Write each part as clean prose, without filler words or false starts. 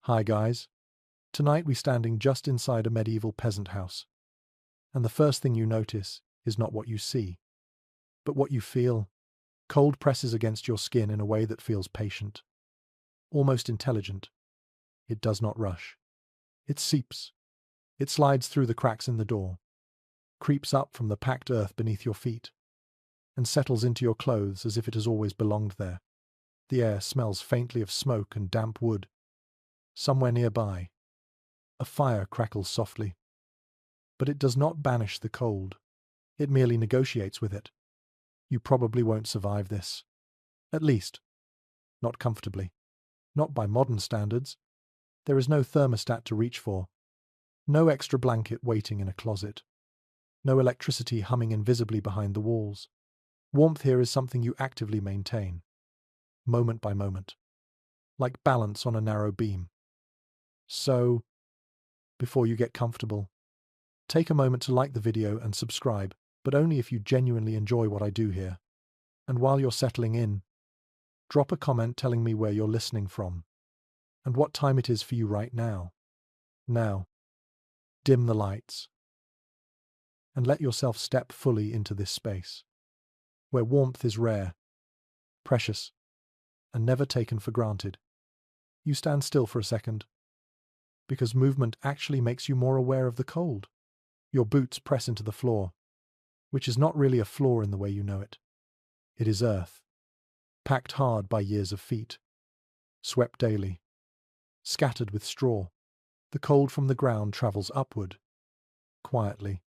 Hi guys. Tonight we're standing just inside a medieval peasant house. And the first thing you notice is not what you see, but what you feel. Cold presses against your skin in a way that feels patient, almost intelligent. It does not rush. It seeps. It slides through the cracks in the door, creeps up from the packed earth beneath your feet, and settles into your clothes as if it has always belonged there. The air smells faintly of smoke and damp wood. Somewhere nearby, a fire crackles softly. But it does not banish the cold. It merely negotiates with it. You probably won't survive this. At least, not comfortably. Not by modern standards. There is no thermostat to reach for. No extra blanket waiting in a closet. No electricity humming invisibly behind the walls. Warmth here is something you actively maintain, moment by moment, like balance on a narrow beam. So, before you get comfortable, take a moment to like the video and subscribe, but only if you genuinely enjoy what I do here. And while you're settling in, drop a comment telling me where you're listening from and what time it is for you right now. Now, dim the lights and let yourself step fully into this space, where warmth is rare, precious, and never taken for granted. You stand still for a second, because movement actually makes you more aware of the cold. Your boots press into the floor, which is not really a floor in the way you know it. It is earth, packed hard by years of feet, swept daily, scattered with straw. The cold from the ground travels upward, quietly,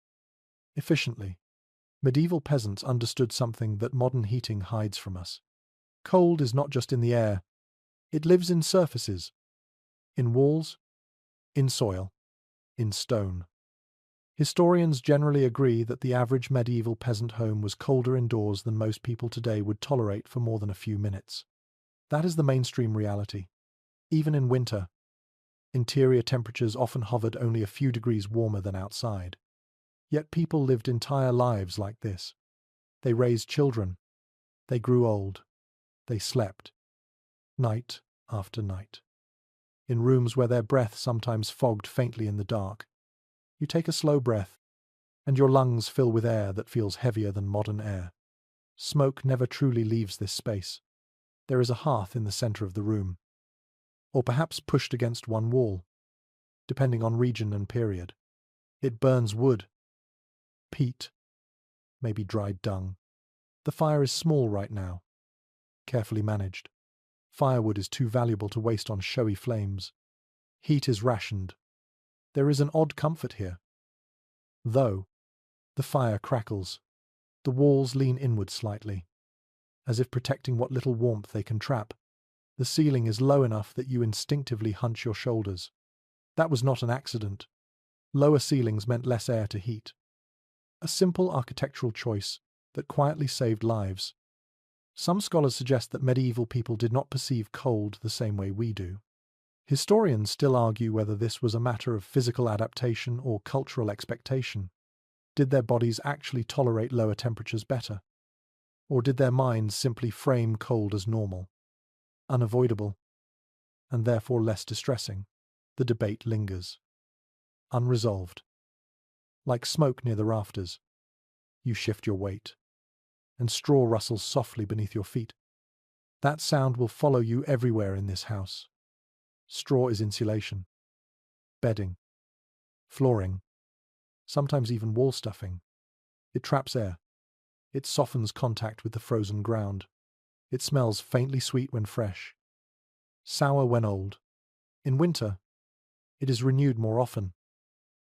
efficiently. Medieval peasants understood something that modern heating hides from us. Cold is not just in the air, it lives in surfaces, in walls, in soil, in stone. Historians generally agree that the average medieval peasant home was colder indoors than most people today would tolerate for more than a few minutes. That is the mainstream reality. Even in winter, interior temperatures often hovered only a few degrees warmer than outside. Yet people lived entire lives like this. They raised children. They grew old. They slept, night after night, in rooms where their breath sometimes fogged faintly in the dark. You take a slow breath, and your lungs fill with air that feels heavier than modern air. Smoke never truly leaves this space. There is a hearth in the center of the room, or perhaps pushed against one wall, depending on region and period. It burns wood, peat, maybe dried dung. The fire is small right now, carefully managed. Firewood is too valuable to waste on showy flames. Heat is rationed. There is an odd comfort here. Though, the fire crackles. The walls lean inward slightly, as if protecting what little warmth they can trap. The ceiling is low enough that you instinctively hunch your shoulders. That was not an accident. Lower ceilings meant less air to heat. A simple architectural choice that quietly saved lives. Some scholars suggest that medieval people did not perceive cold the same way we do. Historians still argue whether this was a matter of physical adaptation or cultural expectation. Did their bodies actually tolerate lower temperatures better? Or did their minds simply frame cold as normal, unavoidable, and therefore less distressing? The debate lingers, unresolved. Like smoke near the rafters, you shift your weight, and straw rustles softly beneath your feet. That sound will follow you everywhere in this house. Straw is insulation, bedding, flooring, sometimes even wall stuffing. It traps air. It softens contact with the frozen ground. It smells faintly sweet when fresh, sour when old. In winter, it is renewed more often,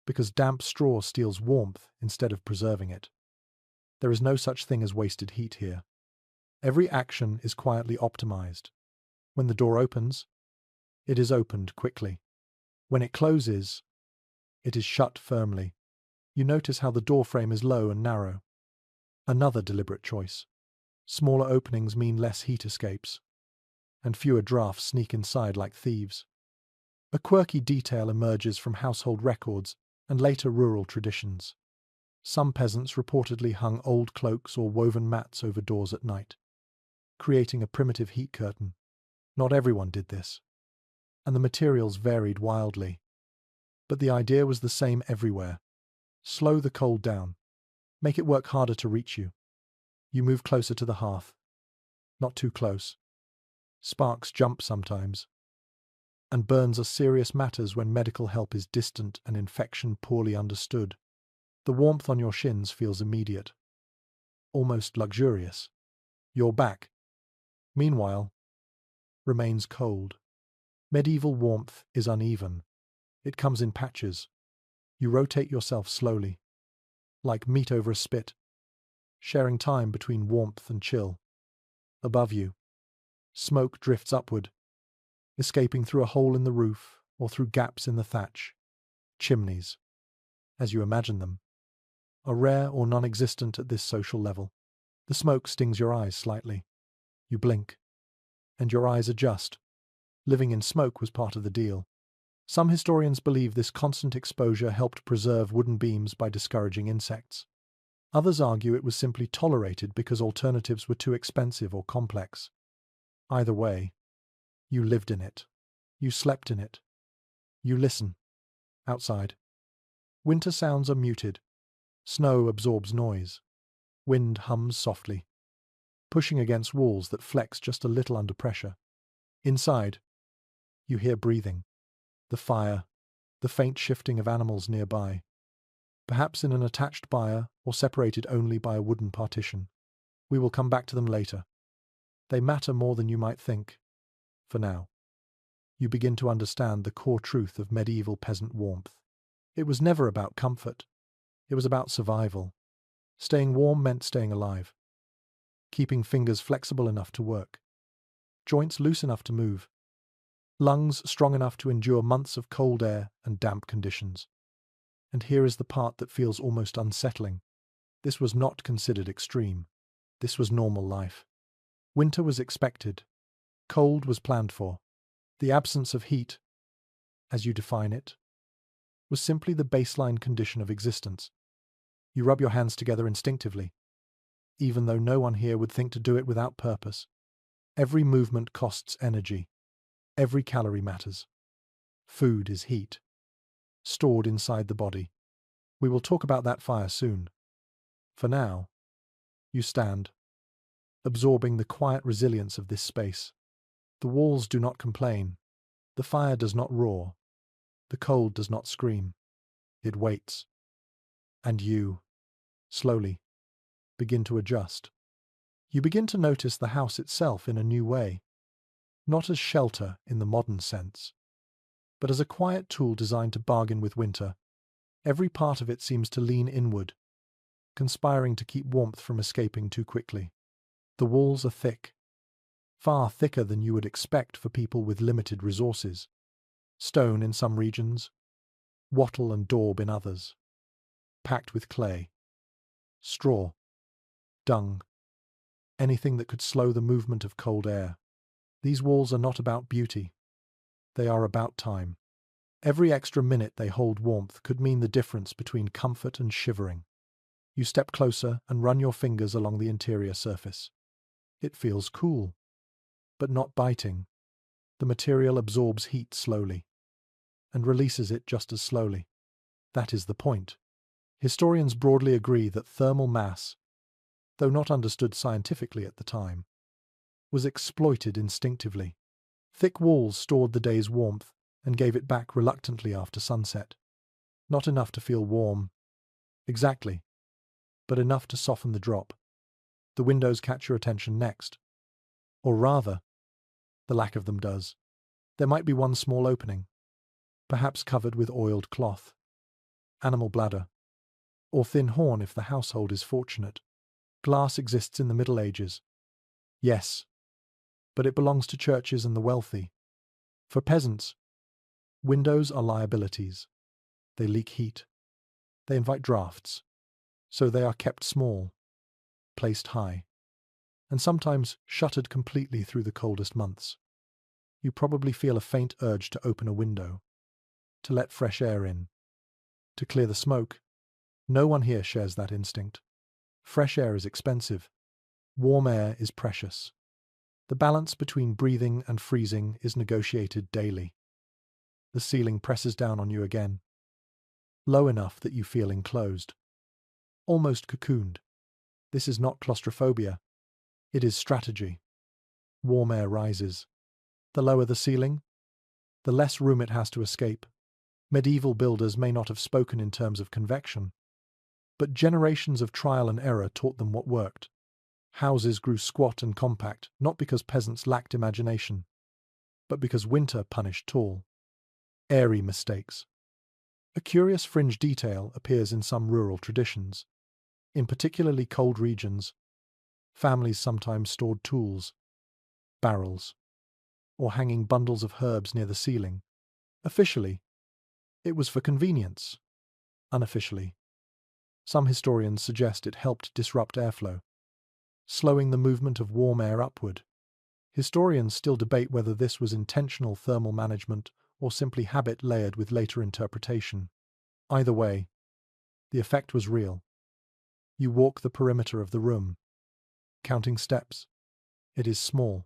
because damp straw steals warmth instead of preserving it. There is no such thing as wasted heat here. Every action is quietly optimized. When the door opens, it is opened quickly. When it closes, it is shut firmly. You notice how the door frame is low and narrow. Another deliberate choice. Smaller openings mean less heat escapes, and fewer drafts sneak inside like thieves. A quirky detail emerges from household records and later rural traditions. Some peasants reportedly hung old cloaks or woven mats over doors at night, creating a primitive heat curtain. Not everyone did this. and the materials varied wildly. But the idea was the same everywhere. Slow the cold down. Make it work harder to reach you. You move closer to the hearth. Not too close. Sparks jump sometimes. And burns are serious matters when medical help is distant and infection poorly understood. The warmth on your shins feels immediate. Almost luxurious. Your back, meanwhile, remains cold. Medieval warmth is uneven. It comes in patches. You rotate yourself slowly, like meat over a spit, sharing time between warmth and chill. Above you, smoke drifts upward, escaping through a hole in the roof or through gaps in the thatch. Chimneys, as you imagine them, are rare or non-existent at this social level. The smoke stings your eyes slightly. You blink, and your eyes adjust. Living in smoke was part of the deal. Some historians believe this constant exposure helped preserve wooden beams by discouraging insects. Others argue it was simply tolerated because alternatives were too expensive or complex. Either way, you lived in it. You slept in it. You listen. Outside. Winter sounds are muted. Snow absorbs noise. Wind hums softly, pushing against walls that flex just a little under pressure. Inside, you hear breathing, the fire, the faint shifting of animals nearby, perhaps in an attached byre or separated only by a wooden partition. We will come back to them later. They matter more than you might think. For now, you begin to understand the core truth of medieval peasant warmth. It was never about comfort. It was about survival. Staying warm meant staying alive. Keeping fingers flexible enough to work. Joints loose enough to move. Lungs strong enough to endure months of cold air and damp conditions. And here is the part that feels almost unsettling. This was not considered extreme. This was normal life. Winter was expected. Cold was planned for. The absence of heat, as you define it, was simply the baseline condition of existence. You rub your hands together instinctively, even though no one here would think to do it without purpose. Every movement costs energy. Every calorie matters. Food is heat, stored inside the body. We will talk about that fire soon. For now, you stand, absorbing the quiet resilience of this space. The walls do not complain. The fire does not roar. The cold does not scream. It waits. And you, slowly, begin to adjust. You begin to notice the house itself in a new way, not as shelter in the modern sense, but as a quiet tool designed to bargain with winter. Every part of it seems to lean inward, conspiring to keep warmth from escaping too quickly. The walls are thick, far thicker than you would expect for people with limited resources. Stone in some regions, wattle and daub in others, packed with clay, straw, dung, anything that could slow the movement of cold air. These walls are not about beauty. They are about time. Every extra minute they hold warmth could mean the difference between comfort and shivering. You step closer and run your fingers along the interior surface. It feels cool, but not biting. The material absorbs heat slowly, and releases it just as slowly. That is the point. Historians broadly agree that thermal mass, though not understood scientifically at the time, was exploited instinctively. Thick walls stored the day's warmth and gave it back reluctantly after sunset. Not enough to feel warm, exactly, but enough to soften the drop. The windows catch your attention next. Or rather, the lack of them does. There might be one small opening, perhaps covered with oiled cloth, animal bladder, or thin horn if the household is fortunate. Glass exists in the Middle Ages. Yes, but it belongs to churches and the wealthy. For peasants, windows are liabilities. They leak heat. They invite drafts. So they are kept small, placed high, and sometimes shuttered completely through the coldest months. You probably feel a faint urge to open a window, to let fresh air in, to clear the smoke. No one here shares that instinct. Fresh air is expensive. Warm air is precious. The balance between breathing and freezing is negotiated daily. The ceiling presses down on you again, low enough that you feel enclosed, almost cocooned. This is not claustrophobia, it is strategy. Warm air rises. The lower the ceiling, the less room it has to escape. Medieval builders may not have spoken in terms of convection, but generations of trial and error taught them what worked. Houses grew squat and compact, not because peasants lacked imagination, but because winter punished tall, airy mistakes. A curious fringe detail appears in some rural traditions. In particularly cold regions, families sometimes stored tools, barrels, or hanging bundles of herbs near the ceiling. Officially, it was for convenience. Unofficially, some historians suggest it helped disrupt airflow, slowing the movement of warm air upward. Historians still debate whether this was intentional thermal management or simply habit layered with later interpretation. Either way, the effect was real. You walk the perimeter of the room, counting steps. It is small.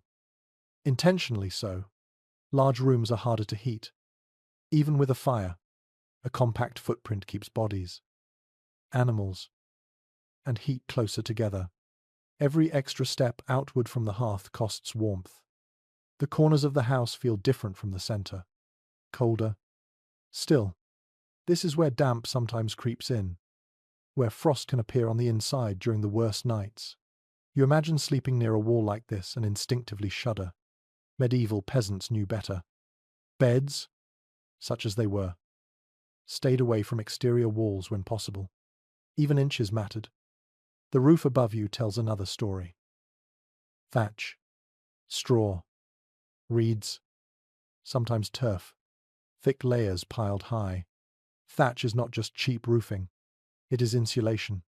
Intentionally so. Large rooms are harder to heat. Even with a fire, a compact footprint keeps bodies, animals, and heat closer together. Every extra step outward from the hearth costs warmth. The corners of the house feel different from the center, colder. Still, this is where damp sometimes creeps in, where frost can appear on the inside during the worst nights. You imagine sleeping near a wall like this and instinctively shudder. Medieval peasants knew better. Beds, such as they were, stayed away from exterior walls when possible. Even inches mattered. The roof above you tells another story. Thatch, straw, reeds, sometimes turf, thick layers piled high. Thatch is not just cheap roofing, it is insulation.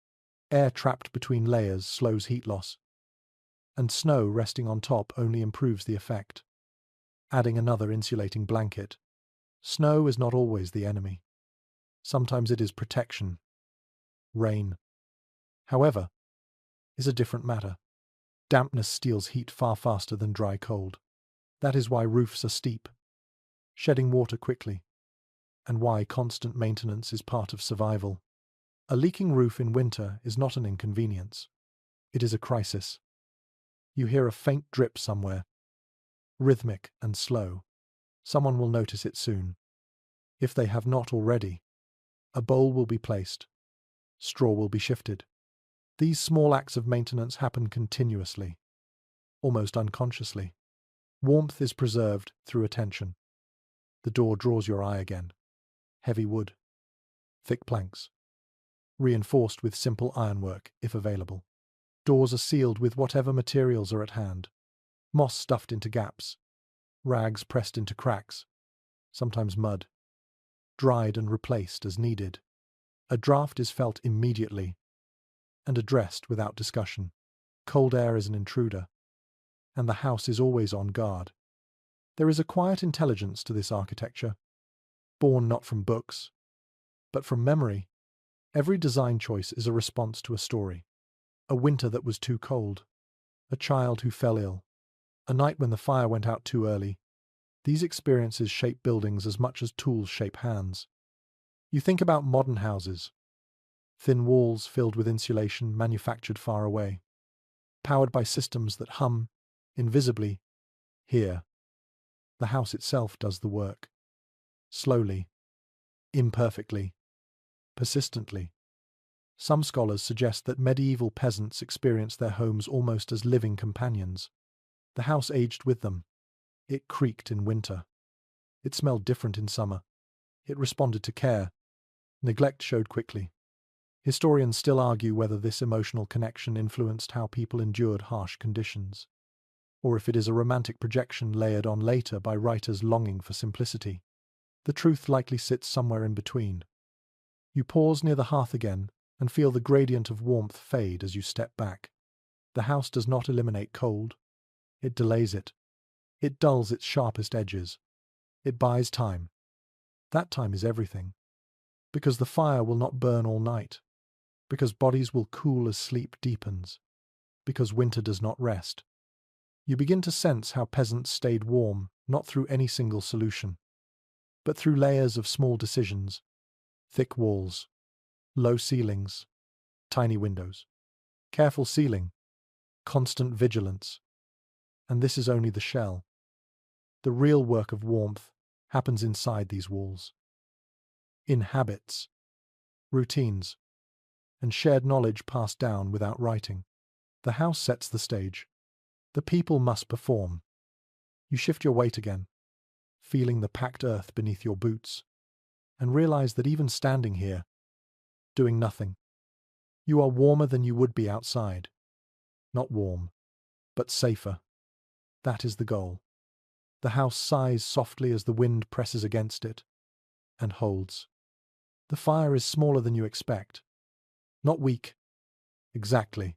Air trapped between layers slows heat loss, and snow resting on top only improves the effect. Adding another insulating blanket. Snow is not always the enemy. Sometimes it is protection. Rain, however, is a different matter. Dampness steals heat far faster than dry cold. That is why roofs are steep, shedding water quickly, and why constant maintenance is part of survival. A leaking roof in winter is not an inconvenience. It is a crisis. You hear a faint drip somewhere, rhythmic and slow. Someone will notice it soon. If they have not already, a bowl will be placed, straw will be shifted. These small acts of maintenance happen continuously, almost unconsciously. Warmth is preserved through attention. The door draws your eye again. Heavy wood, thick planks, reinforced with simple ironwork, if available. Doors are sealed with whatever materials are at hand. Moss stuffed into gaps, rags pressed into cracks, sometimes mud, dried and replaced as needed. A draft is felt immediately and addressed without discussion. Cold air is an intruder, and the house is always on guard. There is a quiet intelligence to this architecture, born not from books, but from memory. Every design choice is a response to a story. A winter that was too cold, a child who fell ill, a night when the fire went out too early. These experiences shape buildings as much as tools shape hands. You think about modern houses, thin walls filled with insulation manufactured far away, powered by systems that hum, invisibly, here. The house itself does the work. Slowly, imperfectly, persistently. Some scholars suggest that medieval peasants experienced their homes almost as living companions. The house aged with them. It creaked in winter. It smelled different in summer. It responded to care. Neglect showed quickly. Historians still argue whether this emotional connection influenced how people endured harsh conditions, or if it is a romantic projection layered on later by writers longing for simplicity. The truth likely sits somewhere in between. You pause near the hearth again and feel the gradient of warmth fade as you step back. The house does not eliminate cold. It delays it. It dulls its sharpest edges. It buys time. That time is everything. Because the fire will not burn all night. Because bodies will cool as sleep deepens. Because winter does not rest. You begin to sense how peasants stayed warm, not through any single solution, but through layers of small decisions, thick walls, low ceilings, tiny windows, careful sealing, constant vigilance. And this is only the shell. The real work of warmth happens inside these walls, in habits, routines, and shared knowledge passed down without writing. The house sets the stage. The people must perform. You shift your weight again, feeling the packed earth beneath your boots, and realize that even standing here, doing nothing, you are warmer than you would be outside. Not warm, but safer. That is the goal. The house sighs softly as the wind presses against it, and holds. The fire is smaller than you expect. Not weak. Exactly.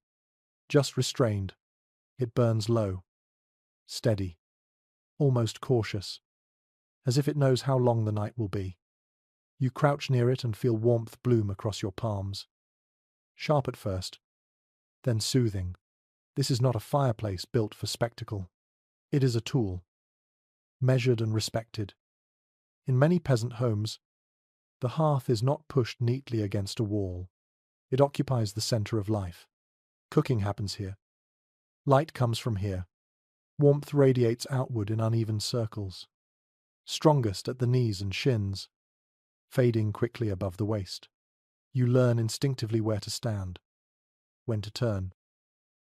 Just restrained. It burns low. Steady. Almost cautious. As if it knows how long the night will be. You crouch near it and feel warmth bloom across your palms. Sharp at first, then soothing. This is not a fireplace built for spectacle. It is a tool. Measured and respected. In many peasant homes, the hearth is not pushed neatly against a wall. It occupies the center of life. Cooking happens here. Light comes from here. Warmth radiates outward in uneven circles. Strongest at the knees and shins, fading quickly above the waist. You learn instinctively where to stand, when to turn.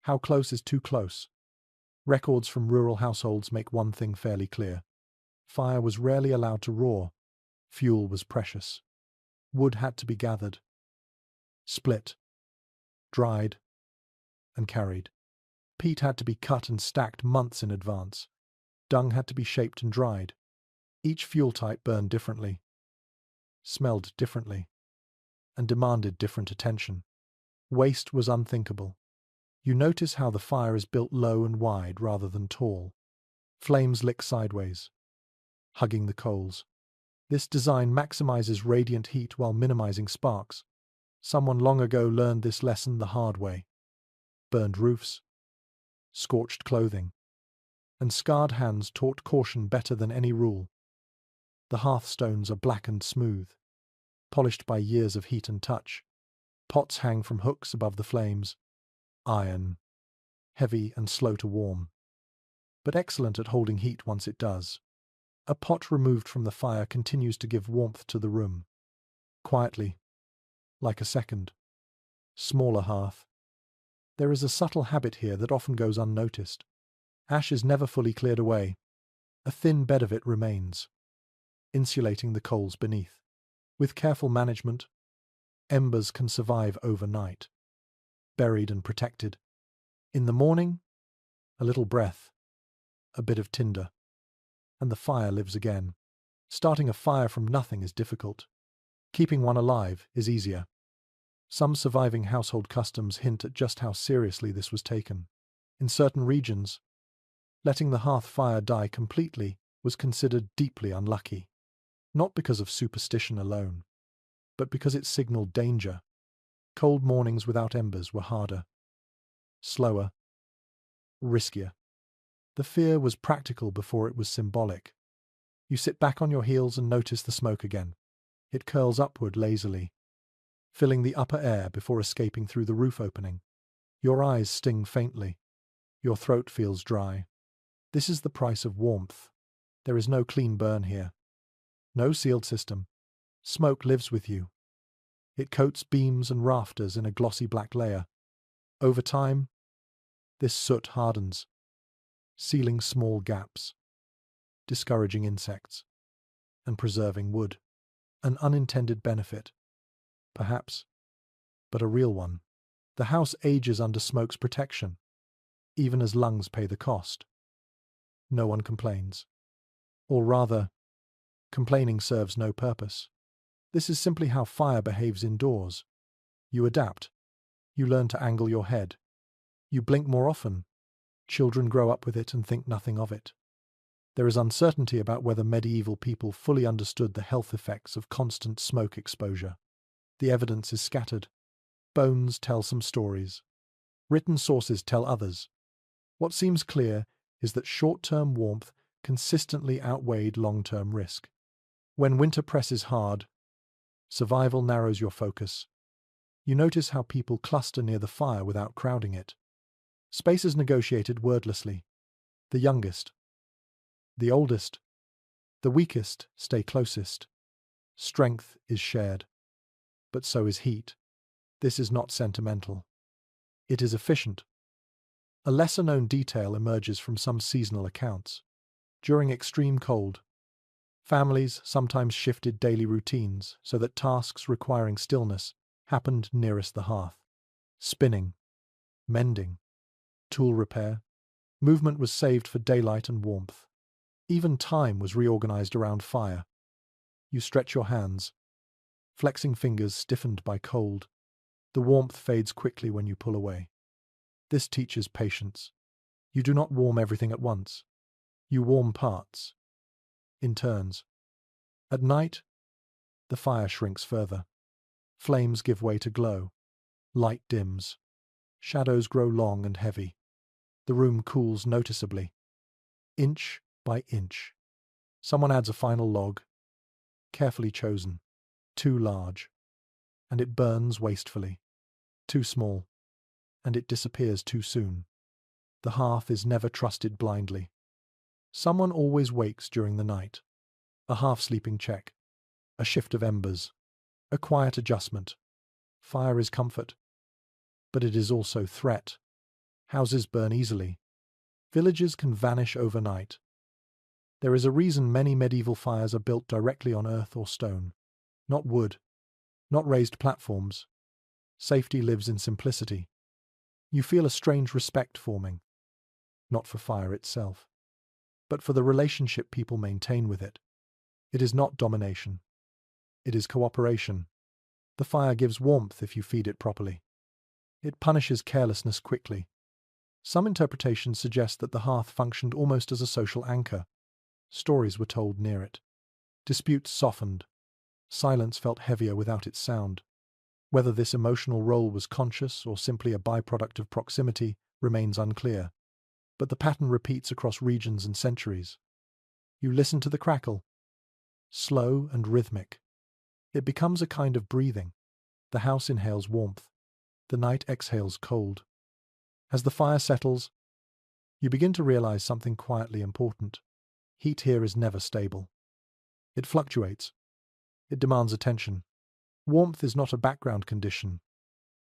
How close is too close? Records from rural households make one thing fairly clear. Fire was rarely allowed to roar. Fuel was precious. Wood had to be gathered, split, dried, and carried. Peat had to be cut and stacked months in advance. Dung had to be shaped and dried. Each fuel type burned differently, smelled differently, and demanded different attention. Waste was unthinkable. You notice how the fire is built low and wide rather than tall. Flames lick sideways, hugging the coals. This design maximizes radiant heat while minimizing sparks. Someone long ago learned this lesson the hard way. Burned roofs, scorched clothing, and scarred hands taught caution better than any rule. The hearthstones are blackened smooth, polished by years of heat and touch. Pots hang from hooks above the flames, iron, heavy and slow to warm, but excellent at holding heat once it does. A pot removed from the fire continues to give warmth to the room, quietly, like a second, smaller hearth. There is a subtle habit here that often goes unnoticed. Ash is never fully cleared away. A thin bed of it remains, insulating the coals beneath. With careful management, embers can survive overnight, buried and protected. In the morning, a little breath, a bit of tinder, and the fire lives again. Starting a fire from nothing is difficult. Keeping one alive is easier. Some surviving household customs hint at just how seriously this was taken. In certain regions, letting the hearth fire die completely was considered deeply unlucky, not because of superstition alone, but because it signaled danger. Cold mornings without embers were harder, slower, riskier. The fear was practical before it was symbolic. You sit back on your heels and notice the smoke again. It curls upward lazily, filling the upper air before escaping through the roof opening. Your eyes sting faintly. Your throat feels dry. This is the price of warmth. There is no clean burn here. No sealed system. Smoke lives with you. It coats beams and rafters in a glossy black layer. Over time, this soot hardens, sealing small gaps, discouraging insects, and preserving wood. An unintended benefit, perhaps, but a real one. The house ages under smoke's protection, even as lungs pay the cost. No one complains. Or rather, complaining serves no purpose. This is simply how fire behaves indoors. You adapt. You learn to angle your head. You blink more often. Children grow up with it and think nothing of it. There is uncertainty about whether medieval people fully understood the health effects of constant smoke exposure. The evidence is scattered. Bones tell some stories. Written sources tell others. What seems clear is that short-term warmth consistently outweighed long-term risk. When winter presses hard, survival narrows your focus. You notice how people cluster near the fire without crowding it. Space is negotiated wordlessly. The youngest, the oldest, the weakest stay closest. Strength is shared, but so is heat. This is not sentimental. It is efficient. A lesser-known detail emerges from some seasonal accounts. During extreme cold, families sometimes shifted daily routines so that tasks requiring stillness happened nearest the hearth. Spinning, mending, tool repair. Movement was saved for daylight and warmth. Even time was reorganized around fire. You stretch your hands, flexing fingers stiffened by cold. The warmth fades quickly when you pull away. This teaches patience. You do not warm everything at once. You warm parts, in turns. At night, the fire shrinks further. Flames give way to glow. Light dims. Shadows grow long and heavy. The room cools noticeably, inch by inch. Someone adds a final log, carefully chosen, too large, and it burns wastefully. Too small, and it disappears too soon. The hearth is never trusted blindly. Someone always wakes during the night. A half-sleeping check, a shift of embers, a quiet adjustment. Fire is comfort, but it is also threat. Houses burn easily. Villages can vanish overnight. There is a reason many medieval fires are built directly on earth or stone, not wood, not raised platforms. Safety lives in simplicity. You feel a strange respect forming, not for fire itself, but for the relationship people maintain with it. It is not domination. It is cooperation. The fire gives warmth if you feed it properly. It punishes carelessness quickly. Some interpretations suggest that the hearth functioned almost as a social anchor. Stories were told near it. Disputes softened. Silence felt heavier without its sound. Whether this emotional role was conscious or simply a byproduct of proximity remains unclear. But the pattern repeats across regions and centuries. You listen to the crackle. Slow and rhythmic. It becomes a kind of breathing. The house inhales warmth. The night exhales cold. As the fire settles, you begin to realize something quietly important. Heat here is never stable. It fluctuates. It demands attention. Warmth is not a background condition.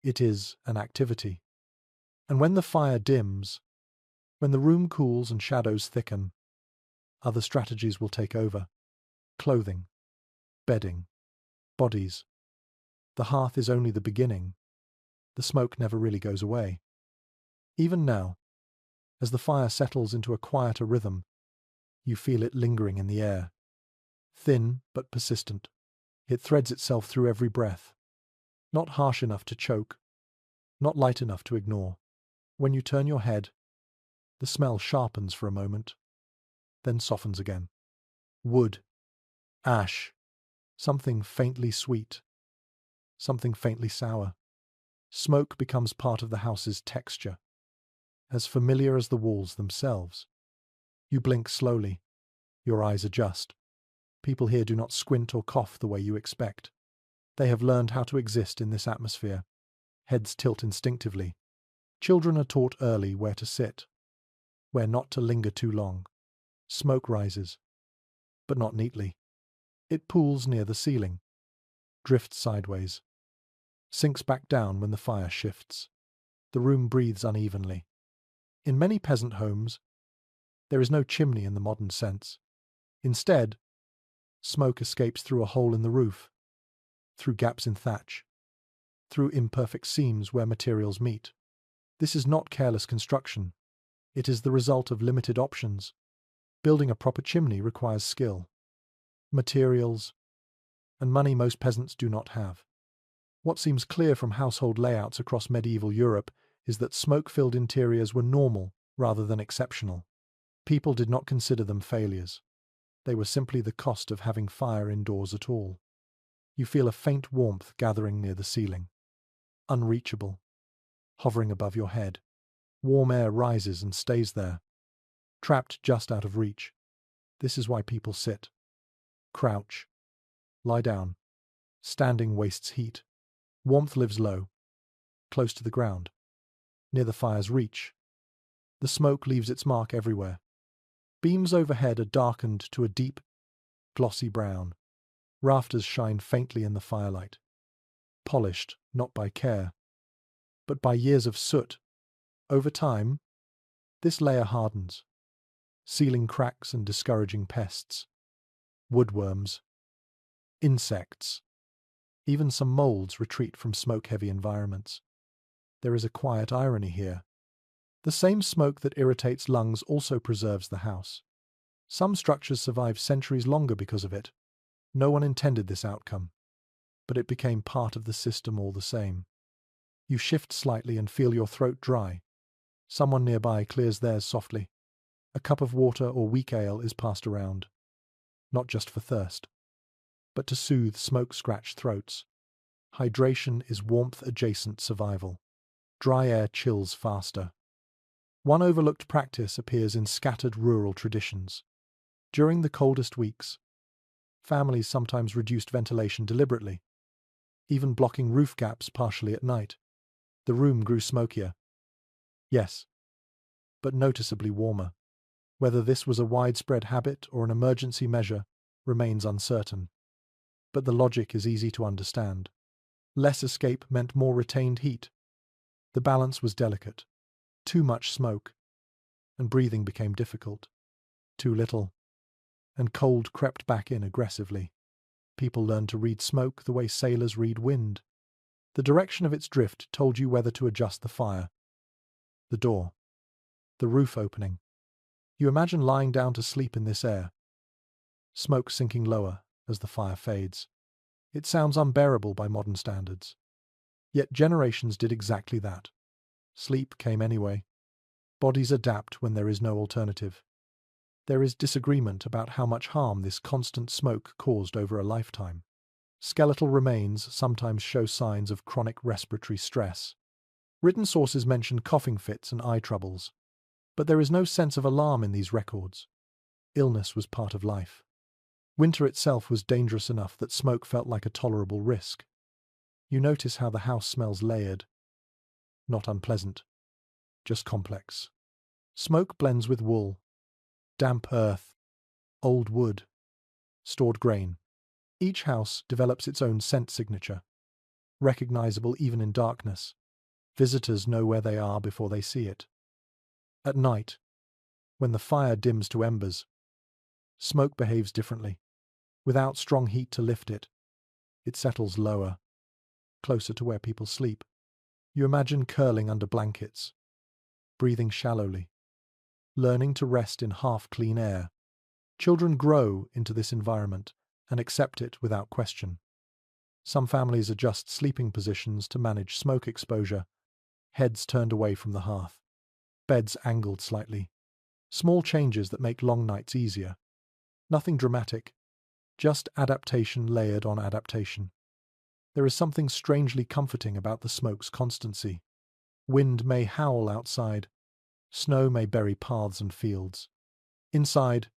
It is an activity. And when the fire dims, when the room cools and shadows thicken, other strategies will take over. Clothing, bedding, bodies. The hearth is only the beginning. The smoke never really goes away. Even now, as the fire settles into a quieter rhythm, you feel it lingering in the air. Thin but persistent. It threads itself through every breath. Not harsh enough to choke, not light enough to ignore. When you turn your head, the smell sharpens for a moment, then softens again. Wood, ash, something faintly sweet, something faintly sour. Smoke becomes part of the house's texture, as familiar as the walls themselves. You blink slowly. Your eyes adjust. People here do not squint or cough the way you expect. They have learned how to exist in this atmosphere. Heads tilt instinctively. Children are taught early where to sit, where not to linger too long. Smoke rises, but not neatly. It pools near the ceiling, drifts sideways, sinks back down when the fire shifts. The room breathes unevenly. In many peasant homes, there is no chimney in the modern sense. Instead, smoke escapes through a hole in the roof, through gaps in thatch, through imperfect seams where materials meet. This is not careless construction. It is the result of limited options. Building a proper chimney requires skill, materials, and money most peasants do not have. What seems clear from household layouts across medieval Europe is that smoke-filled interiors were normal rather than exceptional. People did not consider them failures. They were simply the cost of having fire indoors at all. You feel a faint warmth gathering near the ceiling. Unreachable. Hovering above your head. Warm air rises and stays there. Trapped just out of reach. This is why people sit. Crouch. Lie down. Standing wastes heat. Warmth lives low, close to the ground, near the fire's reach. The smoke leaves its mark everywhere. Beams overhead are darkened to a deep, glossy brown. Rafters shine faintly in the firelight. Polished, not by care, but by years of soot. Over time, this layer hardens, sealing cracks and discouraging pests. Woodworms, insects, even some molds retreat from smoke-heavy environments. There is a quiet irony here. The same smoke that irritates lungs also preserves the house. Some structures survive centuries longer because of it. No one intended this outcome, but it became part of the system all the same. You shift slightly and feel your throat dry. Someone nearby clears theirs softly. A cup of water or weak ale is passed around, not just for thirst, but to soothe smoke-scratched throats. Hydration is warmth-adjacent survival. Dry air chills faster. One overlooked practice appears in scattered rural traditions. During the coldest weeks, families sometimes reduced ventilation deliberately, even blocking roof gaps partially at night. The room grew smokier. Yes, but noticeably warmer. Whether this was a widespread habit or an emergency measure remains uncertain. But the logic is easy to understand. Less escape meant more retained heat. The balance was delicate. Too much smoke, and breathing became difficult. Too little, and cold crept back in aggressively. People learned to read smoke the way sailors read wind. The direction of its drift told you whether to adjust the fire. The door. The roof opening. You imagine lying down to sleep in this air. Smoke sinking lower as the fire fades. It sounds unbearable by modern standards. Yet generations did exactly that. Sleep came anyway. Bodies adapt when there is no alternative. There is disagreement about how much harm this constant smoke caused over a lifetime. Skeletal remains sometimes show signs of chronic respiratory stress. Written sources mention coughing fits and eye troubles, but there is no sense of alarm in these records. Illness was part of life. Winter itself was dangerous enough that smoke felt like a tolerable risk. You notice how the house smells layered. Not unpleasant, just complex. Smoke blends with wool, damp earth, old wood, stored grain. Each house develops its own scent signature, recognizable even in darkness. Visitors know where they are before they see it. At night, when the fire dims to embers, smoke behaves differently. Without strong heat to lift it, it settles lower, closer to where people sleep. You imagine curling under blankets, breathing shallowly, learning to rest in half-clean air. Children grow into this environment and accept it without question. Some families adjust sleeping positions to manage smoke exposure, heads turned away from the hearth, beds angled slightly. Small changes that make long nights easier. Nothing dramatic, just adaptation layered on adaptation. There is something strangely comforting about the smoke's constancy. Wind may howl outside, snow may bury paths and fields. Inside,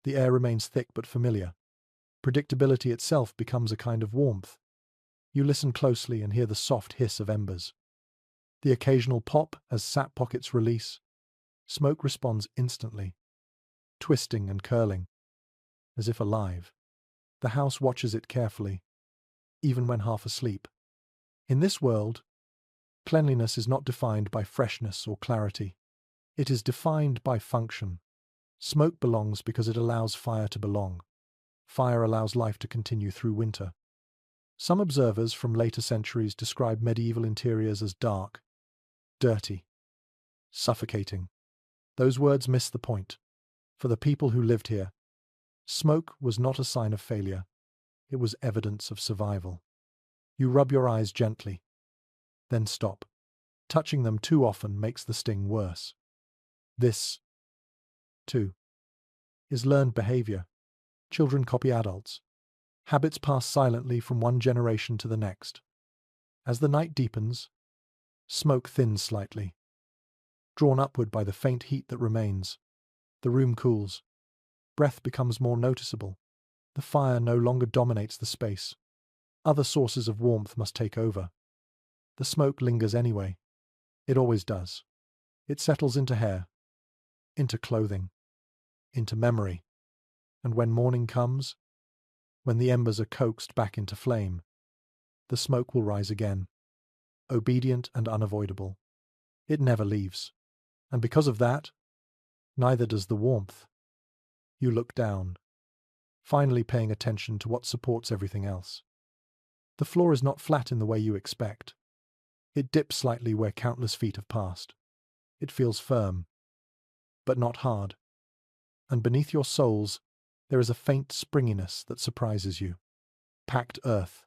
the air remains thick but familiar. Predictability itself becomes a kind of warmth. You listen closely and hear the soft hiss of embers. The occasional pop as sap pockets release. Smoke responds instantly, twisting and curling, as if alive. The house watches it carefully, even when half asleep. In this world, cleanliness is not defined by freshness or clarity. It is defined by function. Smoke belongs because it allows fire to belong. Fire allows life to continue through winter. Some observers from later centuries describe medieval interiors as dark, dirty, suffocating. Those words miss the point. For the people who lived here, smoke was not a sign of failure. It was evidence of survival. You rub your eyes gently, then stop. Touching them too often makes the sting worse. This, too, is learned behavior. Children copy adults. Habits pass silently from one generation to the next. As the night deepens, smoke thins slightly. Drawn upward by the faint heat that remains, the room cools. Breath becomes more noticeable. The fire no longer dominates the space. Other sources of warmth must take over. The smoke lingers anyway. It always does. It settles into hair, into clothing, into memory. And when morning comes, when the embers are coaxed back into flame, the smoke will rise again, obedient and unavoidable. It never leaves. And because of that, neither does the warmth. You look down, finally paying attention to what supports everything else. The floor is not flat in the way you expect. It dips slightly where countless feet have passed. It feels firm, but not hard. And beneath your soles, there is a faint springiness that surprises you. Packed earth,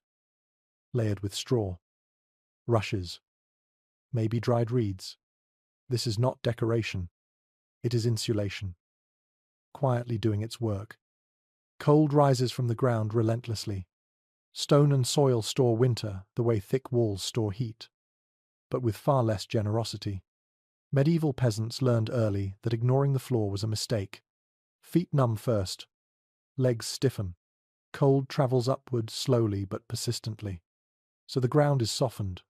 layered with straw, rushes, maybe dried reeds. This is not decoration. It is insulation, quietly doing its work. Cold rises from the ground relentlessly. Stone and soil store winter the way thick walls store heat, but with far less generosity. Medieval peasants learned early that ignoring the floor was a mistake. Feet numb first, legs stiffen. Cold travels upward slowly but persistently. So the ground is softened,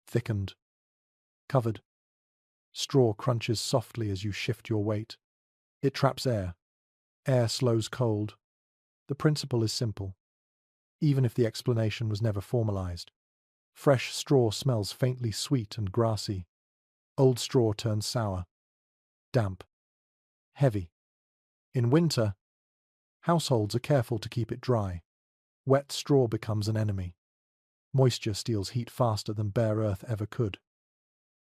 thickened, covered. Straw crunches softly as you shift your weight. It traps air. Air slows cold. The principle is simple, even if the explanation was never formalized. Fresh straw smells faintly sweet and grassy. Old straw turns sour, damp, heavy. In winter, households are careful to keep it dry. Wet straw becomes an enemy. Moisture steals heat faster than bare earth ever could.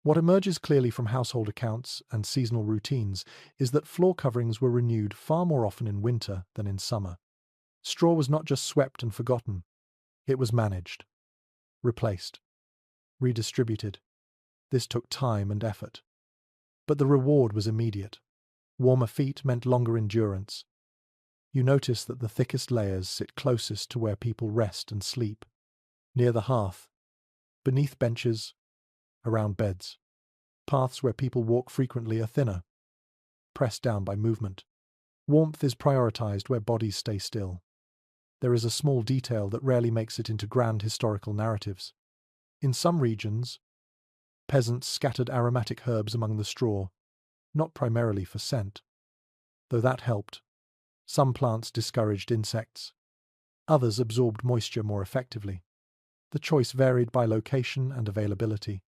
What emerges clearly from household accounts and seasonal routines is that floor coverings were renewed far more often in winter than in summer. Straw was not just swept and forgotten. It was managed, replaced, redistributed. This took time and effort. But the reward was immediate. Warmer feet meant longer endurance. You notice that the thickest layers sit closest to where people rest and sleep, near the hearth, beneath benches, around beds. Paths where people walk frequently are thinner, pressed down by movement. Warmth is prioritized where bodies stay still. There is a small detail that rarely makes it into grand historical narratives. In some regions, peasants scattered aromatic herbs among the straw, not primarily for scent, though that helped. Some plants discouraged insects. Others absorbed moisture more effectively. The choice varied by location and availability.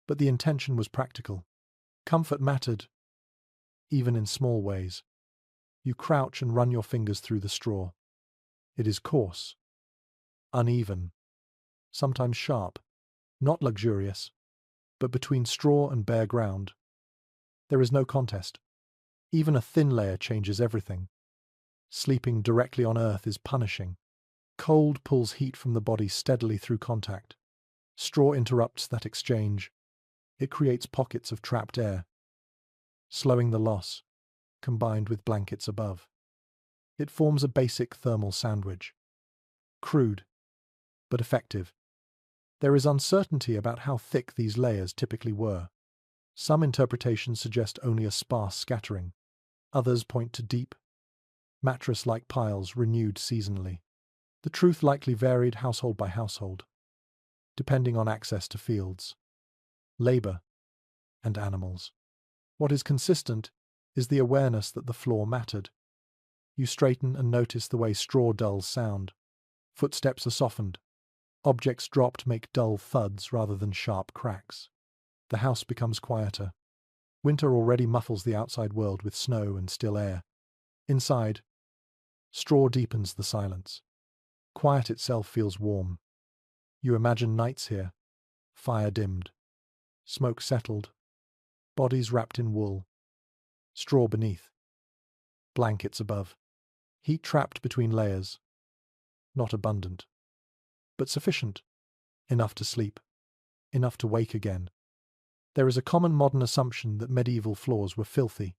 But the intention was practical. Comfort mattered, even in small ways. You crouch and run your fingers through the straw. It is coarse, uneven, sometimes sharp, not luxurious, but between straw and bare ground, there is no contest. Even a thin layer changes everything. Sleeping directly on earth is punishing. Cold pulls heat from the body steadily through contact. Straw interrupts that exchange. It creates pockets of trapped air, slowing the loss, combined with blankets above. It forms a basic thermal sandwich. Crude, but effective. There is uncertainty about how thick these layers typically were. Some interpretations suggest only a sparse scattering. Others point to deep, mattress-like piles renewed seasonally. The truth likely varied household by household, depending on access to fields, labor, and animals. What is consistent is the awareness that the floor mattered. You straighten and notice the way straw dulls sound. Footsteps are softened. Objects dropped make dull thuds rather than sharp cracks. The house becomes quieter. Winter already muffles the outside world with snow and still air. Inside, straw deepens the silence. Quiet itself feels warm. You imagine nights here, fire dimmed, smoke settled, bodies wrapped in wool, straw beneath, blankets above, heat trapped between layers, not abundant, but sufficient, enough to sleep, enough to wake again. There is a common modern assumption that medieval floors were filthy,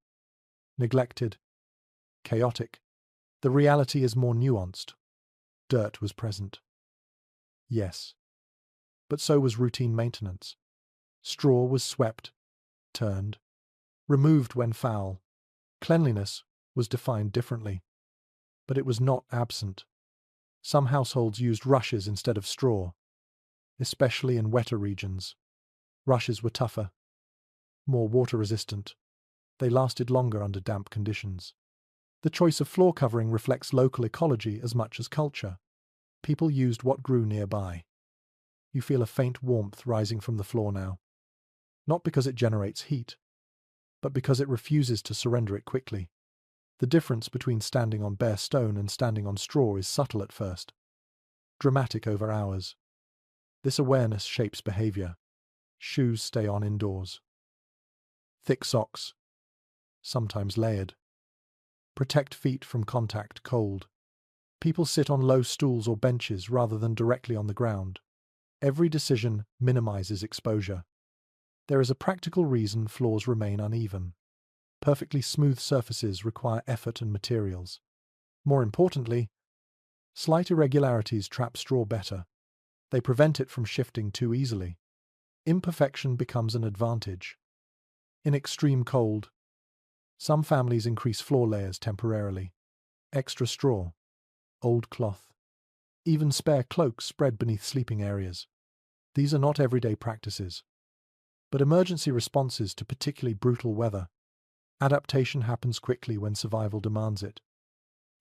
neglected, chaotic. The reality is more nuanced. Dirt was present. Yes, but so was routine maintenance. Straw was swept, turned, removed when foul. Cleanliness was defined differently. But it was not absent. Some households used rushes instead of straw, especially in wetter regions. Rushes were tougher, more water-resistant. They lasted longer under damp conditions. The choice of floor covering reflects local ecology as much as culture. People used what grew nearby. You feel a faint warmth rising from the floor now. Not because it generates heat, but because it refuses to surrender it quickly. The difference between standing on bare stone and standing on straw is subtle at first, dramatic over hours. This awareness shapes behavior. Shoes stay on indoors. Thick socks, sometimes layered, protect feet from contact cold. People sit on low stools or benches rather than directly on the ground. Every decision minimizes exposure. There is a practical reason floors remain uneven. Perfectly smooth surfaces require effort and materials. More importantly, slight irregularities trap straw better. They prevent it from shifting too easily. Imperfection becomes an advantage. In extreme cold, some families increase floor layers temporarily. Extra straw, old cloth, even spare cloaks spread beneath sleeping areas. These are not everyday practices, but emergency responses to particularly brutal weather. Adaptation happens quickly when survival demands it.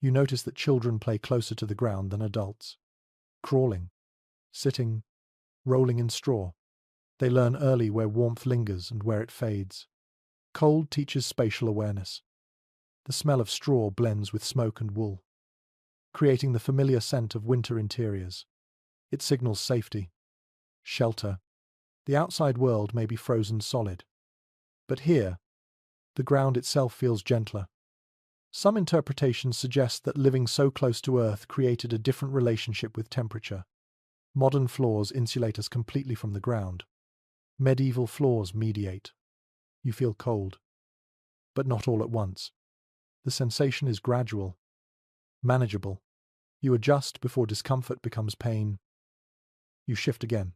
You notice that children play closer to the ground than adults, crawling, sitting, rolling in straw. They learn early where warmth lingers and where it fades. Cold teaches spatial awareness. The smell of straw blends with smoke and wool, creating the familiar scent of winter interiors. It signals safety, shelter. The outside world may be frozen solid, but here, the ground itself feels gentler. Some interpretations suggest that living so close to Earth created a different relationship with temperature. Modern floors insulate us completely from the ground. Medieval floors mediate. You feel cold, but not all at once. The sensation is gradual, manageable. You adjust before discomfort becomes pain. You shift again,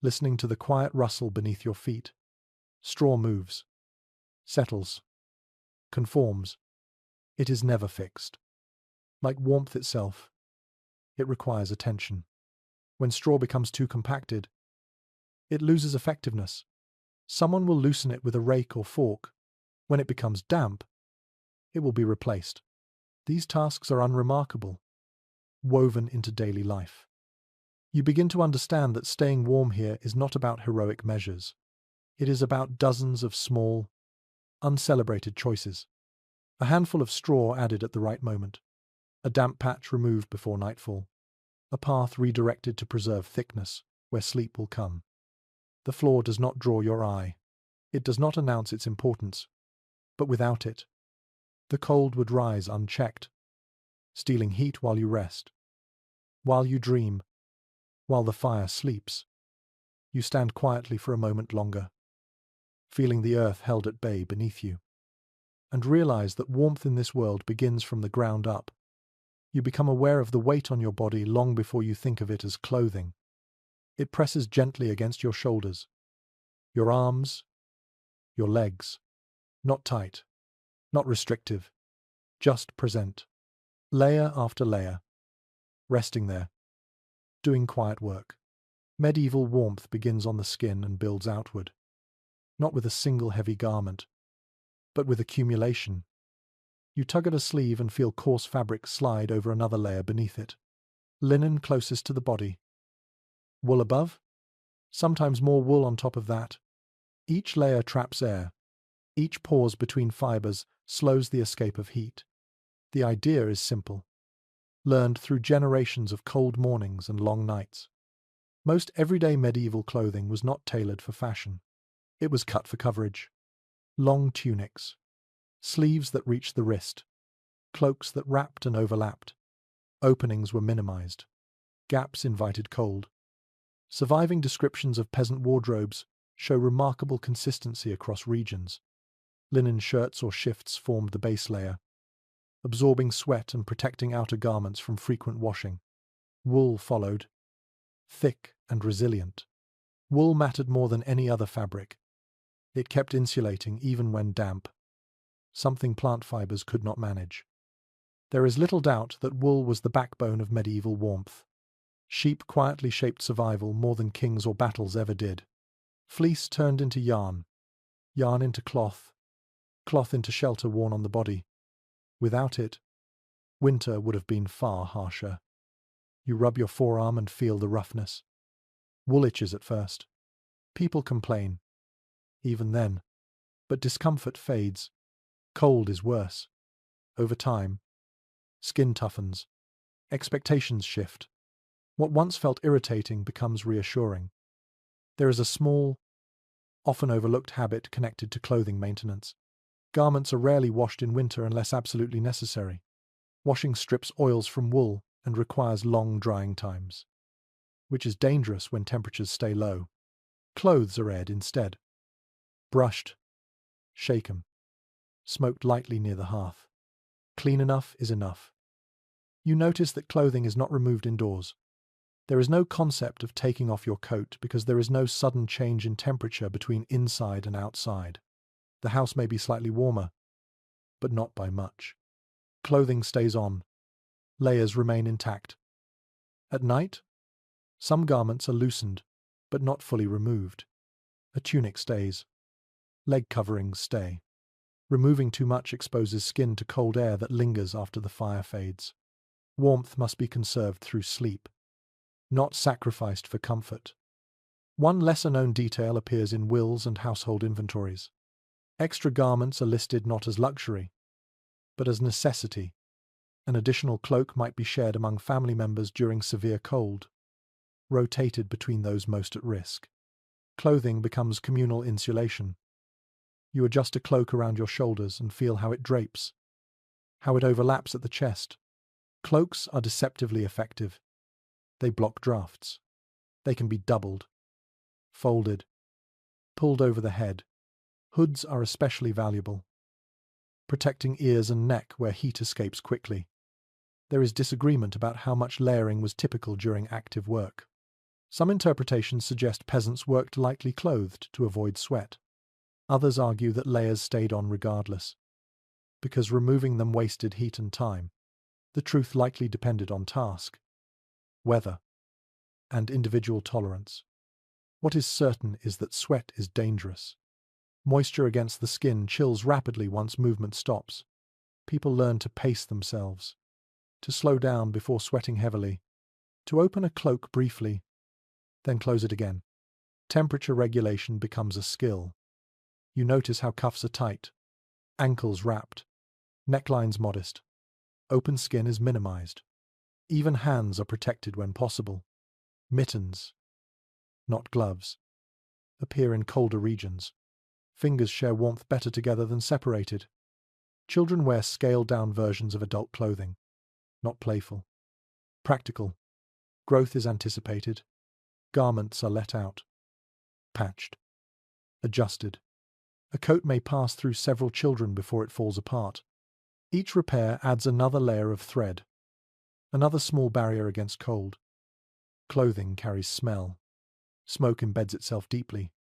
listening to the quiet rustle beneath your feet. Straw moves, settles, conforms. It is never fixed. Like warmth itself, it requires attention. When straw becomes too compacted, it loses effectiveness. Someone will loosen it with a rake or fork. When it becomes damp, it will be replaced. These tasks are unremarkable, woven into daily life. You begin to understand that staying warm here is not about heroic measures. It is about dozens of small, uncelebrated choices. A handful of straw added at the right moment, a damp patch removed before nightfall, a path redirected to preserve thickness where sleep will come. The floor does not draw your eye. It does not announce its importance, but without it, the cold would rise unchecked, stealing heat while you rest, while you dream, while the fire sleeps. You stand quietly for a moment longer, feeling the earth held at bay beneath you, and realize that warmth in this world begins from the ground up. You become aware of the weight on your body long before you think of it as clothing. It presses gently against your shoulders, your arms, your legs. Not tight, not restrictive, just present. Layer after layer, resting there, doing quiet work. Medieval warmth begins on the skin and builds outward, not with a single heavy garment, but with accumulation. You tug at a sleeve and feel coarse fabric slide over another layer beneath it. Linen closest to the body. Wool above? Sometimes more wool on top of that. Each layer traps air. Each pause between fibers slows the escape of heat. The idea is simple, learned through generations of cold mornings and long nights. Most everyday medieval clothing was not tailored for fashion. It was cut for coverage. Long tunics, sleeves that reached the wrist, cloaks that wrapped and overlapped. Openings were minimized. Gaps invited cold. Surviving descriptions of peasant wardrobes show remarkable consistency across regions. Linen shirts or shifts formed the base layer, absorbing sweat and protecting outer garments from frequent washing. Wool followed, thick and resilient. Wool mattered more than any other fabric. It kept insulating even when damp, something plant fibers could not manage. There is little doubt that wool was the backbone of medieval warmth. Sheep quietly shaped survival more than kings or battles ever did. Fleece turned into yarn, yarn into cloth, cloth into shelter worn on the body. Without it, winter would have been far harsher. You rub your forearm and feel the roughness. Wool itches at first. People complain. Even then. But discomfort fades. Cold is worse. Over time, skin toughens. Expectations shift. What once felt irritating becomes reassuring. There is a small, often overlooked habit connected to clothing maintenance. Garments are rarely washed in winter unless absolutely necessary. Washing strips oils from wool and requires long drying times, which is dangerous when temperatures stay low. Clothes are aired instead. Brushed, shaken, smoked lightly near the hearth. Clean enough is enough. You notice that clothing is not removed indoors. There is no concept of taking off your coat because there is no sudden change in temperature between inside and outside. The house may be slightly warmer, but not by much. Clothing stays on. Layers remain intact. At night, some garments are loosened, but not fully removed. A tunic stays. Leg coverings stay. Removing too much exposes skin to cold air that lingers after the fire fades. Warmth must be conserved through sleep, not sacrificed for comfort. One lesser-known detail appears in wills and household inventories. Extra garments are listed not as luxury, but as necessity. An additional cloak might be shared among family members during severe cold, rotated between those most at risk. Clothing becomes communal insulation. You adjust a cloak around your shoulders and feel how it drapes, how it overlaps at the chest. Cloaks are deceptively effective. They block drafts. They can be doubled, folded, pulled over the head. Hoods are especially valuable, protecting ears and neck where heat escapes quickly. There is disagreement about how much layering was typical during active work. Some interpretations suggest peasants worked lightly clothed to avoid sweat. Others argue that layers stayed on regardless, because removing them wasted heat and time. The truth likely depended on task, weather, and individual tolerance. What is certain is that sweat is dangerous. Moisture against the skin chills rapidly once movement stops. People learn to pace themselves, to slow down before sweating heavily, to open a cloak briefly, then close it again. Temperature regulation becomes a skill. You notice how cuffs are tight, ankles wrapped, necklines modest. Open skin is minimized. Even hands are protected when possible. Mittens, not gloves, appear in colder regions. Fingers share warmth better together than separated. Children wear scaled-down versions of adult clothing, not playful. Practical. Growth is anticipated. Garments are let out. Patched. Adjusted. A coat may pass through several children before it falls apart. Each repair adds another layer of thread, another small barrier against cold. Clothing carries smell. Smoke embeds itself deeply.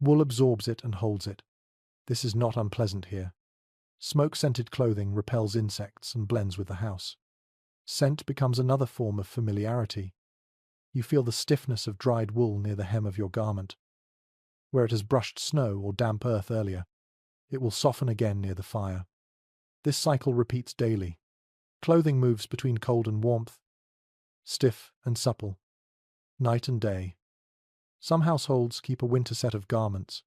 Wool absorbs it and holds it. This is not unpleasant here. Smoke-scented clothing repels insects and blends with the house. Scent becomes another form of familiarity. You feel the stiffness of dried wool near the hem of your garment. Where it has brushed snow or damp earth earlier, it will soften again near the fire. This cycle repeats daily. Clothing moves between cold and warmth, stiff and supple, night and day. Some households keep a winter set of garments,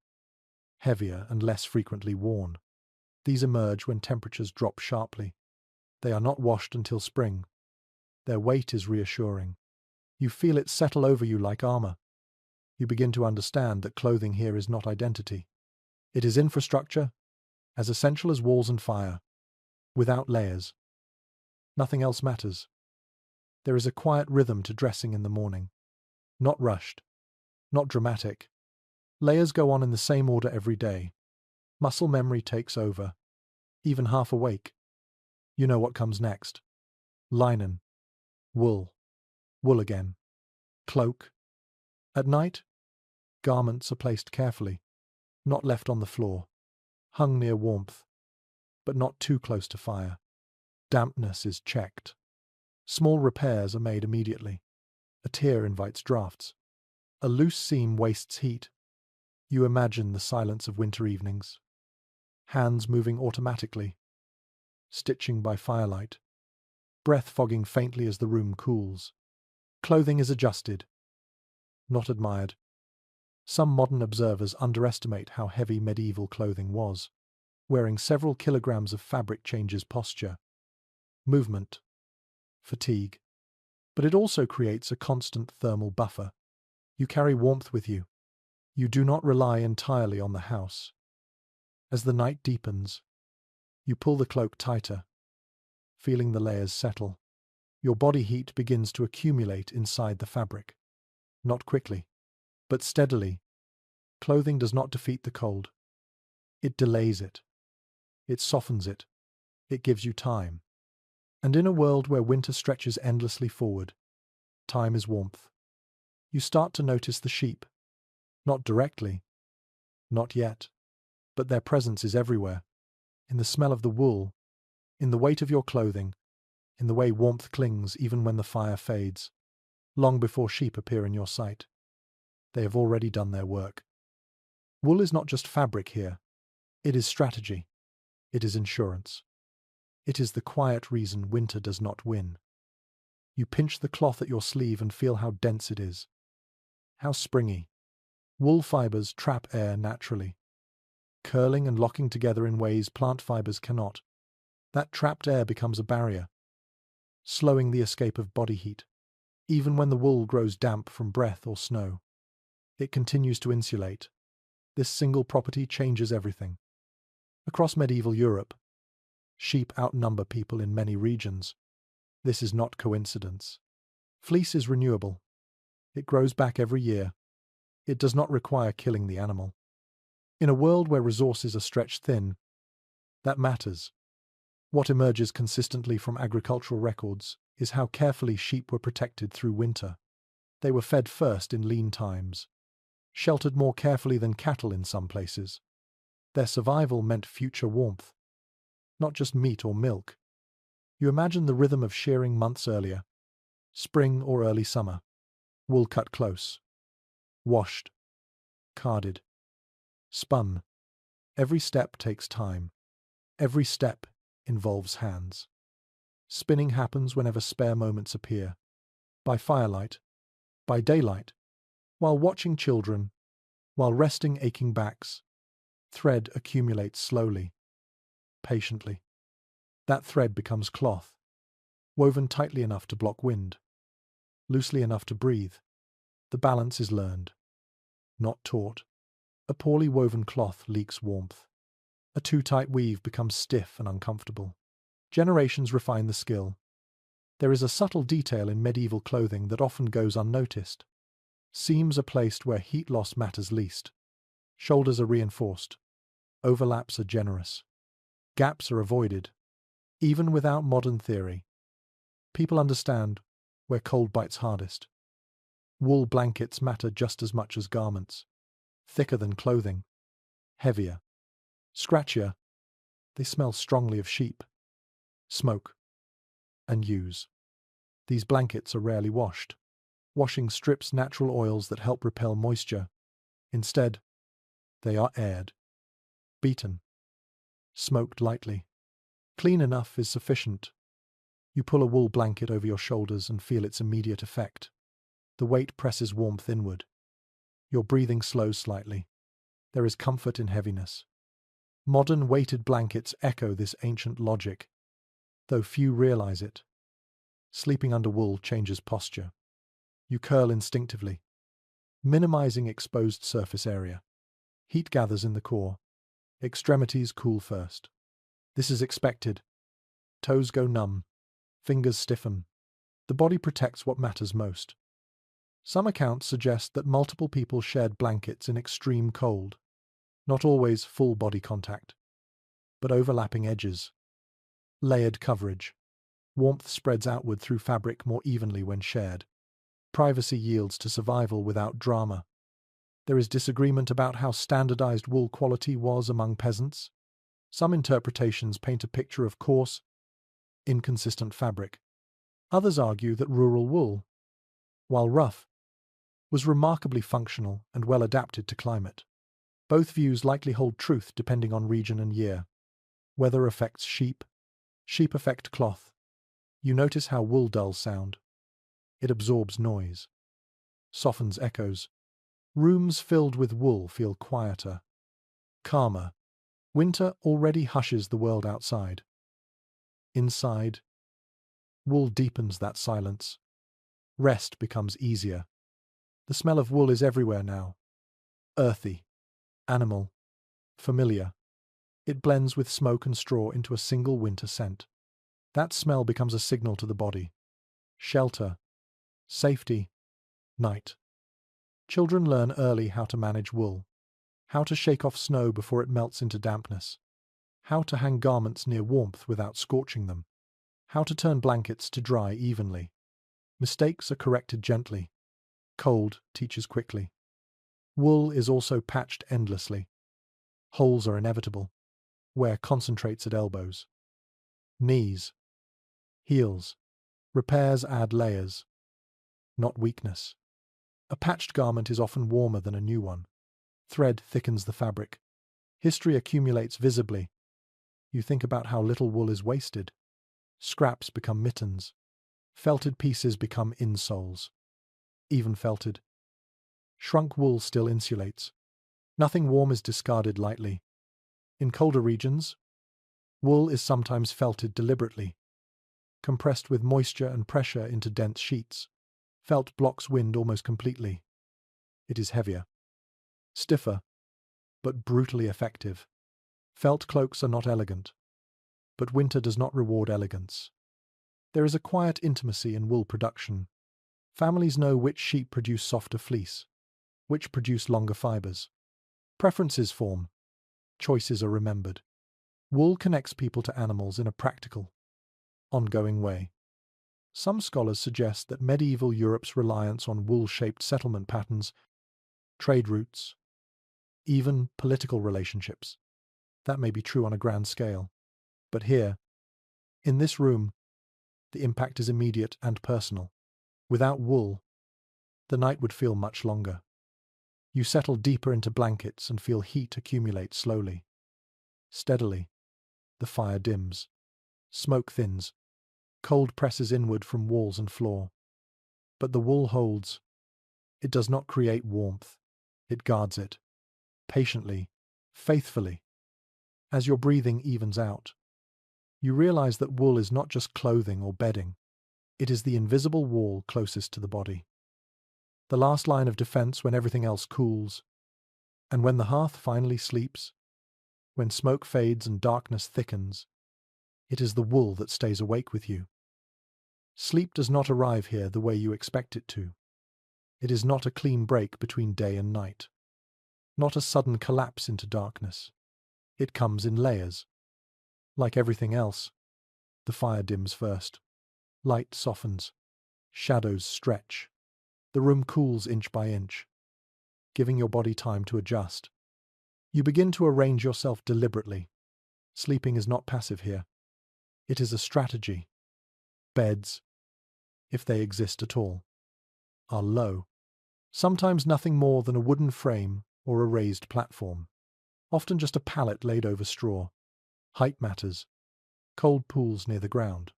heavier and less frequently worn. These emerge when temperatures drop sharply. They are not washed until spring. Their weight is reassuring. You feel it settle over you like armor. You begin to understand that clothing here is not identity. It is infrastructure, as essential as walls and fire. Without layers, nothing else matters. There is a quiet rhythm to dressing in the morning. Not rushed, not dramatic. Layers go on in the same order every day. Muscle memory takes over. Even half awake, you know what comes next. Linen, wool, wool again, cloak. At night, garments are placed carefully, not left on the floor, hung near warmth, but not too close to fire. Dampness is checked. Small repairs are made immediately. A tear invites drafts. A loose seam wastes heat. You imagine the silence of winter evenings. Hands moving automatically. Stitching by firelight. Breath fogging faintly as the room cools. Clothing is adjusted. Not admired. Some modern observers underestimate how heavy medieval clothing was. Wearing several kilograms of fabric changes posture, movement, fatigue. But it also creates a constant thermal buffer. You carry warmth with you. You do not rely entirely on the house. As the night deepens, you pull the cloak tighter, feeling the layers settle. Your body heat begins to accumulate inside the fabric. Not quickly, but steadily. Clothing does not defeat the cold. It delays it. It softens it. It gives you time. And in a world where winter stretches endlessly forward, time is warmth. You start to notice the sheep. Not directly. Not yet. But their presence is everywhere. In the smell of the wool, in the weight of your clothing, in the way warmth clings even when the fire fades. Long before sheep appear in your sight, they have already done their work. Wool is not just fabric here. It is strategy. It is insurance. It is the quiet reason winter does not win. You pinch the cloth at your sleeve and feel how dense it is. How springy. Wool fibers trap air naturally, curling and locking together in ways plant fibers cannot. That trapped air becomes a barrier, slowing the escape of body heat. Even when the wool grows damp from breath or snow, it continues to insulate. This single property changes everything. Across medieval Europe, sheep outnumber people in many regions. This is not coincidence. Fleece is renewable. It grows back every year. It does not require killing the animal. In a world where resources are stretched thin, that matters. What emerges consistently from agricultural records is how carefully sheep were protected through winter. They were fed first in lean times, sheltered more carefully than cattle in some places. Their survival meant future warmth, not just meat or milk. You imagine the rhythm of shearing months earlier, spring or early summer. Wool cut close, washed, carded, spun. Every step takes time. Every step involves hands. Spinning happens whenever spare moments appear. By firelight, by daylight, while watching children, while resting aching backs. Thread accumulates slowly, patiently. That thread becomes cloth, woven tightly enough to block wind, loosely enough to breathe. The balance is learned, not taught. A poorly woven cloth leaks warmth. A too tight weave becomes stiff and uncomfortable. Generations refine the skill. There is a subtle detail in medieval clothing that often goes unnoticed. Seams are placed where heat loss matters least. Shoulders are reinforced. Overlaps are generous. Gaps are avoided. Even without modern theory, people understand where cold bites hardest. Wool blankets matter just as much as garments. Thicker than clothing. Heavier. Scratchier. They smell strongly of sheep, smoke, and use. These blankets are rarely washed. Washing strips natural oils that help repel moisture. Instead, they are aired, beaten, smoked lightly. Clean enough is sufficient. You pull a wool blanket over your shoulders and feel its immediate effect. The weight presses warmth inward. Your breathing slows slightly. There is comfort in heaviness. Modern weighted blankets echo this ancient logic, though few realize it. Sleeping under wool changes posture. You curl instinctively, minimizing exposed surface area. Heat gathers in the core. Extremities cool first. This is expected. Toes go numb. Fingers stiffen. The body protects what matters most. Some accounts suggest that multiple people shared blankets in extreme cold. Not always full body contact, but overlapping edges. Layered coverage. Warmth spreads outward through fabric more evenly when shared. Privacy yields to survival without drama. There is disagreement about how standardized wool quality was among peasants. Some interpretations paint a picture of coarse, inconsistent fabric. Others argue that rural wool, while rough, was remarkably functional and well adapted to climate. Both views likely hold truth depending on region and year. Weather affects sheep, sheep affect cloth. You notice how wool dulls sound. It absorbs noise, softens echoes. Rooms filled with wool feel quieter, calmer. Winter already hushes the world outside. Inside, wool deepens that silence. Rest becomes easier. The smell of wool is everywhere now. Earthy, animal, familiar. It blends with smoke and straw into a single winter scent. That smell becomes a signal to the body. Shelter, safety, night. Children learn early how to manage wool, how to shake off snow before it melts into dampness, how to hang garments near warmth without scorching them, how to turn blankets to dry evenly. Mistakes are corrected gently. Cold teaches quickly. Wool is also patched endlessly. Holes are inevitable. Wear concentrates at elbows, knees, heels. Repairs add layers, not weakness. A patched garment is often warmer than a new one. Thread thickens the fabric. History accumulates visibly. You think about how little wool is wasted. Scraps become mittens. Felted pieces become insoles. Even felted. Shrunk wool still insulates. Nothing warm is discarded lightly. In colder regions, wool is sometimes felted deliberately, compressed with moisture and pressure into dense sheets. Felt blocks wind almost completely. It is heavier, stiffer, but brutally effective. Felt cloaks are not elegant, but winter does not reward elegance. There is a quiet intimacy in wool production. Families know which sheep produce softer fleece, which produce longer fibers. Preferences form. Choices are remembered. Wool connects people to animals in a practical, ongoing way. Some scholars suggest that medieval Europe's reliance on wool-shaped settlement patterns, trade routes, even political relationships. That may be true on a grand scale. But here, in this room, the impact is immediate and personal. Without wool, the night would feel much longer. You settle deeper into blankets and feel heat accumulate slowly. Steadily, the fire dims. Smoke thins. Cold presses inward from walls and floor. But the wool holds. It does not create warmth. It guards it. Patiently, faithfully. As your breathing evens out, you realize that wool is not just clothing or bedding. It is the invisible wall closest to the body. The last line of defense when everything else cools. And when the hearth finally sleeps, when smoke fades and darkness thickens, it is the wool that stays awake with you. Sleep does not arrive here the way you expect it to. It is not a clean break between day and night. Not a sudden collapse into darkness. It comes in layers. Like everything else, the fire dims first. Light softens. Shadows stretch. The room cools inch by inch, giving your body time to adjust. You begin to arrange yourself deliberately. Sleeping is not passive here. It is a strategy. Beds, if they exist at all, are low. Sometimes nothing more than a wooden frame or a raised platform. Often just a pallet laid over straw. Height matters. Cold pools near the ground.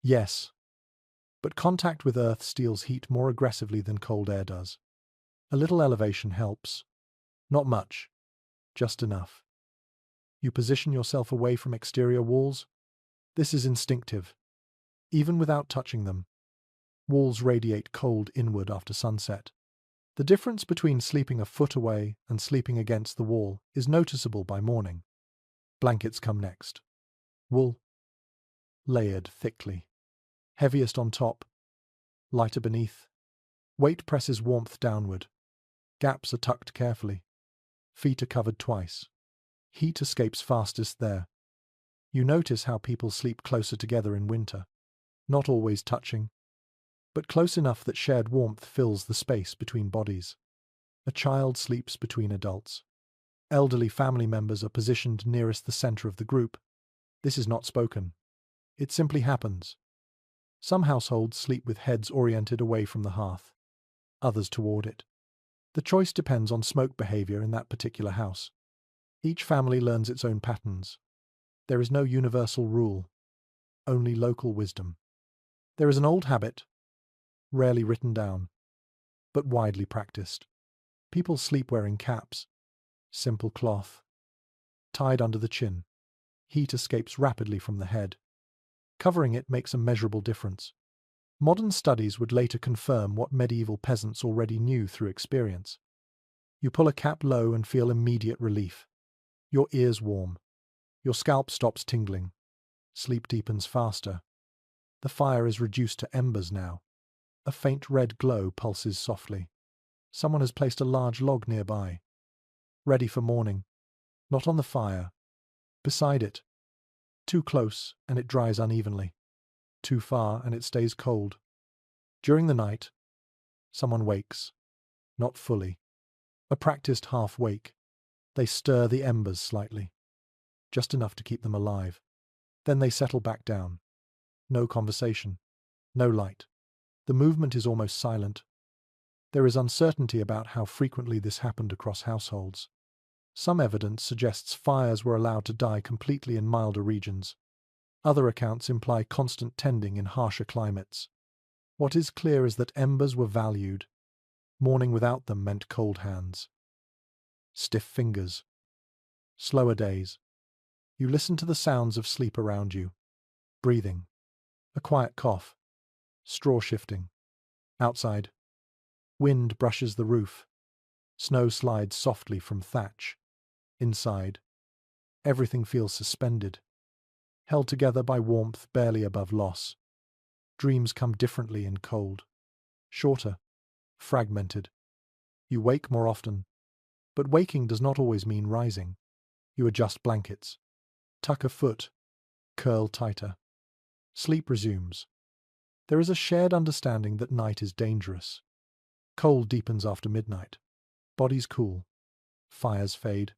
Yes, but contact with earth steals heat more aggressively than cold air does. A little elevation helps. Not much, just enough. You position yourself away from exterior walls. This is instinctive. Even without touching them, walls radiate cold inward after sunset. The difference between sleeping a foot away and sleeping against the wall is noticeable by morning. Blankets come next. Wool, layered thickly. Heaviest on top, lighter beneath. Weight presses warmth downward. Gaps are tucked carefully. Feet are covered twice. Heat escapes fastest there. You notice how people sleep closer together in winter. Not always touching, but close enough that shared warmth fills the space between bodies. A child sleeps between adults. Elderly family members are positioned nearest the center of the group. This is not spoken. It simply happens. Some households sleep with heads oriented away from the hearth, others toward it. The choice depends on smoke behavior in that particular house. Each family learns its own patterns. There is no universal rule, only local wisdom. There is an old habit, rarely written down, but widely practiced. People sleep wearing caps, simple cloth, tied under the chin. Heat escapes rapidly from the head. Covering it makes a measurable difference. Modern studies would later confirm what medieval peasants already knew through experience. You pull a cap low and feel immediate relief. Your ears warm. Your scalp stops tingling. Sleep deepens faster. The fire is reduced to embers now. A faint red glow pulses softly. Someone has placed a large log nearby, ready for morning. Not on the fire. Beside it. Too close, and it dries unevenly. Too far, and it stays cold. During the night, someone wakes. Not fully. A practiced half-wake. They stir the embers slightly. Just enough to keep them alive. Then they settle back down. No conversation. No light. The movement is almost silent. There is uncertainty about how frequently this happened across households. Some evidence suggests fires were allowed to die completely in milder regions. Other accounts imply constant tending in harsher climates. What is clear is that embers were valued. Mourning without them meant cold hands. Stiff fingers. Slower days. You listen to the sounds of sleep around you. Breathing. A quiet cough. Straw shifting. Outside. Wind brushes the roof. Snow slides softly from thatch. Inside. Everything feels suspended. Held together by warmth barely above loss. Dreams come differently in cold. Shorter. Fragmented. You wake more often. But waking does not always mean rising. You adjust blankets. Tuck a foot. Curl tighter. Sleep resumes. There is a shared understanding that night is dangerous. Cold deepens after midnight. Bodies cool. Fires fade.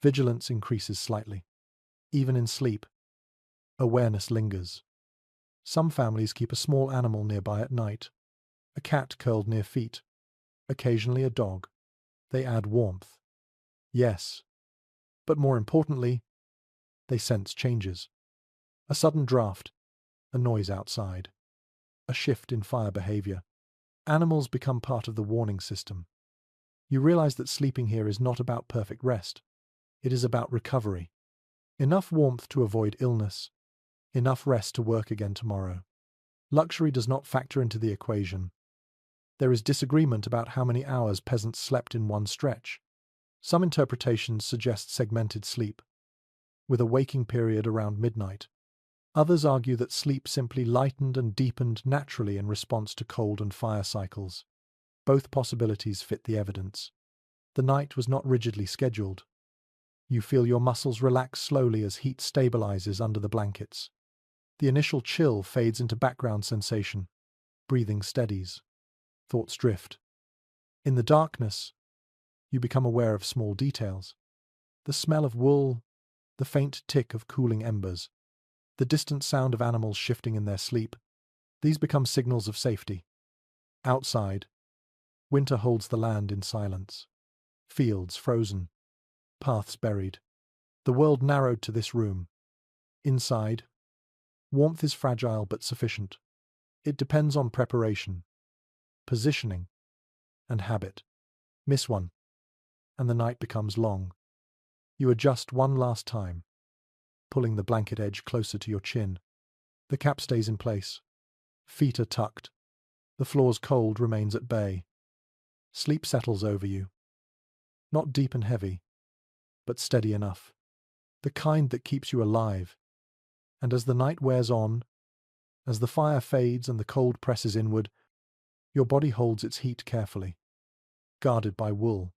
Vigilance increases slightly. Even in sleep, awareness lingers. Some families keep a small animal nearby at night. A cat curled near feet. Occasionally a dog. They add warmth. Yes. But more importantly, they sense changes. A sudden draft. A noise outside. A shift in fire behavior. Animals become part of the warning system. You realize that sleeping here is not about perfect rest. It is about recovery. Enough warmth to avoid illness. Enough rest to work again tomorrow. Luxury does not factor into the equation. There is disagreement about how many hours peasants slept in one stretch. Some interpretations suggest segmented sleep, with a waking period around midnight. Others argue that sleep simply lightened and deepened naturally in response to cold and fire cycles. Both possibilities fit the evidence. The night was not rigidly scheduled. You feel your muscles relax slowly as heat stabilizes under the blankets. The initial chill fades into background sensation. Breathing steadies. Thoughts drift. In the darkness, you become aware of small details. The smell of wool, the faint tick of cooling embers, the distant sound of animals shifting in their sleep. These become signals of safety. Outside, winter holds the land in silence. Fields frozen. Paths buried. The world narrowed to this room. Inside, warmth is fragile but sufficient. It depends on preparation, positioning, and habit. Miss one, and the night becomes long. You adjust one last time, pulling the blanket edge closer to your chin. The cap stays in place. Feet are tucked. The floor's cold remains at bay. Sleep settles over you. Not deep and heavy, but steady enough. The kind that keeps you alive. And as the night wears on, as the fire fades and the cold presses inward, your body holds its heat carefully, guarded by wool,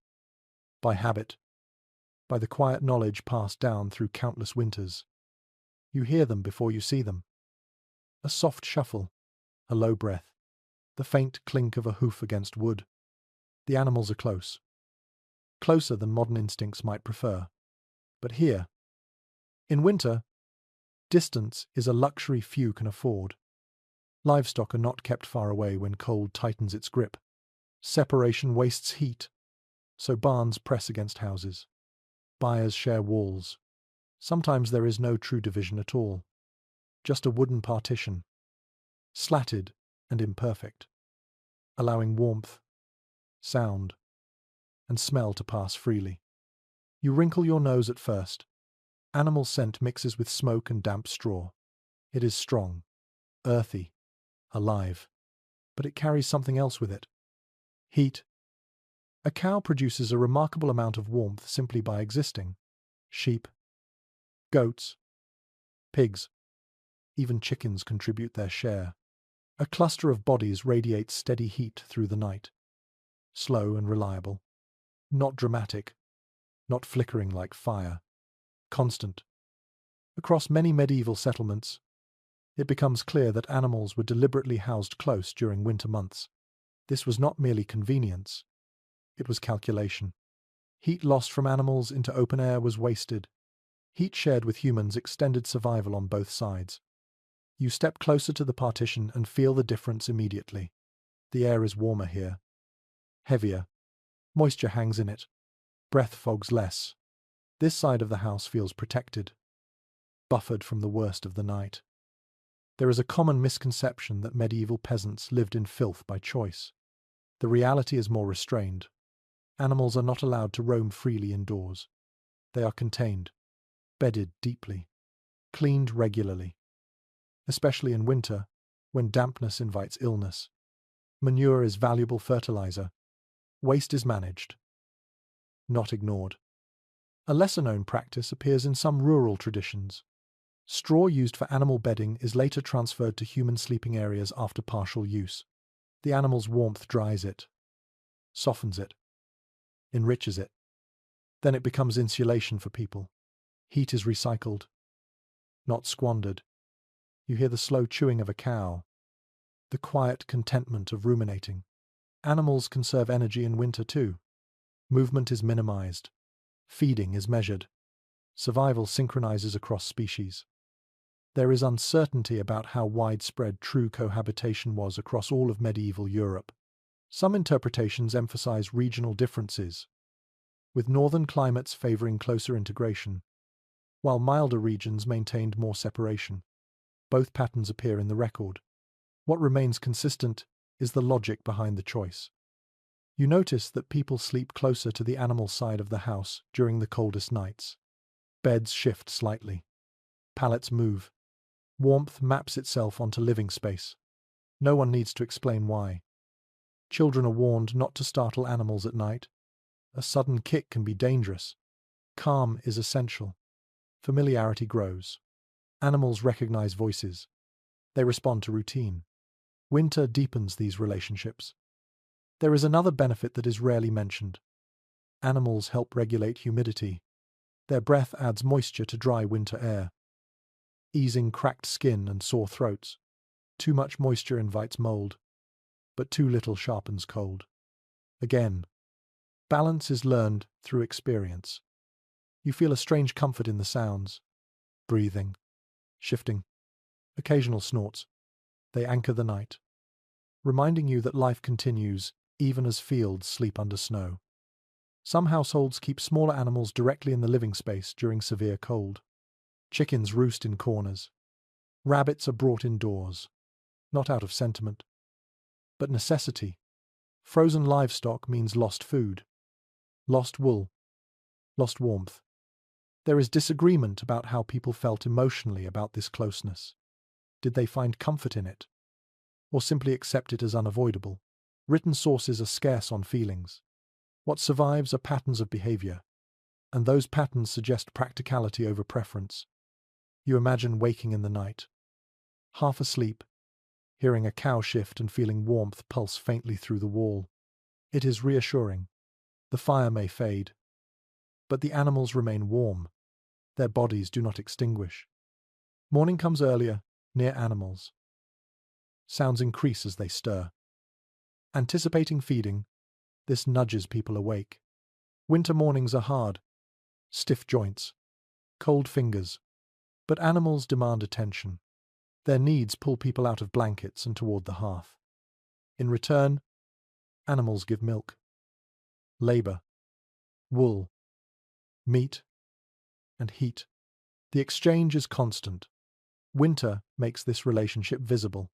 by habit, by the quiet knowledge passed down through countless winters. You hear them before you see them. A soft shuffle, a low breath, the faint clink of a hoof against wood. The animals are close. Closer than modern instincts might prefer. But here, in winter, Distance is a luxury few can afford. Livestock are not kept far away when cold tightens its grip. Separation wastes heat, so barns press against houses. Buyers share walls. Sometimes there is no true division at all, just a wooden partition, slatted and imperfect, allowing warmth, sound, and smell to pass freely. You wrinkle your nose at first. Animal scent mixes with smoke and damp straw. It is strong, earthy, alive, but it carries something else with it. Heat. A cow produces a remarkable amount of warmth simply by existing. Sheep, goats, pigs, even chickens contribute their share. A cluster of bodies radiates steady heat through the night. Slow and reliable. Not dramatic, not flickering like fire. Constant. Across many medieval settlements, it becomes clear that animals were deliberately housed close during winter months. This was not merely convenience, it was calculation. Heat lost from animals into open air was wasted. Heat shared with humans extended survival on both sides. You step closer to the partition and feel the difference immediately. The air is warmer here, heavier. Moisture hangs in it. Breath fogs less. This side of the house feels protected, buffered from the worst of the night. There is a common misconception that medieval peasants lived in filth by choice. The reality is more restrained. Animals are not allowed to roam freely indoors. They are contained, bedded deeply, cleaned regularly. Especially in winter, when dampness invites illness. Manure is valuable fertilizer. Waste is managed, not ignored. A lesser-known practice appears in some rural traditions. Straw used for animal bedding is later transferred to human sleeping areas after partial use. The animal's warmth dries it, softens it, enriches it. Then it becomes insulation for people. Heat is recycled, not squandered. You hear the slow chewing of a cow, the quiet contentment of ruminating. Animals conserve energy in winter too. Movement is minimized. Feeding is measured. Survival synchronizes across species. There is uncertainty about how widespread true cohabitation was across all of medieval Europe. Some interpretations emphasize regional differences, with northern climates favoring closer integration, while milder regions maintained more separation. Both patterns appear in the record. What remains consistent is the logic behind the choice. You notice that people sleep closer to the animal side of the house during the coldest nights. Beds shift slightly. Pallets move. Warmth maps itself onto living space. No one needs to explain why. Children are warned not to startle animals at night. A sudden kick can be dangerous. Calm is essential. Familiarity grows. Animals recognize voices. They respond to routine. Winter deepens these relationships. There is another benefit that is rarely mentioned. Animals help regulate humidity. Their breath adds moisture to dry winter air, easing cracked skin and sore throats. Too much moisture invites mold, but too little sharpens cold. Again, balance is learned through experience. You feel a strange comfort in the sounds. Breathing, shifting, occasional snorts. They anchor the night, reminding you that life continues even as fields sleep under snow. Some households keep smaller animals directly in the living space during severe cold. Chickens roost in corners. Rabbits are brought indoors, not out of sentiment, but necessity. Frozen livestock means lost food, lost wool, lost warmth. There is disagreement about how people felt emotionally about this closeness. Did they find comfort in it, or simply accept it as unavoidable? Written sources are scarce on feelings. What survives are patterns of behavior, and those patterns suggest practicality over preference. You imagine waking in the night, half asleep, hearing a cow shift and feeling warmth pulse faintly through the wall. It is reassuring. The fire may fade, but the animals remain warm. Their bodies do not extinguish. Morning comes earlier, near animals. Sounds increase as they stir. Anticipating feeding, this nudges people awake. Winter mornings are hard. Stiff joints, cold fingers, But animals demand attention. Their needs pull people out of blankets and toward the hearth. In return, animals give milk, labor, wool, meat, and heat. The exchange is constant. Winter makes this relationship visible.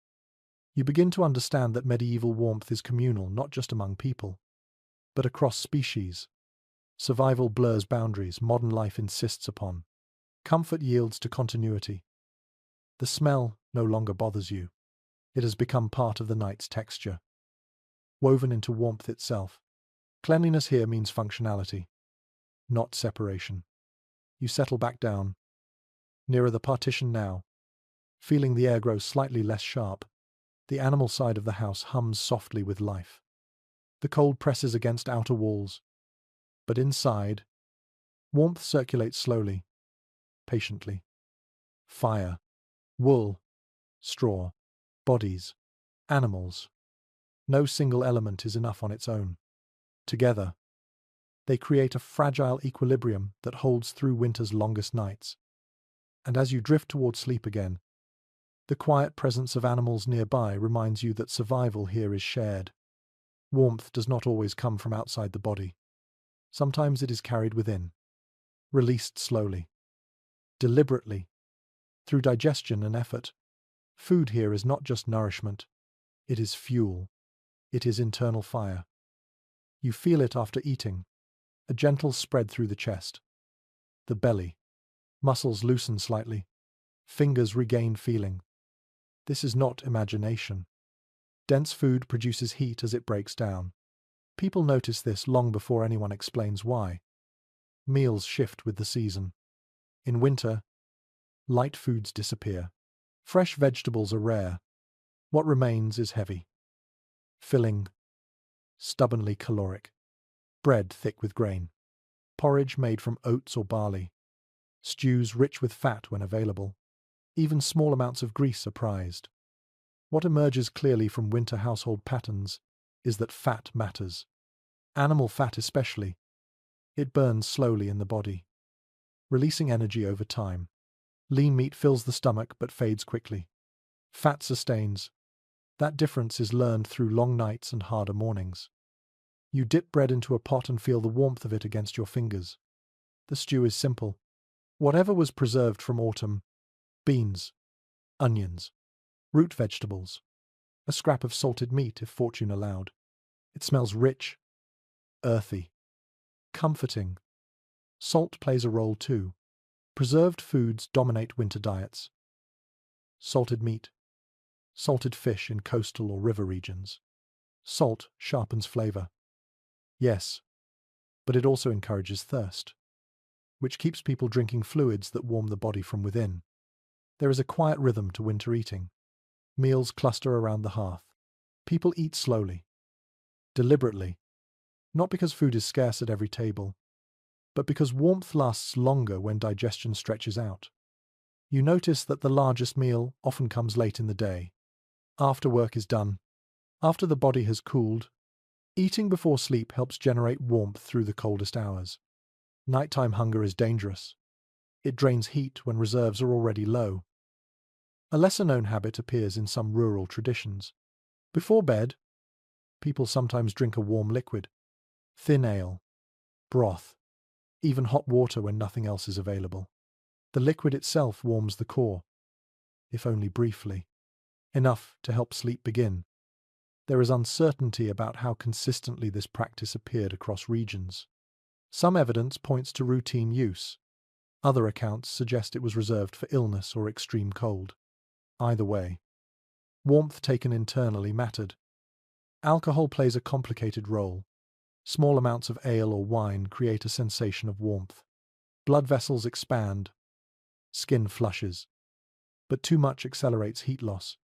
You begin to understand that medieval warmth is communal not just among people, but across species. Survival blurs boundaries modern life insists upon. Comfort yields to continuity. The smell no longer bothers you. It has become part of the night's texture, woven into warmth itself. Cleanliness here means functionality, not separation. You settle back down, nearer the partition now, feeling the air grow slightly less sharp. The animal side of the house hums softly with life. The cold presses against outer walls, but inside, warmth circulates slowly, patiently. Fire, wool, straw, bodies, animals. No single element is enough on its own. Together, they create a fragile equilibrium that holds through winter's longest nights. And as you drift toward sleep again, the quiet presence of animals nearby reminds you that survival here is shared. Warmth does not always come from outside the body. Sometimes it is carried within, released slowly, deliberately, through digestion and effort. Food here is not just nourishment, it is fuel. It is internal fire. You feel it after eating, a gentle spread through the chest, the belly. Muscles loosen slightly, fingers regain feeling. This is not imagination. Dense food produces heat as it breaks down. People notice this long before anyone explains why. Meals shift with the season. In winter, light foods disappear. Fresh vegetables are rare. What remains is heavy, filling, stubbornly caloric. Bread thick with grain. Porridge made from oats or barley. Stews rich with fat when available. Even small amounts of grease are prized. What emerges clearly from winter household patterns is that fat matters. Animal fat especially. It burns slowly in the body, releasing energy over time. Lean meat fills the stomach but fades quickly. Fat sustains. That difference is learned through long nights and harder mornings. You dip bread into a pot and feel the warmth of it against your fingers. The stew is simple. Whatever was preserved from autumn: beans, onions, root vegetables, a scrap of salted meat if fortune allowed. It smells rich, earthy, comforting. Salt plays a role too. Preserved foods dominate winter diets. Salted meat, salted fish in coastal or river regions. Salt sharpens flavor. Yes, but it also encourages thirst, which keeps people drinking fluids that warm the body from within. There is a quiet rhythm to winter eating. Meals cluster around the hearth. People eat slowly, deliberately, not because food is scarce at every table, but because warmth lasts longer when digestion stretches out. You notice that the largest meal often comes late in the day, after work is done, after the body has cooled. Eating before sleep helps generate warmth through the coldest hours. Nighttime hunger is dangerous. It drains heat when reserves are already low. A lesser-known habit appears in some rural traditions. Before bed, people sometimes drink a warm liquid, thin ale, broth, even hot water when nothing else is available. The liquid itself warms the core, if only briefly, enough to help sleep begin. There is uncertainty about how consistently this practice appeared across regions. Some evidence points to routine use. Other accounts suggest it was reserved for illness or extreme cold. Either way, warmth taken internally mattered. Alcohol plays a complicated role. Small amounts of ale or wine create a sensation of warmth. Blood vessels expand, skin flushes, but too much accelerates heat loss.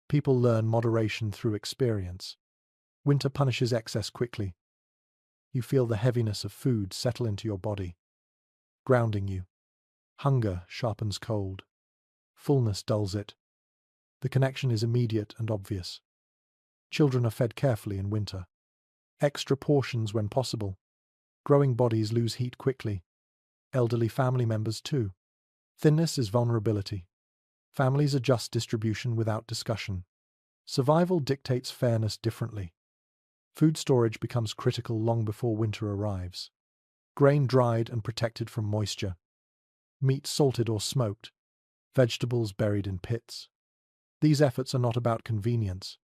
People learn moderation through experience. Winter punishes excess quickly. You feel the heaviness of food settle into your body, grounding you. Hunger sharpens cold. Fullness dulls it. The connection is immediate and obvious. Children are fed carefully in winter. Extra portions when possible. Growing bodies lose heat quickly. Elderly family members too. Thinness is vulnerability. Families adjust distribution without discussion. Survival dictates fairness differently. Food storage becomes critical long before winter arrives. Grain dried and protected from moisture. Meat salted or smoked. Vegetables buried in pits. These efforts are not about convenience.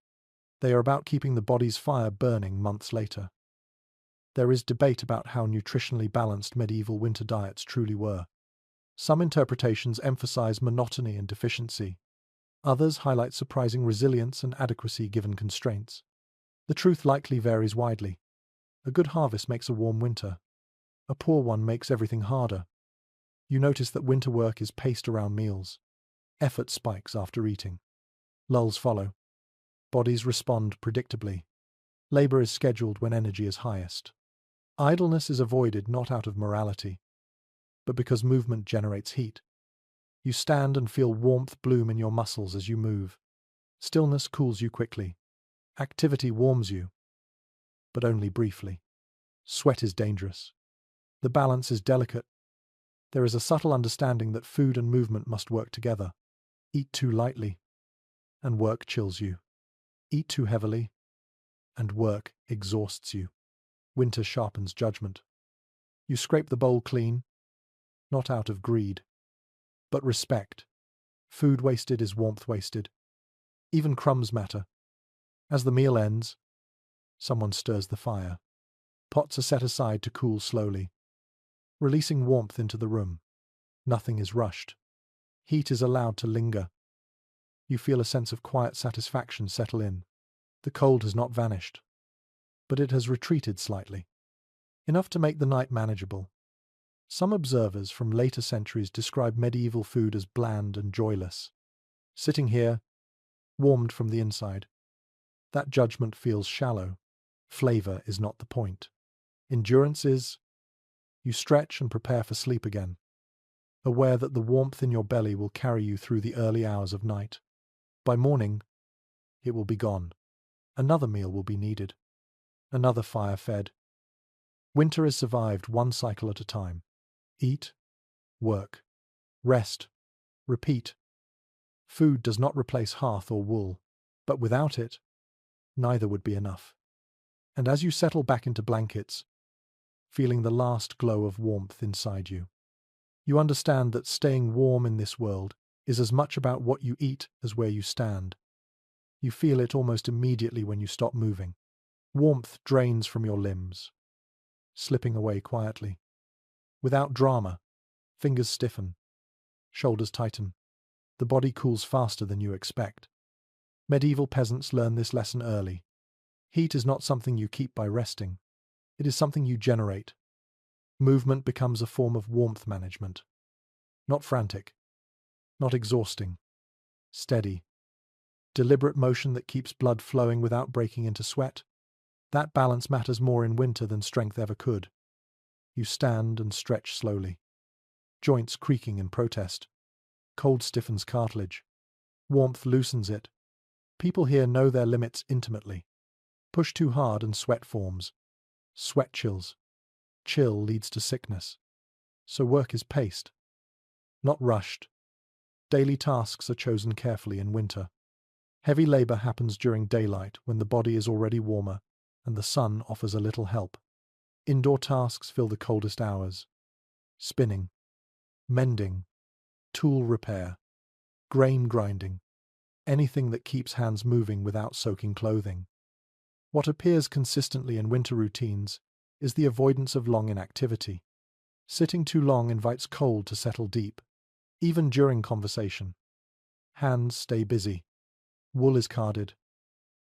They are about keeping the body's fire burning months later. There is debate about how nutritionally balanced medieval winter diets truly were. Some interpretations emphasize monotony and deficiency. Others highlight surprising resilience and adequacy given constraints. The truth likely varies widely. A good harvest makes a warm winter. A poor one makes everything harder. You notice that winter work is paced around meals. Effort spikes after eating. Lulls follow. Bodies respond predictably. Labor is scheduled when energy is highest. Idleness is avoided not out of morality, but because movement generates heat. You stand and feel warmth bloom in your muscles as you move. Stillness cools you quickly. Activity warms you, but only briefly. Sweat is dangerous. The balance is delicate. There is a subtle understanding that food and movement must work together. Eat too lightly, and work chills you. Eat too heavily, and work exhausts you. Winter sharpens judgment. You scrape the bowl clean, not out of greed, but respect. Food wasted is warmth wasted. Even crumbs matter. As the meal ends, someone stirs the fire. Pots are set aside to cool slowly, releasing warmth into the room. Nothing is rushed. Heat is allowed to linger. You feel a sense of quiet satisfaction settle in. The cold has not vanished, but it has retreated slightly, enough to make the night manageable. Some observers from later centuries describe medieval food as bland and joyless. Sitting here, warmed from the inside, that judgment feels shallow. Flavor is not the point. Endurance is. You stretch and prepare for sleep again, aware that the warmth in your belly will carry you through the early hours of night. By morning, it will be gone. Another meal will be needed. Another fire fed. Winter is survived one cycle at a time. Eat, work, rest, repeat. Food does not replace hearth or wool, but without it, neither would be enough. And as you settle back into blankets, feeling the last glow of warmth inside you, you understand that staying warm in this world is as much about what you eat as where you stand. You feel it almost immediately when you stop moving. Warmth drains from your limbs, slipping away quietly. Without drama, fingers stiffen, shoulders tighten. The body cools faster than you expect. Medieval peasants learned this lesson early. Heat is not something you keep by resting. It is something you generate. Movement becomes a form of warmth management. Not frantic, not exhausting, steady. Deliberate motion that keeps blood flowing without breaking into sweat. That balance matters more in winter than strength ever could. You stand and stretch slowly, joints creaking in protest. Cold stiffens cartilage. Warmth loosens it. People here know their limits intimately. Push too hard and sweat forms. Sweat chills. Chill leads to sickness. So work is paced, not rushed. Daily tasks are chosen carefully in winter. Heavy labor happens during daylight when the body is already warmer and the sun offers a little help. Indoor tasks fill the coldest hours. Spinning, mending, tool repair, grain grinding, anything that keeps hands moving without soaking clothing. What appears consistently in winter routines is the avoidance of long inactivity. Sitting too long invites cold to settle deep, even during conversation. Hands stay busy. Wool is carded.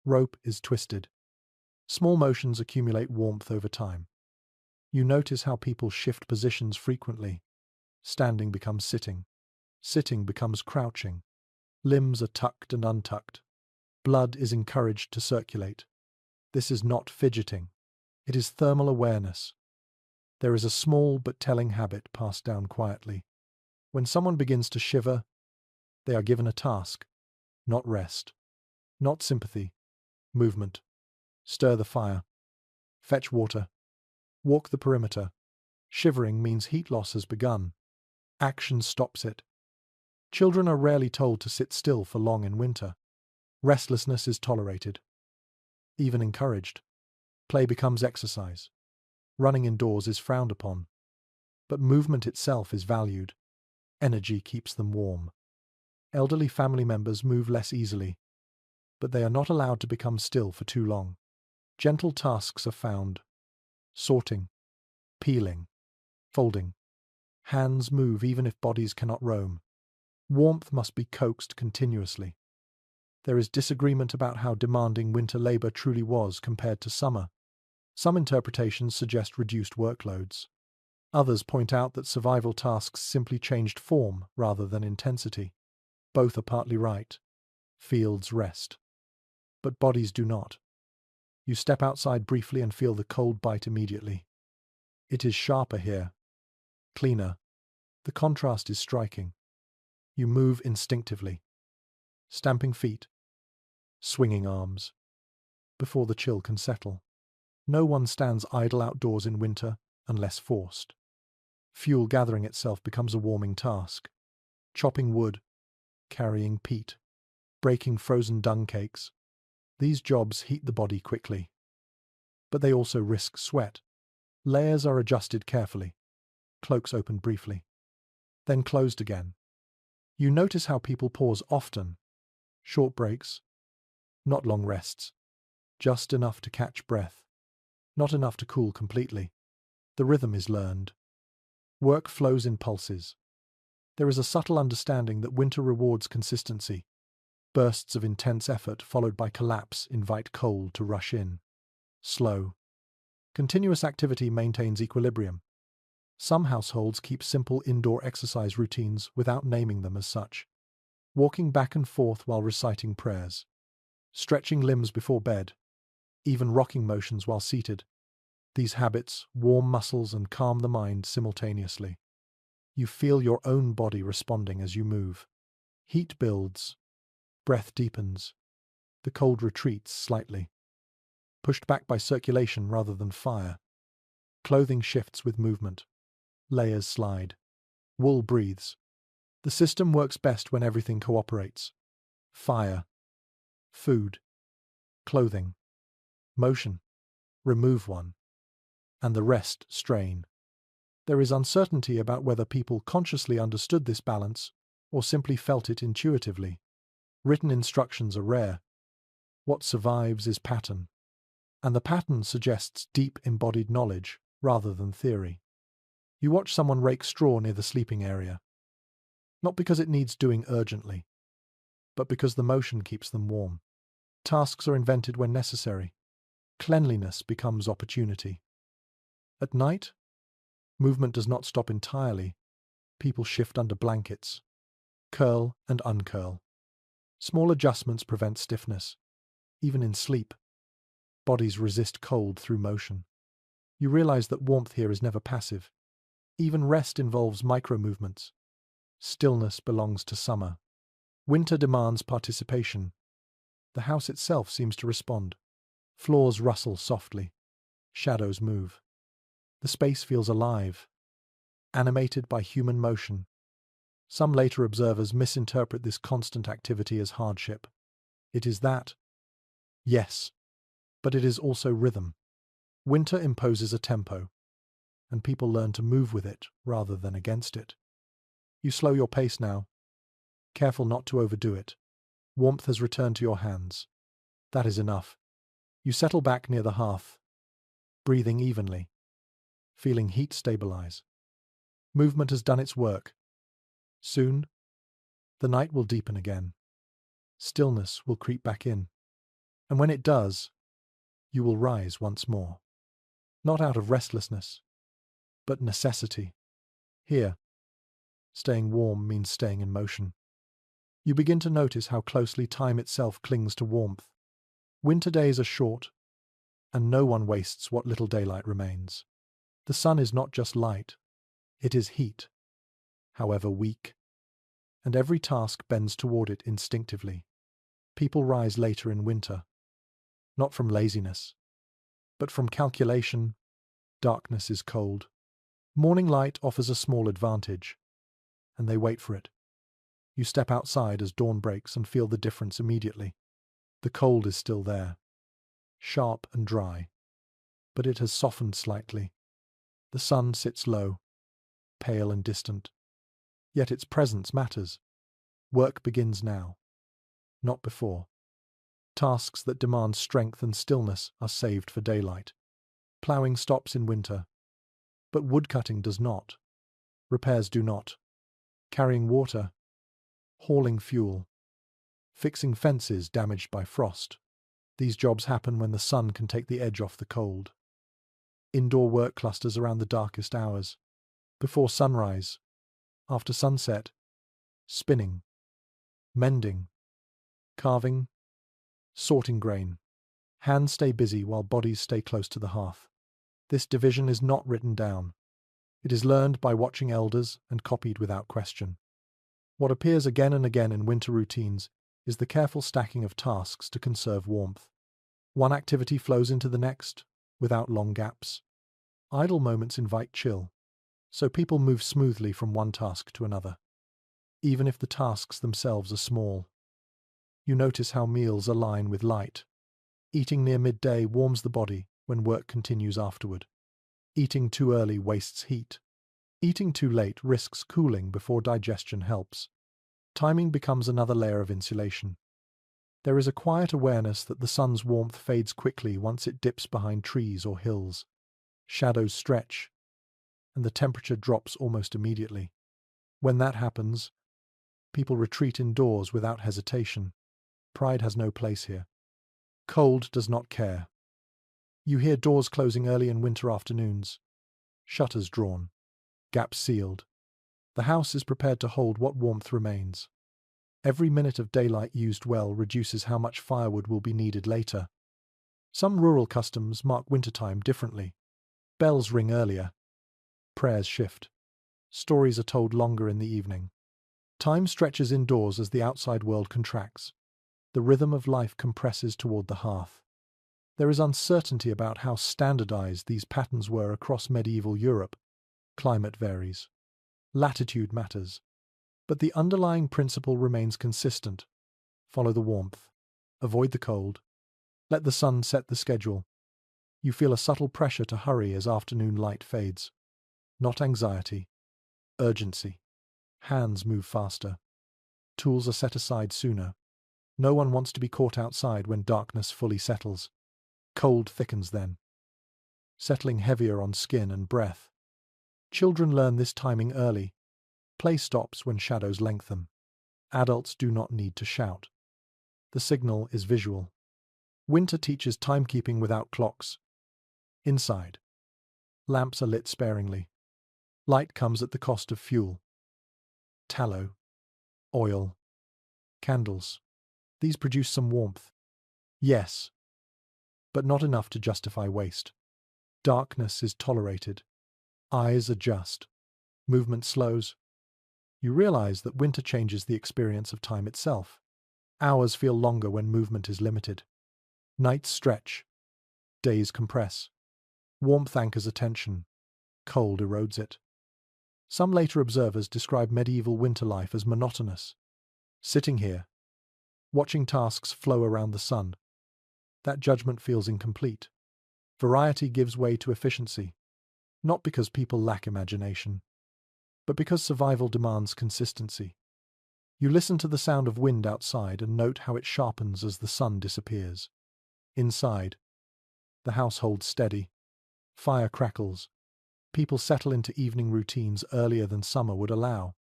Rope is twisted. Small motions accumulate warmth over time. You notice how people shift positions frequently. Standing becomes sitting. Sitting becomes crouching. Limbs are tucked and untucked. Blood is encouraged to circulate. This is not fidgeting. It is thermal awareness. There is a small but telling habit passed down quietly. When someone begins to shiver, they are given a task, not rest, not sympathy, movement. Stir the fire. Fetch water. Walk the perimeter. Shivering means heat loss has begun. Action stops it. Children are rarely told to sit still for long in winter. Restlessness is tolerated, even encouraged. Play becomes exercise. Running indoors is frowned upon. But movement itself is valued. Energy keeps them warm. Elderly family members move less easily, but they are not allowed to become still for too long. Gentle tasks are found: sorting, peeling, folding. Hands move even if bodies cannot roam. Warmth must be coaxed continuously. There is disagreement about how demanding winter labor truly was compared to summer. Some interpretations suggest reduced workloads. Others point out that survival tasks simply changed form rather than intensity. Both are partly right. Fields rest. But bodies do not. You step outside briefly and feel the cold bite immediately. It is sharper here, cleaner. The contrast is striking. You move instinctively, stamping feet, swinging arms, before the chill can settle. No one stands idle outdoors in winter unless forced. Fuel gathering itself becomes a warming task. Chopping wood, carrying peat, breaking frozen dung cakes. These jobs heat the body quickly. But they also risk sweat. Layers are adjusted carefully. Cloaks open briefly, then closed again. You notice how people pause often. Short breaks, not long rests. Just enough to catch breath. Not enough to cool completely. The rhythm is learned. Work flows in pulses. There is a subtle understanding that winter rewards consistency. Bursts of intense effort followed by collapse invite cold to rush in. Slow. Continuous activity maintains equilibrium. Some households keep simple indoor exercise routines without naming them as such. Walking back and forth while reciting prayers. Stretching limbs before bed. Even rocking motions while seated. These habits warm muscles and calm the mind simultaneously. You feel your own body responding as you move. Heat builds. Breath deepens. The cold retreats slightly. Pushed back by circulation rather than fire. Clothing shifts with movement. Layers slide. Wool breathes. The system works best when everything cooperates. Fire. Food. Clothing. Motion. Remove one. And the rest strain. There is uncertainty about whether people consciously understood this balance or simply felt it intuitively. Written instructions are rare. What survives is pattern. And the pattern suggests deep embodied knowledge rather than theory. You watch someone rake straw near the sleeping area. Not because it needs doing urgently, but because the motion keeps them warm. Tasks are invented when necessary. Cleanliness becomes opportunity. At night, movement does not stop entirely. People shift under blankets, curl and uncurl. Small adjustments prevent stiffness. Even in sleep, bodies resist cold through motion. You realize that warmth here is never passive. Even rest involves micro-movements. Stillness belongs to summer. Winter demands participation. The house itself seems to respond. Floors rustle softly. Shadows move. The space feels alive, animated by human motion. Some later observers misinterpret this constant activity as hardship. It is that, yes, but it is also rhythm. Winter imposes a tempo, and people learn to move with it rather than against it. You slow your pace now, careful not to overdo it. Warmth has returned to your hands. That is enough. You settle back near the hearth, breathing evenly, feeling heat stabilize. Movement has done its work. Soon, the night will deepen again. Stillness will creep back in. And when it does, you will rise once more. Not out of restlessness, but necessity. Here, staying warm means staying in motion. You begin to notice how closely time itself clings to warmth. Winter days are short, and no one wastes what little daylight remains. The sun is not just light, it is heat, however weak, and every task bends toward it instinctively. People rise later in winter, not from laziness, but from calculation. Darkness is cold. Morning light offers a small advantage, and they wait for it. You step outside as dawn breaks and feel the difference immediately. The cold is still there, sharp and dry, but it has softened slightly. The sun sits low, pale and distant. Yet its presence matters. Work begins now, not before. Tasks that demand strength and stillness are saved for daylight. Ploughing stops in winter, but woodcutting does not. Repairs do not. Carrying water, hauling fuel, fixing fences damaged by frost. These jobs happen when the sun can take the edge off the cold. Indoor work clusters around the darkest hours. Before sunrise, after sunset, spinning, mending, carving, sorting grain. Hands stay busy while bodies stay close to the hearth. This division is not written down. It is learned by watching elders and copied without question. What appears again and again in winter routines is the careful stacking of tasks to conserve warmth. One activity flows into the next, without long gaps. Idle moments invite chill, so people move smoothly from one task to another, even if the tasks themselves are small. You notice how meals align with light. Eating near midday warms the body when work continues afterward. Eating too early wastes heat. Eating too late risks cooling before digestion helps. Timing becomes another layer of insulation. There is a quiet awareness that the sun's warmth fades quickly once it dips behind trees or hills. Shadows stretch, and the temperature drops almost immediately. When that happens, people retreat indoors without hesitation. Pride has no place here. Cold does not care. You hear doors closing early in winter afternoons, shutters drawn, gaps sealed. The house is prepared to hold what warmth remains. Every minute of daylight used well reduces how much firewood will be needed later. Some rural customs mark wintertime differently. Bells ring earlier. Prayers shift. Stories are told longer in the evening. Time stretches indoors as the outside world contracts. The rhythm of life compresses toward the hearth. There is uncertainty about how standardized these patterns were across medieval Europe. Climate varies. Latitude matters. But the underlying principle remains consistent. Follow the warmth. Avoid the cold. Let the sun set the schedule. You feel a subtle pressure to hurry as afternoon light fades. Not anxiety. Urgency. Hands move faster. Tools are set aside sooner. No one wants to be caught outside when darkness fully settles. Cold thickens then, settling heavier on skin and breath. Children learn this timing early. Play stops when shadows lengthen. Adults do not need to shout. The signal is visual. Winter teaches timekeeping without clocks. Inside, lamps are lit sparingly. Light comes at the cost of fuel. Tallow, oil, candles. These produce some warmth. Yes, but not enough to justify waste. Darkness is tolerated. Eyes adjust. Movement slows. You realize that winter changes the experience of time itself. Hours feel longer when movement is limited. Nights stretch. Days compress. Warmth anchors attention. Cold erodes it. Some later observers describe medieval winter life as monotonous. Sitting here, watching tasks flow around the sun, that judgment feels incomplete. Variety gives way to efficiency, not because people lack imagination, but because survival demands consistency. You listen to the sound of wind outside and note how it sharpens as the sun disappears. Inside, the house holds steady. Fire crackles. People settle into evening routines earlier than summer would allow.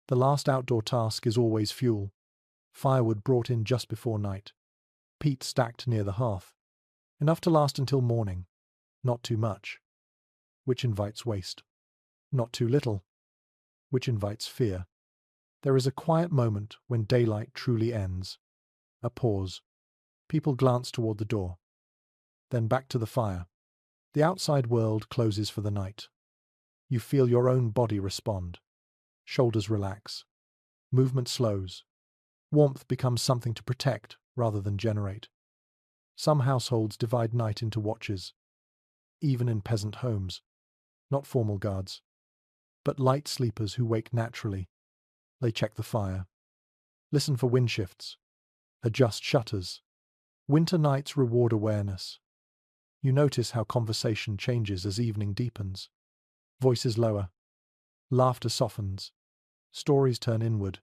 The last outdoor task is always fuel. Firewood brought in just before night. Peat stacked near the hearth. Enough to last until morning. Not too much, which invites waste. Not too little, which invites fear. There is a quiet moment when daylight truly ends. A pause. People glance toward the door. Then back to the fire. The outside world closes for the night. You feel your own body respond. Shoulders relax. Movement slows. Warmth becomes something to protect rather than generate. Some households divide night into watches, even in peasant homes. Not formal guards, but light sleepers who wake naturally. They check the fire, Listen for wind shifts. Adjust shutters. Winter nights reward awareness. You notice how conversation changes as evening deepens. Voices lower. Laughter softens. Stories turn inward.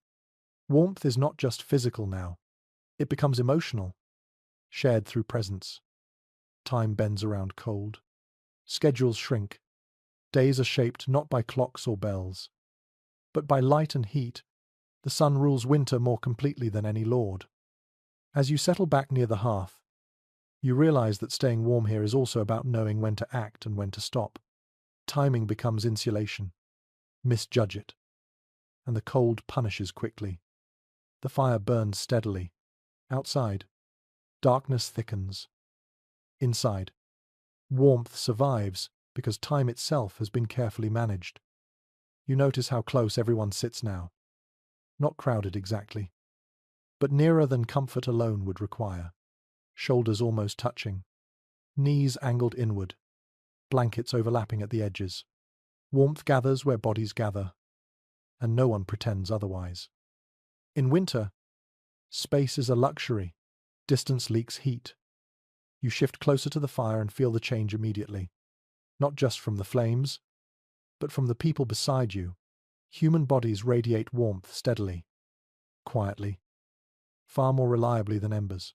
Warmth is not just physical now. It becomes emotional, shared through presence. Time bends around cold. Schedules shrink. Days are shaped not by clocks or bells, but by light and heat. The sun rules winter more completely than any lord. As you settle back near the hearth, you realize that staying warm here is also about knowing when to act and when to stop. Timing becomes insulation. Misjudge it, and the cold punishes quickly. The fire burns steadily. Outside, darkness thickens. Inside, warmth survives because time itself has been carefully managed. You notice how close everyone sits now. Not crowded exactly, but nearer than comfort alone would require. Shoulders almost touching, knees angled inward, blankets overlapping at the edges. Warmth gathers where bodies gather, and no one pretends otherwise. In winter, space is a luxury. Distance leaks heat. You shift closer to the fire and feel the change immediately. Not just from the flames, but from the people beside you. Human bodies radiate warmth steadily, quietly, far more reliably than embers.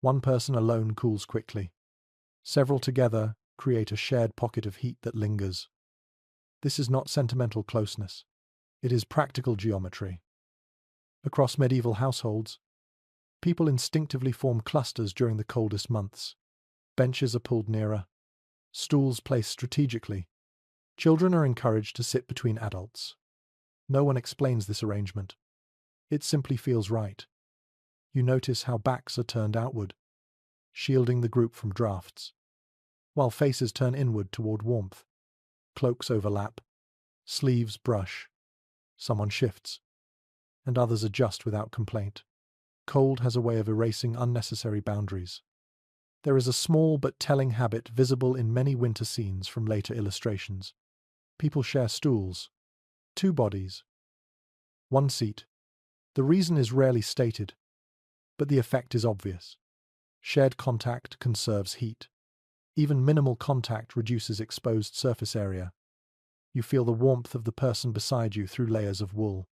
One person alone cools quickly. Several together create a shared pocket of heat that lingers. This is not sentimental closeness. It is practical geometry. Across medieval households, people instinctively form clusters during the coldest months. Benches are pulled nearer, stools placed strategically. Children are encouraged to sit between adults. No one explains this arrangement. It simply feels right. You notice how backs are turned outward, shielding the group from drafts, while faces turn inward toward warmth. Cloaks overlap, sleeves brush. Someone shifts, and others adjust without complaint. Cold has a way of erasing unnecessary boundaries. There is a small but telling habit visible in many winter scenes from later illustrations. People share stools, two bodies, one seat. The reason is rarely stated, but the effect is obvious. Shared contact conserves heat. Even minimal contact reduces exposed surface area. You feel the warmth of the person beside you through layers of wool.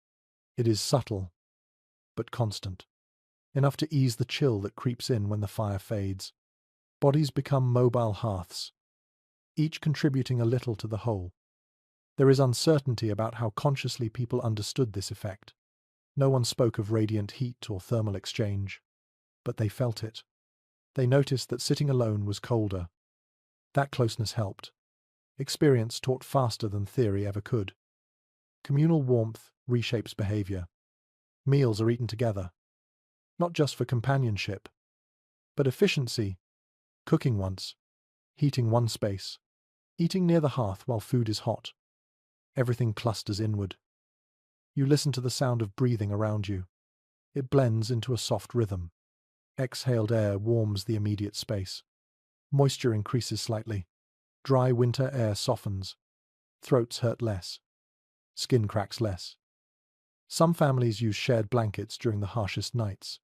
It is subtle, but constant, enough to ease the chill that creeps in when the fire fades. Bodies become mobile hearths, each contributing a little to the whole. There is uncertainty about how consciously people understood this effect. No one spoke of radiant heat or thermal exchange, but they felt it. They noticed that sitting alone was colder. That closeness helped. Experience taught faster than theory ever could. Communal warmth reshapes behavior. Meals are eaten together, not just for companionship, but efficiency. Cooking once, heating one space, eating near the hearth while food is hot. Everything clusters inward. You listen to the sound of breathing around you. It blends into a soft rhythm. Exhaled air warms the immediate space. Moisture increases slightly. Dry winter air softens. Throats hurt less. Skin cracks less. Some families use shared blankets during the harshest nights,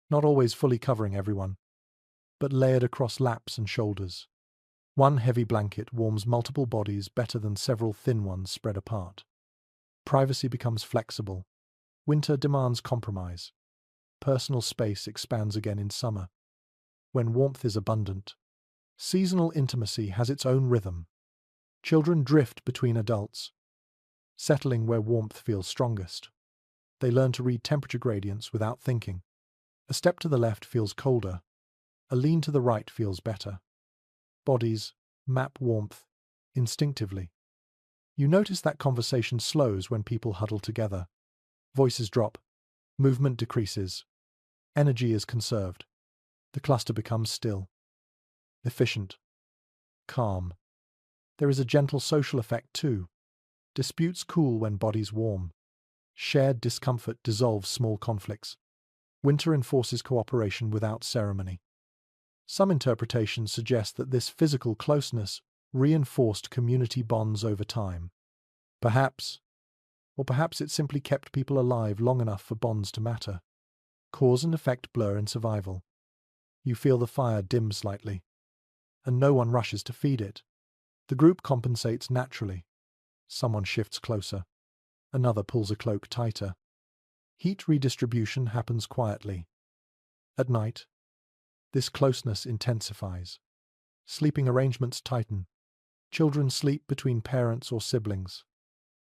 not always fully covering everyone, but layered across laps and shoulders. One heavy blanket warms multiple bodies better than several thin ones spread apart. Privacy becomes flexible. Winter demands compromise. Personal space expands again in summer. When warmth is abundant, seasonal intimacy has its own rhythm. Children drift between adults, settling where warmth feels strongest. They learn to read temperature gradients without thinking. A step to the left feels colder. A lean to the right feels better. Bodies map warmth instinctively. You notice that conversation slows when people huddle together. Voices drop. Movement decreases. Energy is conserved. The cluster becomes still, efficient, calm. There is a gentle social effect too. Disputes cool when bodies warm. Shared discomfort dissolves small conflicts. Winter enforces cooperation without ceremony. Some interpretations suggest that this physical closeness reinforced community bonds over time. Perhaps it simply kept people alive long enough for bonds to matter. Cause and effect blur in survival. You feel the fire dim slightly, and no one rushes to feed it. The group compensates naturally. Someone shifts closer. Another pulls a cloak tighter. Heat redistribution happens quietly. At night, this closeness intensifies. Sleeping arrangements tighten. Children sleep between parents or siblings.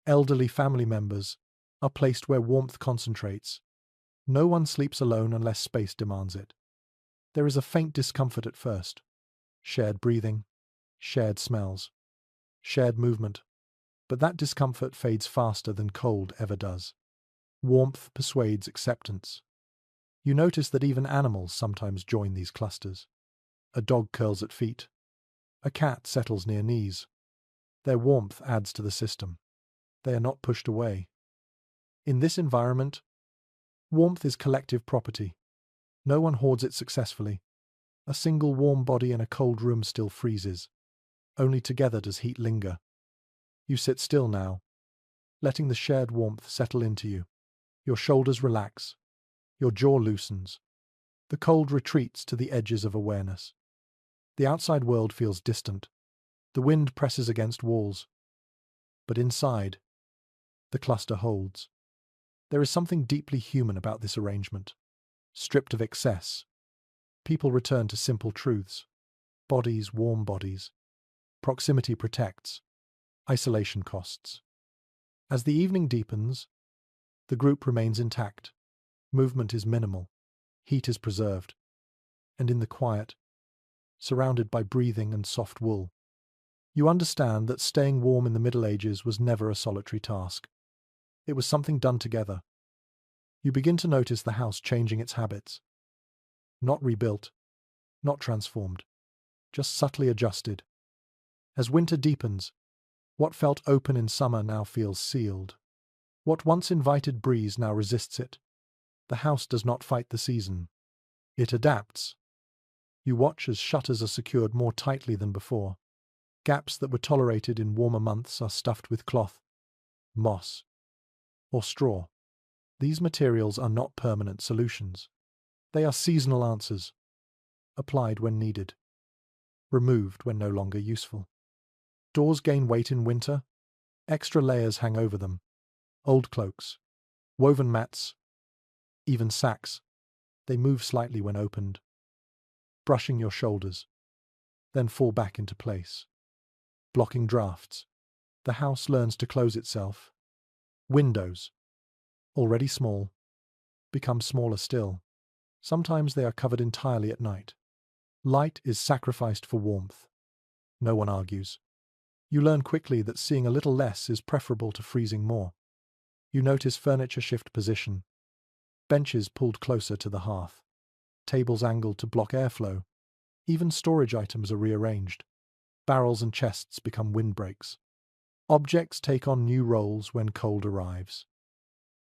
Elderly family members are placed where warmth concentrates. No one sleeps alone unless space demands it. There is a faint discomfort at first. Shared breathing, shared smells, shared movement. But that discomfort fades faster than cold ever does. Warmth persuades acceptance. You notice that even animals sometimes join these clusters. A dog curls at feet. A cat settles near knees. Their warmth adds to the system. They are not pushed away. In this environment, warmth is collective property. No one hoards it successfully. A single warm body in a cold room still freezes. Only together does heat linger. You sit still now, letting the shared warmth settle into you. Your shoulders relax. Your jaw loosens. The cold retreats to the edges of awareness. The outside world feels distant. The wind presses against walls. But inside, the cluster holds. There is something deeply human about this arrangement. Stripped of excess, people return to simple truths. Bodies warm bodies. Proximity protects. Isolation costs. As the evening deepens, the group remains intact. Movement is minimal. Heat is preserved. And in the quiet, surrounded by breathing and soft wool, you understand that staying warm in the Middle Ages was never a solitary task. It was something done together. You begin to notice the house changing its habits. Not rebuilt, not transformed, just subtly adjusted. As winter deepens, what felt open in summer now feels sealed. What once invited breeze now resists it. The house does not fight the season. It adapts. You watch as shutters are secured more tightly than before. Gaps that were tolerated in warmer months are stuffed with cloth, moss, or straw. These materials are not permanent solutions. They are seasonal answers, applied when needed, removed when no longer useful. Doors gain weight in winter, extra layers hang over them. Old cloaks, woven mats, even sacks. They move slightly when opened, brushing your shoulders, then fall back into place. Blocking drafts. The house learns to close itself. Windows, already small, become smaller still. Sometimes they are covered entirely at night. Light is sacrificed for warmth. No one argues. You learn quickly that seeing a little less is preferable to freezing more. You notice furniture shift position. Benches pulled closer to the hearth. Tables angled to block airflow. Even storage items are rearranged. Barrels and chests become windbreaks. Objects take on new roles when cold arrives.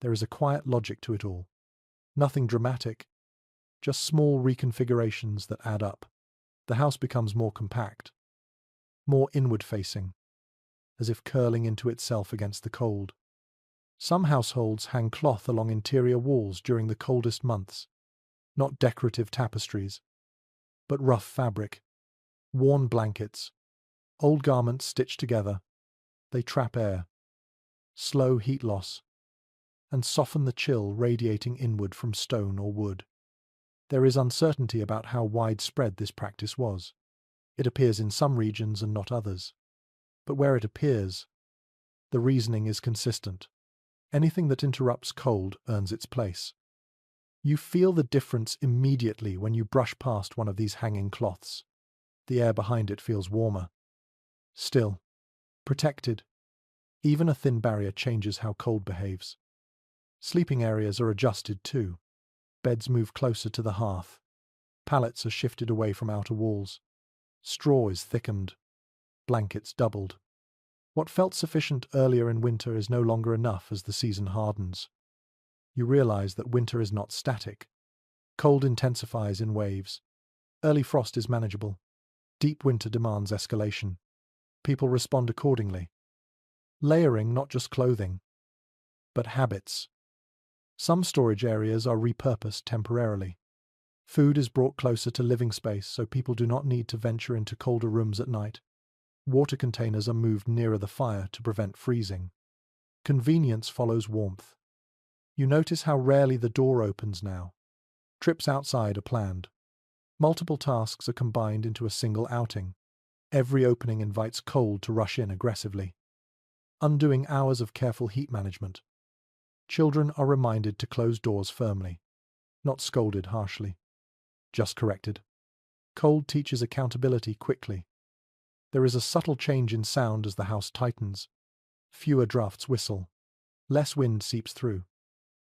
There is a quiet logic to it all. Nothing dramatic, just small reconfigurations that add up. The house becomes more compact, more inward-facing, as if curling into itself against the cold. Some households hang cloth along interior walls during the coldest months. Not decorative tapestries, but rough fabric, worn blankets, old garments stitched together. They trap air, slow heat loss, and soften the chill radiating inward from stone or wood. There is uncertainty about how widespread this practice was. It appears in some regions and not others. But where it appears, the reasoning is consistent. Anything that interrupts cold earns its place. You feel the difference immediately when you brush past one of these hanging cloths. The air behind it feels warmer. Still, protected. Even a thin barrier changes how cold behaves. Sleeping areas are adjusted too. Beds move closer to the hearth. Pallets are shifted away from outer walls. Straw is thickened. Blankets doubled. What felt sufficient earlier in winter is no longer enough as the season hardens. You realize that winter is not static. Cold intensifies in waves. Early frost is manageable. Deep winter demands escalation. People respond accordingly. Layering not just clothing, but habits. Some storage areas are repurposed temporarily. Food is brought closer to living space so people do not need to venture into colder rooms at night. Water containers are moved nearer the fire to prevent freezing. Convenience follows warmth. You notice how rarely the door opens now. Trips outside are planned. Multiple tasks are combined into a single outing. Every opening invites cold to rush in aggressively, undoing hours of careful heat management. Children are reminded to close doors firmly, not scolded harshly, just corrected. Cold teaches accountability quickly. There is a subtle change in sound as the house tightens. Fewer drafts whistle. Less wind seeps through.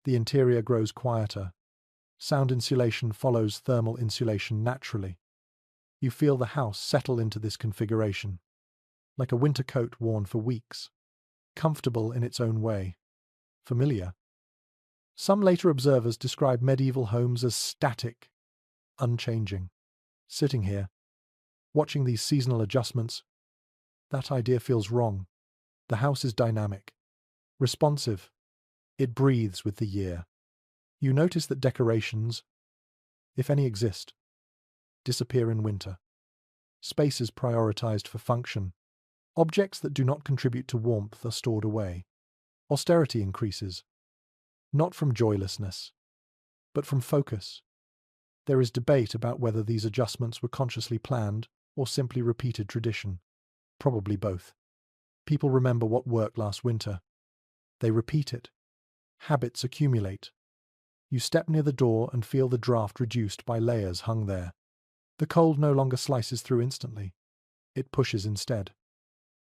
The interior grows quieter. Sound insulation follows thermal insulation naturally. You feel the house settle into this configuration, like a winter coat worn for weeks. Comfortable in its own way. Familiar. Some later observers describe medieval homes as static, unchanging. Sitting here, watching these seasonal adjustments, that idea feels wrong. The house is dynamic, responsive. It breathes with the year. You notice that decorations, if any exist, disappear in winter. Space is prioritized for function. Objects that do not contribute to warmth are stored away. Austerity increases, not from joylessness, but from focus. There is debate about whether these adjustments were consciously planned or simply repeated tradition. Probably both. People remember what worked last winter. They repeat it. Habits accumulate. You step near the door and feel the draft reduced by layers hung there. The cold no longer slices through instantly. It pushes instead.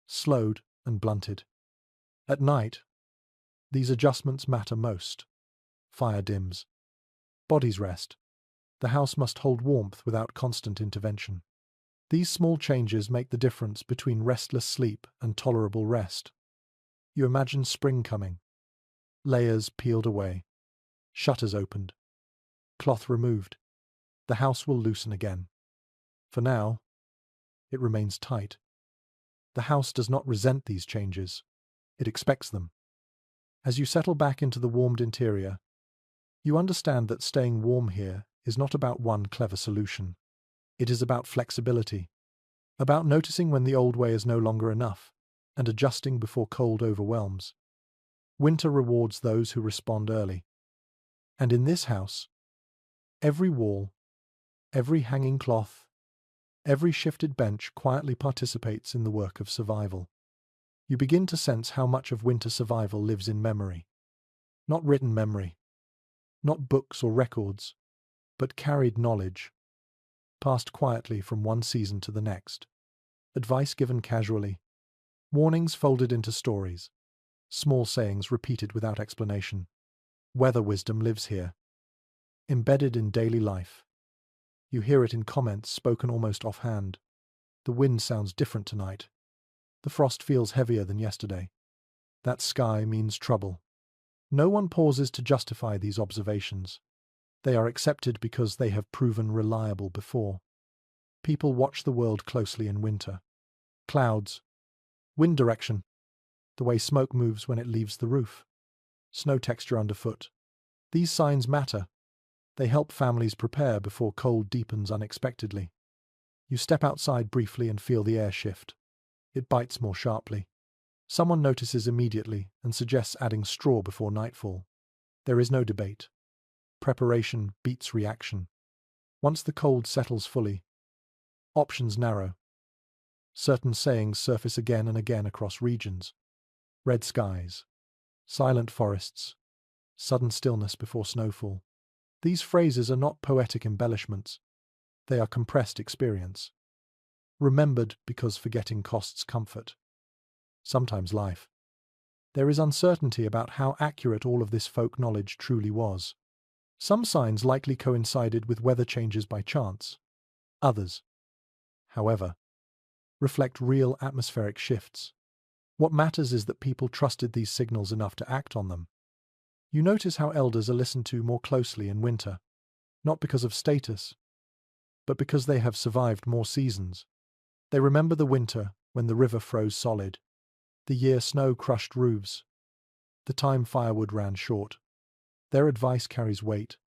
Slowed and blunted. At night, these adjustments matter most. Fire dims. Bodies rest. The house must hold warmth without constant intervention. These small changes make the difference between restless sleep and tolerable rest. You imagine spring coming. Layers peeled away. Shutters opened. Cloth removed. The house will loosen again. For now, it remains tight. The house does not resent these changes. It expects them. As you settle back into the warmed interior, you understand that staying warm here is not about one clever solution. It is about flexibility, about noticing when the old way is no longer enough, and adjusting before cold overwhelms. Winter rewards those who respond early. And in this house, every wall, every hanging cloth, every shifted bench quietly participates in the work of survival. You begin to sense how much of winter survival lives in memory. Not written memory, not books or records, but carried knowledge, passed quietly from one season to the next. Advice given casually, warnings folded into stories, small sayings repeated without explanation. Weather wisdom lives here, embedded in daily life. You hear it in comments spoken almost offhand. The wind sounds different tonight. The frost feels heavier than yesterday. That sky means trouble. No one pauses to justify these observations. They are accepted because they have proven reliable before. People watch the world closely in winter. Clouds, wind direction, the way smoke moves when it leaves the roof, snow texture underfoot. These signs matter. They help families prepare before cold deepens unexpectedly. You step outside briefly and feel the air shift. It bites more sharply. Someone notices immediately and suggests adding straw before nightfall. There is no debate. Preparation beats reaction. Once the cold settles fully, options narrow. Certain sayings surface again and again across regions. Red skies, silent forests, sudden stillness before snowfall. These phrases are not poetic embellishments. They are compressed experience. Remembered because forgetting costs comfort. Sometimes life. There is uncertainty about how accurate all of this folk knowledge truly was. Some signs likely coincided with weather changes by chance. Others, however, reflect real atmospheric shifts. What matters is that people trusted these signals enough to act on them. You notice how elders are listened to more closely in winter, not because of status, but because they have survived more seasons. They remember the winter when the river froze solid, the year snow crushed roofs, the time firewood ran short. Their advice carries weight.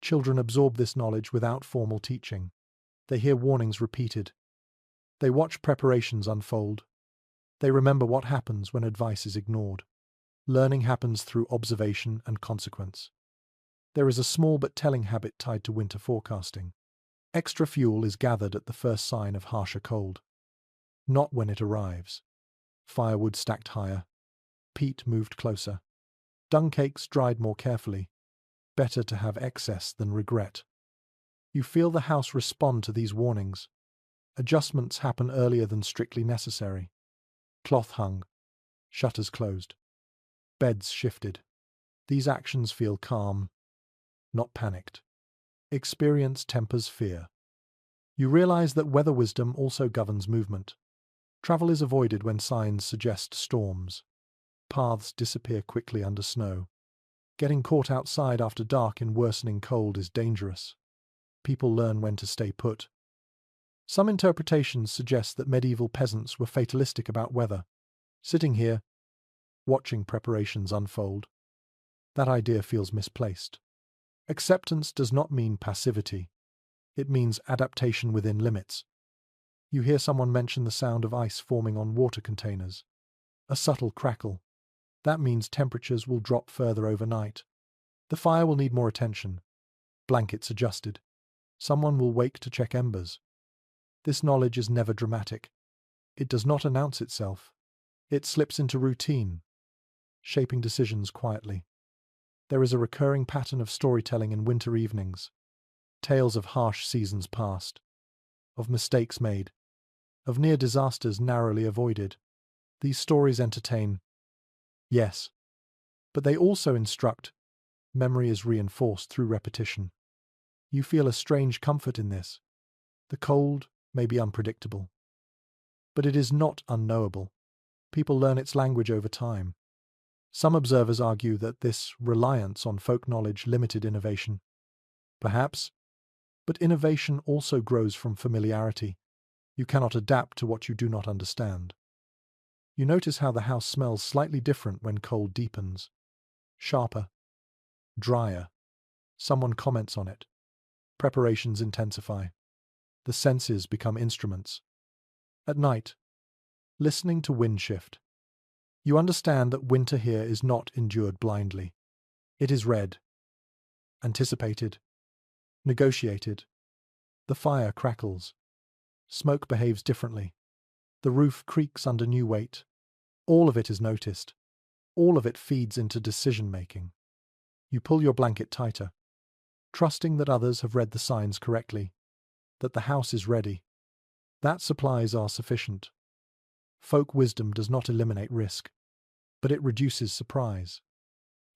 Children absorb this knowledge without formal teaching. They hear warnings repeated. They watch preparations unfold. They remember what happens when advice is ignored. Learning happens through observation and consequence. There is a small but telling habit tied to winter forecasting. Extra fuel is gathered at the first sign of harsher cold. Not when it arrives. Firewood stacked higher. Peat moved closer. Dung cakes dried more carefully. Better to have excess than regret. You feel the house respond to these warnings. Adjustments happen earlier than strictly necessary. Cloth hung. Shutters closed. Beds shifted. These actions feel calm, not panicked. Experience tempers fear. You realize that weather wisdom also governs movement. Travel is avoided when signs suggest storms. Paths disappear quickly under snow. Getting caught outside after dark in worsening cold is dangerous. People learn when to stay put. Some interpretations suggest that medieval peasants were fatalistic about weather, sitting here, watching preparations unfold. That idea feels misplaced. Acceptance does not mean passivity. It means adaptation within limits. You hear someone mention the sound of ice forming on water containers. A subtle crackle. That means temperatures will drop further overnight. The fire will need more attention. Blankets adjusted. Someone will wake to check embers. This knowledge is never dramatic. It does not announce itself. It slips into routine, shaping decisions quietly. There is a recurring pattern of storytelling in winter evenings. Tales of harsh seasons past, of mistakes made, of near disasters narrowly avoided. These stories entertain, yes, but they also instruct. Memory is reinforced through repetition. You feel a strange comfort in this. The cold may be unpredictable, but it is not unknowable. People learn its language over time. Some observers argue that this reliance on folk knowledge limited innovation. Perhaps, but innovation also grows from familiarity. You cannot adapt to what you do not understand. You notice how the house smells slightly different when cold deepens. Sharper, drier. Someone comments on it. Preparations intensify. The senses become instruments. At night, listening to wind shift. You understand that winter here is not endured blindly. It is read, anticipated, negotiated. The fire crackles. Smoke behaves differently. The roof creaks under new weight. All of it is noticed. All of it feeds into decision-making. You pull your blanket tighter, trusting that others have read the signs correctly, that the house is ready, that supplies are sufficient. Folk wisdom does not eliminate risk, but it reduces surprise.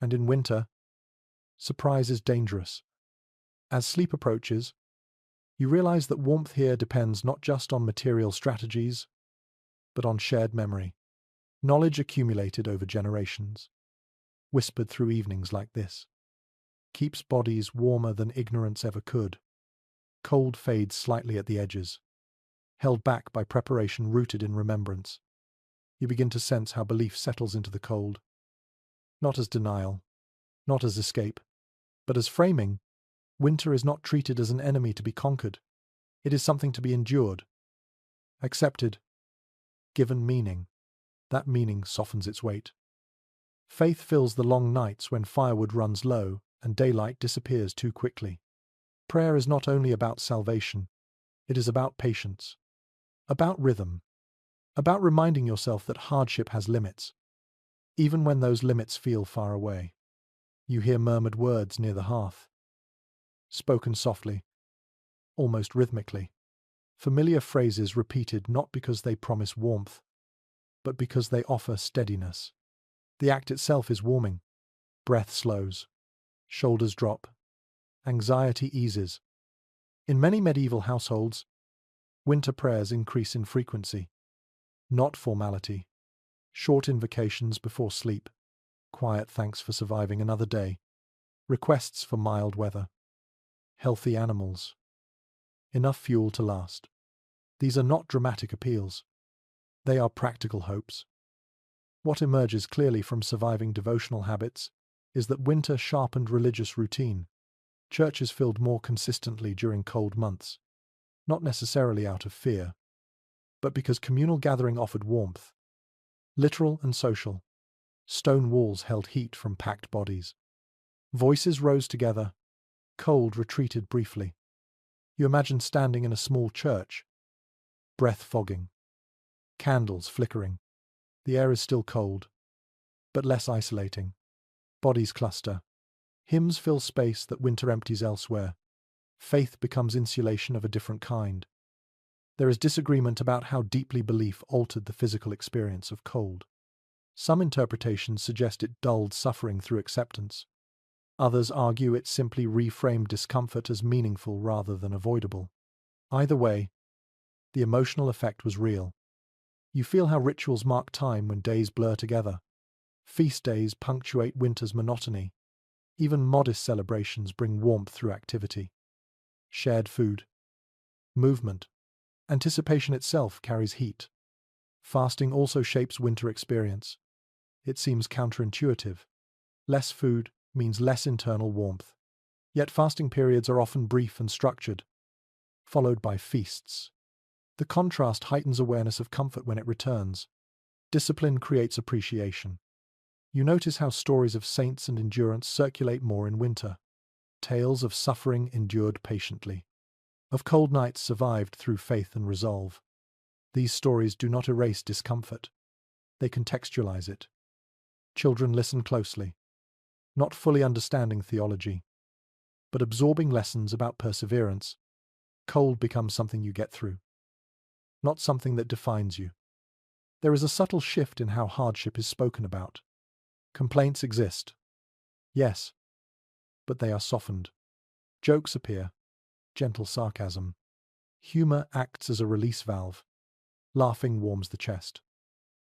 And in winter, surprise is dangerous. As sleep approaches, you realize that warmth here depends not just on material strategies, but on shared memory, knowledge accumulated over generations, whispered through evenings like this. Keeps bodies warmer than ignorance ever could. Cold fades slightly at the edges, held back by preparation rooted in remembrance. You begin to sense how belief settles into the cold. Not as denial, not as escape, but as framing. Winter is not treated as an enemy to be conquered. It is something to be endured, accepted, given meaning. That meaning softens its weight. Faith fills the long nights when firewood runs low and daylight disappears too quickly. Prayer is not only about salvation, it is about patience, about rhythm, about reminding yourself that hardship has limits, even when those limits feel far away. You hear murmured words near the hearth, spoken softly, almost rhythmically. Familiar phrases repeated not because they promise warmth, but because they offer steadiness. The act itself is warming. Breath slows. Shoulders drop. Anxiety eases. In many medieval households, winter prayers increase in frequency. Not formality. Short invocations before sleep. Quiet thanks for surviving another day. Requests for mild weather. Healthy animals. Enough fuel to last. These are not dramatic appeals. They are practical hopes. What emerges clearly from surviving devotional habits is that winter sharpened religious routine. Churches filled more consistently during cold months, not necessarily out of fear, but because communal gathering offered warmth, literal and social. Stone walls held heat from packed bodies. Voices rose together, cold retreated briefly. You imagine standing in a small church, breath fogging, candles flickering. The air is still cold, but less isolating. Bodies cluster. Hymns fill space that winter empties elsewhere. Faith becomes insulation of a different kind. There is disagreement about how deeply belief altered the physical experience of cold. Some interpretations suggest it dulled suffering through acceptance. Others argue it simply reframed discomfort as meaningful rather than avoidable. Either way, the emotional effect was real. You feel how rituals mark time when days blur together. Feast days punctuate winter's monotony. Even modest celebrations bring warmth through activity. Shared food, movement, anticipation itself carries heat. Fasting also shapes winter experience. It seems counterintuitive. Less food means less internal warmth. Yet fasting periods are often brief and structured, followed by feasts. The contrast heightens awareness of comfort when it returns. Discipline creates appreciation. You notice how stories of saints and endurance circulate more in winter. Tales of suffering endured patiently, of cold nights survived through faith and resolve. These stories do not erase discomfort. They contextualize it. Children listen closely, not fully understanding theology, but absorbing lessons about perseverance. Cold becomes something you get through, not something that defines you. There is a subtle shift in how hardship is spoken about. Complaints exist, yes, but they are softened. Jokes appear, gentle sarcasm. Humor acts as a release valve. Laughing warms the chest.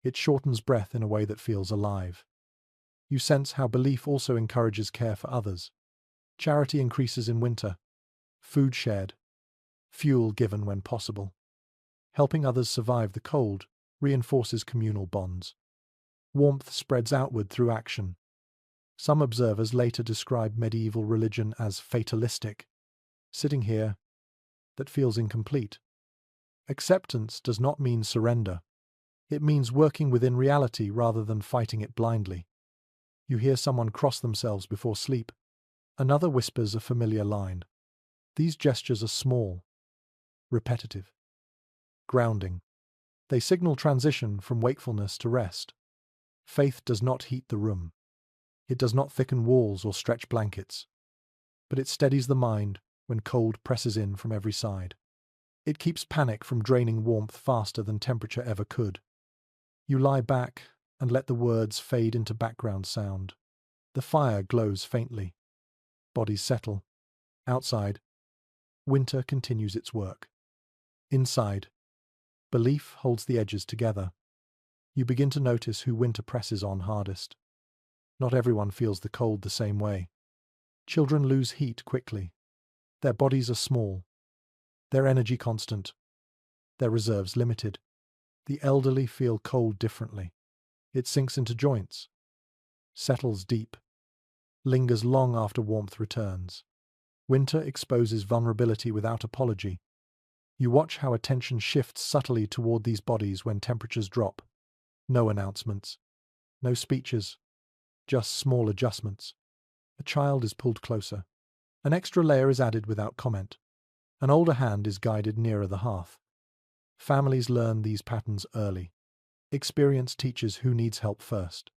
It shortens breath in a way that feels alive. You sense how belief also encourages care for others. Charity increases in winter. Food shared. Fuel given when possible. Helping others survive the cold reinforces communal bonds. Warmth spreads outward through action. Some observers later describe medieval religion as fatalistic. Sitting here, that feels incomplete. Acceptance does not mean surrender. It means working within reality rather than fighting it blindly. You hear someone cross themselves before sleep. Another whispers a familiar line. These gestures are small, repetitive, grounding. They signal transition from wakefulness to rest. Faith does not heat the room. It does not thicken walls or stretch blankets. But it steadies the mind when cold presses in from every side. It keeps panic from draining warmth faster than temperature ever could. You lie back and let the words fade into background sound. The fire glows faintly. Bodies settle. Outside, winter continues its work. Inside, belief holds the edges together. You begin to notice who winter presses on hardest. Not everyone feels the cold the same way. Children lose heat quickly. Their bodies are small. Their energy constant. Their reserves limited. The elderly feel cold differently. It sinks into joints, settles deep, lingers long after warmth returns. Winter exposes vulnerability without apology. You watch how attention shifts subtly toward these bodies when temperatures drop. No announcements, no speeches, just small adjustments. A child is pulled closer. An extra layer is added without comment. An older hand is guided nearer the hearth. Families learn these patterns early. Experience teaches who needs help first.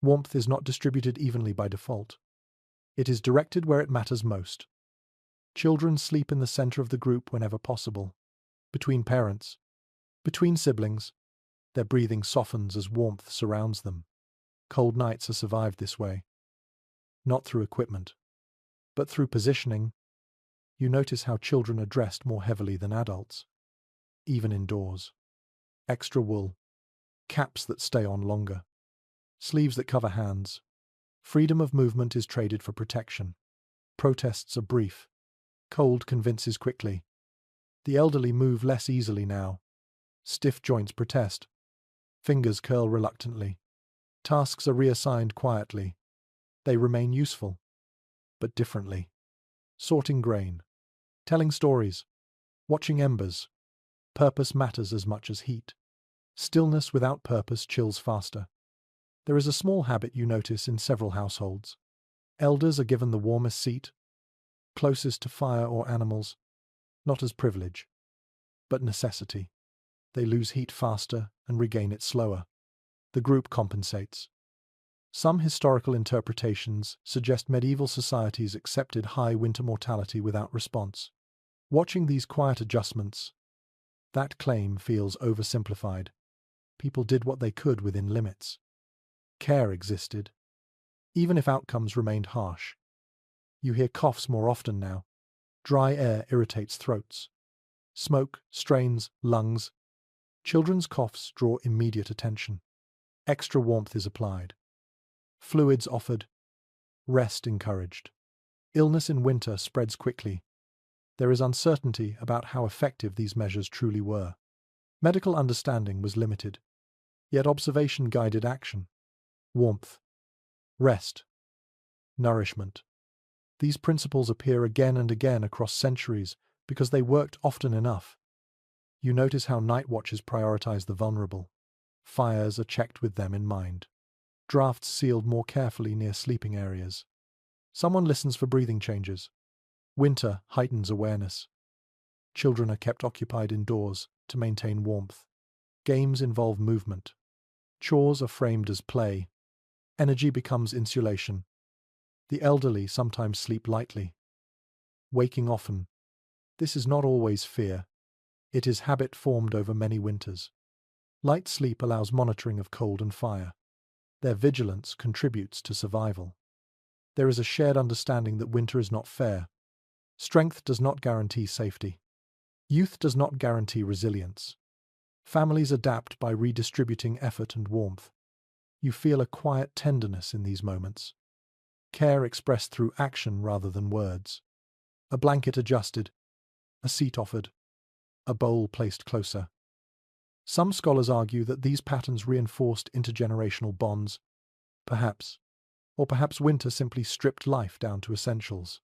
Warmth is not distributed evenly by default. It is directed where it matters most. Children sleep in the center of the group whenever possible. Between parents, between siblings, their breathing softens as warmth surrounds them. Cold nights are survived this way. Not through equipment, but through positioning. You notice how children are dressed more heavily than adults, even indoors. Extra wool, caps that stay on longer, sleeves that cover hands. Freedom of movement is traded for protection. Protests are brief. Cold convinces quickly. The elderly move less easily now. Stiff joints protest. Fingers curl reluctantly. Tasks are reassigned quietly. They remain useful, but differently. Sorting grain, telling stories, watching embers. Purpose matters as much as heat. Stillness without purpose chills faster. There is a small habit you notice in several households. Elders are given the warmest seat, closest to fire or animals, not as privilege, but necessity. They lose heat faster and regain it slower. The group compensates. Some historical interpretations suggest medieval societies accepted high winter mortality without response. Watching these quiet adjustments, that claim feels oversimplified. People did what they could within limits. Care existed, even if outcomes remained harsh. You hear coughs more often now. Dry air irritates throats. Smoke strains lungs. Children's coughs draw immediate attention. Extra warmth is applied. Fluids offered. Rest encouraged. Illness in winter spreads quickly. There is uncertainty about how effective these measures truly were. Medical understanding was limited, yet observation guided action. Warmth, rest, nourishment. These principles appear again and again across centuries because they worked often enough. You notice how night watches prioritize the vulnerable. Fires are checked with them in mind. Drafts sealed more carefully near sleeping areas. Someone listens for breathing changes. Winter heightens awareness. Children are kept occupied indoors to maintain warmth. Games involve movement. Chores are framed as play. Energy becomes insulation. The elderly sometimes sleep lightly, waking often. This is not always fear. It is habit formed over many winters. Light sleep allows monitoring of cold and fire. Their vigilance contributes to survival. There is a shared understanding that winter is not fair. Strength does not guarantee safety. Youth does not guarantee resilience. Families adapt by redistributing effort and warmth. You feel a quiet tenderness in these moments. Care expressed through action rather than words. A blanket adjusted, a seat offered, a bowl placed closer. Some scholars argue that these patterns reinforced intergenerational bonds. Perhaps, or perhaps winter simply stripped life down to essentials,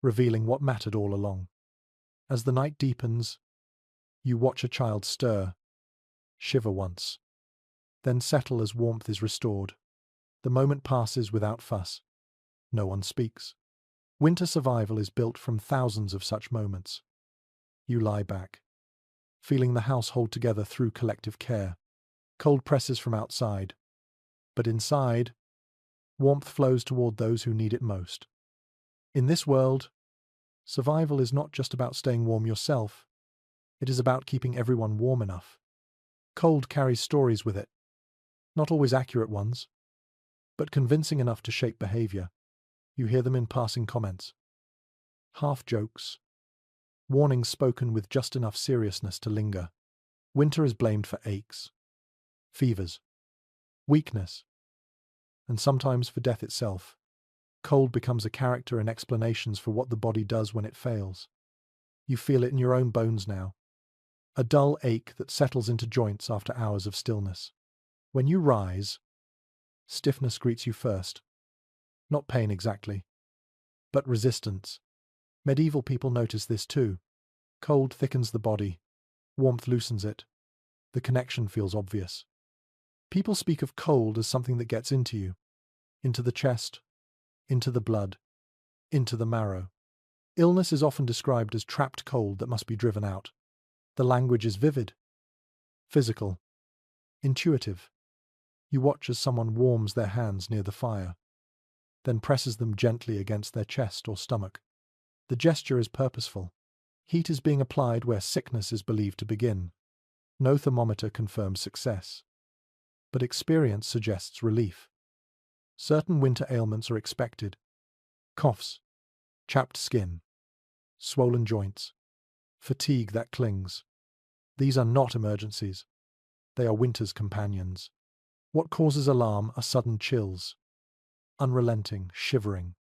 revealing what mattered all along. As the night deepens, you watch a child stir, shiver once, then settle as warmth is restored. The moment passes without fuss. No one speaks. Winter survival is built from thousands of such moments. You lie back, feeling the house hold together through collective care. Cold presses from outside, but inside, warmth flows toward those who need it most. In this world, survival is not just about staying warm yourself. It is about keeping everyone warm enough. Cold carries stories with it, not always accurate ones, but convincing enough to shape behavior. You hear them in passing comments. Half jokes. Warnings spoken with just enough seriousness to linger. Winter is blamed for aches, fevers, weakness, and sometimes for death itself. Cold becomes a character in explanations for what the body does when it fails. You feel it in your own bones now. A dull ache that settles into joints after hours of stillness. When you rise, stiffness greets you first. Not pain exactly, but resistance. Medieval people notice this too. Cold thickens the body, warmth loosens it. The connection feels obvious. People speak of cold as something that gets into you, into the chest, into the blood, into the marrow. Illness is often described as trapped cold that must be driven out. The language is vivid, physical, intuitive. You watch as someone warms their hands near the fire, then presses them gently against their chest or stomach. The gesture is purposeful. Heat is being applied where sickness is believed to begin. No thermometer confirms success, but experience suggests relief. Certain winter ailments are expected. Coughs, chapped skin, swollen joints, fatigue that clings. These are not emergencies. They are winter's companions. What causes alarm are sudden chills, unrelenting, shivering,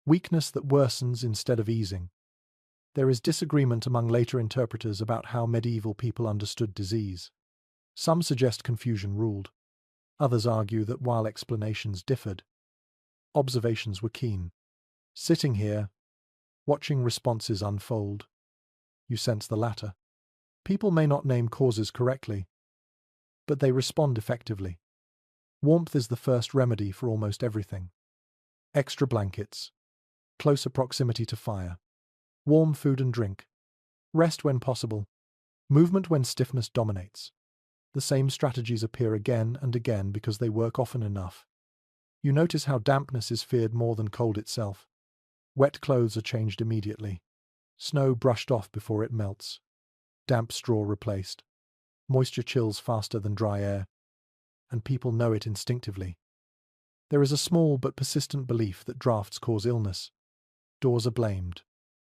weakness that worsens instead of easing. There is disagreement among later interpreters about how medieval people understood disease. Some suggest confusion ruled. Others argue that while explanations differed, observations were keen. Sitting here, watching responses unfold, you sense the latter. People may not name causes correctly, but they respond effectively. Warmth is the first remedy for almost everything. Extra blankets, closer proximity to fire, warm food and drink, rest when possible, movement when stiffness dominates. The same strategies appear again and again because they work often enough. You notice how dampness is feared more than cold itself. Wet clothes are changed immediately. Snow brushed off before it melts. Damp straw replaced. Moisture chills faster than dry air, and people know it instinctively. There is a small but persistent belief that drafts cause illness. Doors are blamed.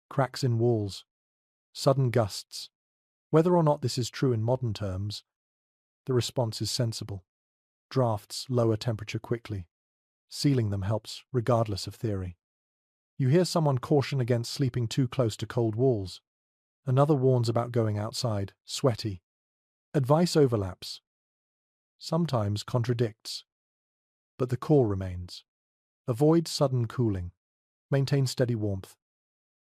Cracks in walls. Sudden gusts. Whether or not this is true in modern terms, the response is sensible. Drafts lower temperature quickly. Sealing them helps, regardless of theory. You hear someone caution against sleeping too close to cold walls. Another warns about going outside, sweaty. Advice overlaps. Sometimes contradicts. But the core remains. Avoid sudden cooling. Maintain steady warmth.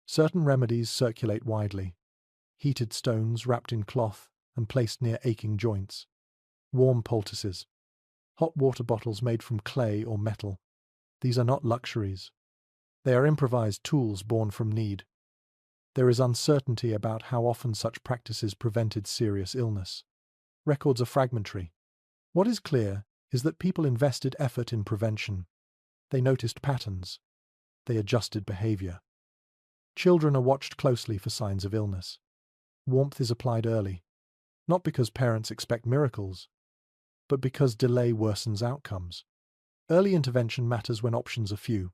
Certain remedies circulate widely. Heated stones wrapped in cloth and placed near aching joints. Warm poultices. Hot water bottles made from clay or metal. These are not luxuries. They are improvised tools born from need. There is uncertainty about how often such practices prevented serious illness. Records are fragmentary. What is clear is that people invested effort in prevention. They noticed patterns. They adjusted behavior. Children are watched closely for signs of illness. Warmth is applied early, not because parents expect miracles, but because delay worsens outcomes. Early intervention matters when options are few.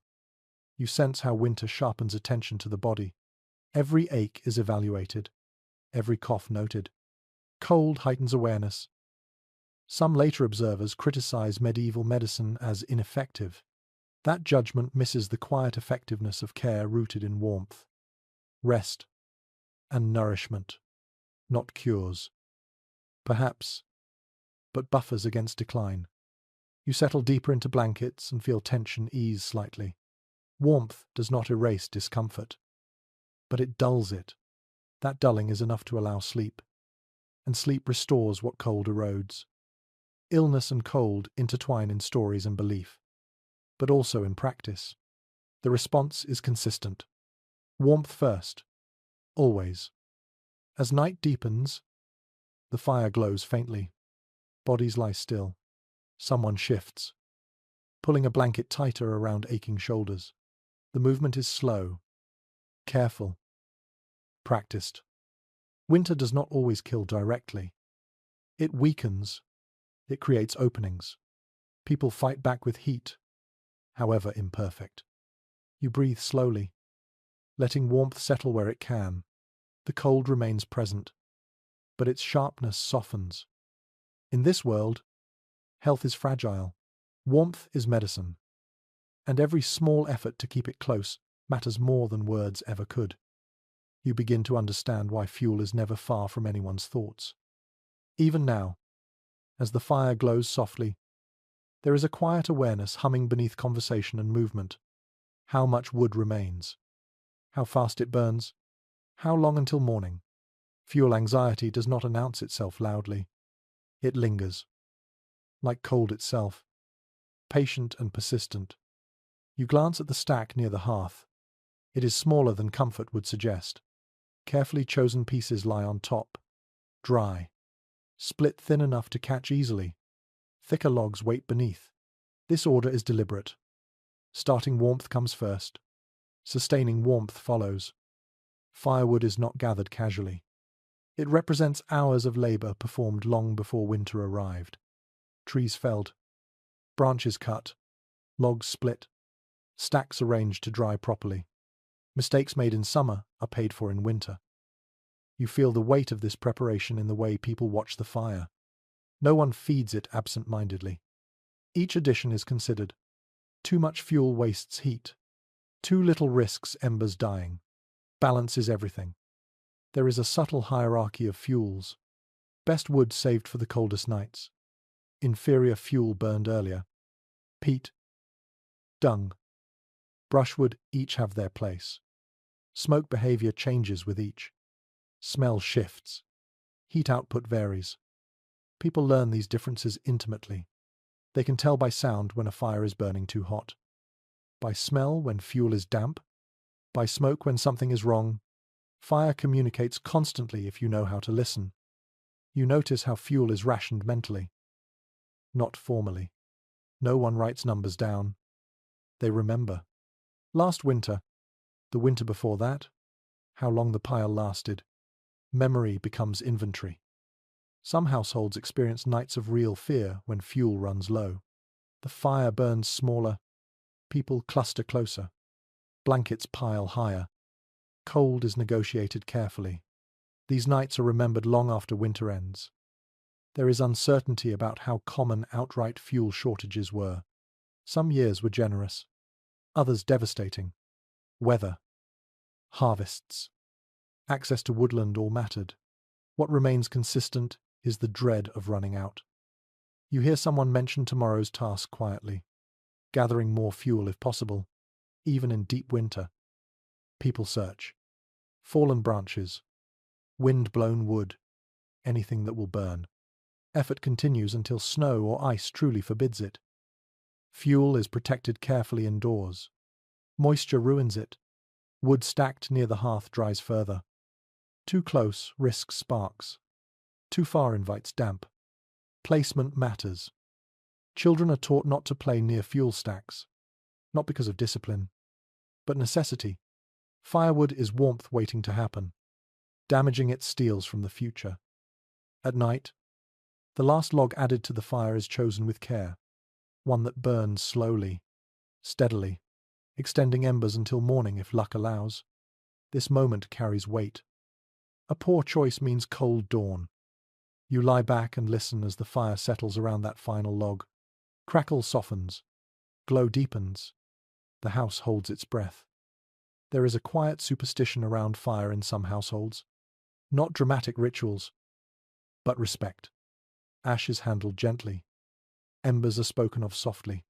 You sense how winter sharpens attention to the body. Every ache is evaluated, every cough noted. Cold heightens awareness. Some later observers criticize medieval medicine as ineffective. That judgment misses the quiet effectiveness of care rooted in warmth, rest, and nourishment, not cures. Perhaps, but buffers against decline. You settle deeper into blankets and feel tension ease slightly. Warmth does not erase discomfort, but it dulls it. That dulling is enough to allow sleep, and sleep restores what cold erodes. Illness and cold intertwine in stories and belief, but also in practice. The response is consistent. Warmth first, always. As night deepens, the fire glows faintly. Bodies lie still. Someone shifts, pulling a blanket tighter around aching shoulders. The movement is slow, careful, practiced. Winter does not always kill directly. It weakens. It creates openings. People fight back with heat, however imperfect. You breathe slowly, letting warmth settle where it can. The cold remains present, but its sharpness softens. In this world, health is fragile. Warmth is medicine, and every small effort to keep it close matters more than words ever could. You begin to understand why fuel is never far from anyone's thoughts. Even now, as the fire glows softly, there is a quiet awareness humming beneath conversation and movement. How much wood remains? How fast it burns? How long until morning? Fuel anxiety does not announce itself loudly. It lingers, like cold itself, patient and persistent. You glance at the stack near the hearth. It is smaller than comfort would suggest. Carefully chosen pieces lie on top, dry, split thin enough to catch easily. Thicker logs wait beneath. This order is deliberate. Starting warmth comes first. Sustaining warmth follows. Firewood is not gathered casually. It represents hours of labor performed long before winter arrived. Trees felled, branches cut, logs split, stacks arranged to dry properly. Mistakes made in summer are paid for in winter. You feel the weight of this preparation in the way people watch the fire. No one feeds it absent-mindedly. Each addition is considered. Too much fuel wastes heat. Too little risks embers dying. Balance is everything. There is a subtle hierarchy of fuels. Best wood saved for the coldest nights. Inferior fuel burned earlier. Peat, dung, brushwood each have their place. Smoke behavior changes with each. Smell shifts. Heat output varies. People learn these differences intimately. They can tell by sound when a fire is burning too hot, by smell when fuel is damp, by smoke when something is wrong. Fire communicates constantly if you know how to listen. You notice how fuel is rationed mentally, not formally. No one writes numbers down. They remember. Last winter, the winter before that, how long the pile lasted. Memory becomes inventory. Some households experience nights of real fear when fuel runs low. The fire burns smaller. People cluster closer. Blankets pile higher. Cold is negotiated carefully. These nights are remembered long after winter ends. There is uncertainty about how common outright fuel shortages were. Some years were generous, others devastating. Weather, harvests, access to woodland all mattered. What remains consistent is the dread of running out. You hear someone mention tomorrow's task quietly, gathering more fuel if possible, even in deep winter. People search. Fallen branches, wind-blown wood, anything that will burn. Effort continues until snow or ice truly forbids it. Fuel is protected carefully indoors. Moisture ruins it. Wood stacked near the hearth dries further. Too close risks sparks. Too far invites damp. Placement matters. Children are taught not to play near fuel stacks, not because of discipline, but necessity. Firewood is warmth waiting to happen. Damaging it steals from the future. At night, the last log added to the fire is chosen with care, one that burns slowly, steadily, extending embers until morning if luck allows. This moment carries weight. A poor choice means cold dawn. You lie back and listen as the fire settles around that final log. Crackle softens. Glow deepens. The house holds its breath. There is a quiet superstition around fire in some households. Not dramatic rituals, but respect. Ash is handled gently. Embers are spoken of softly.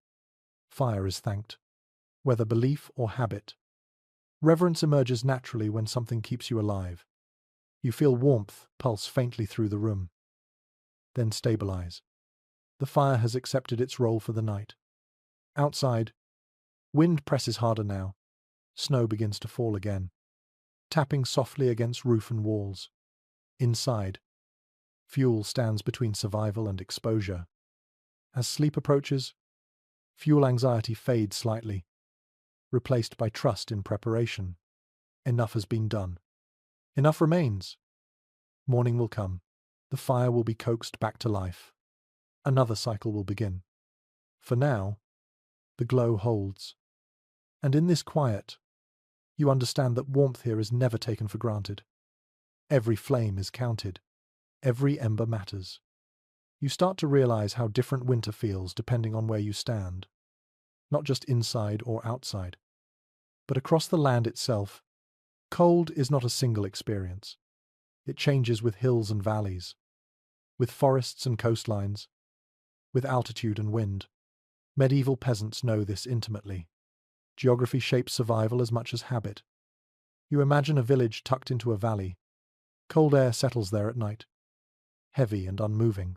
Fire is thanked, whether belief or habit. Reverence emerges naturally when something keeps you alive. You feel warmth pulse faintly through the room. Then stabilize. The fire has accepted its role for the night. Outside, wind presses harder now. Snow begins to fall again, tapping softly against roof and walls. Inside, fuel stands between survival and exposure. As sleep approaches, fuel anxiety fades slightly, replaced by trust in preparation. Enough has been done. Enough remains. Morning will come. The fire will be coaxed back to life. Another cycle will begin. For now, the glow holds. And in this quiet, you understand that warmth here is never taken for granted. Every flame is counted. Every ember matters. You start to realize how different winter feels depending on where you stand. Not just inside or outside, but across the land itself. Cold is not a single experience. It changes with hills and valleys, with forests and coastlines, with altitude and wind. Medieval peasants know this intimately. Geography shapes survival as much as habit. You imagine a village tucked into a valley. Cold air settles there at night, heavy and unmoving.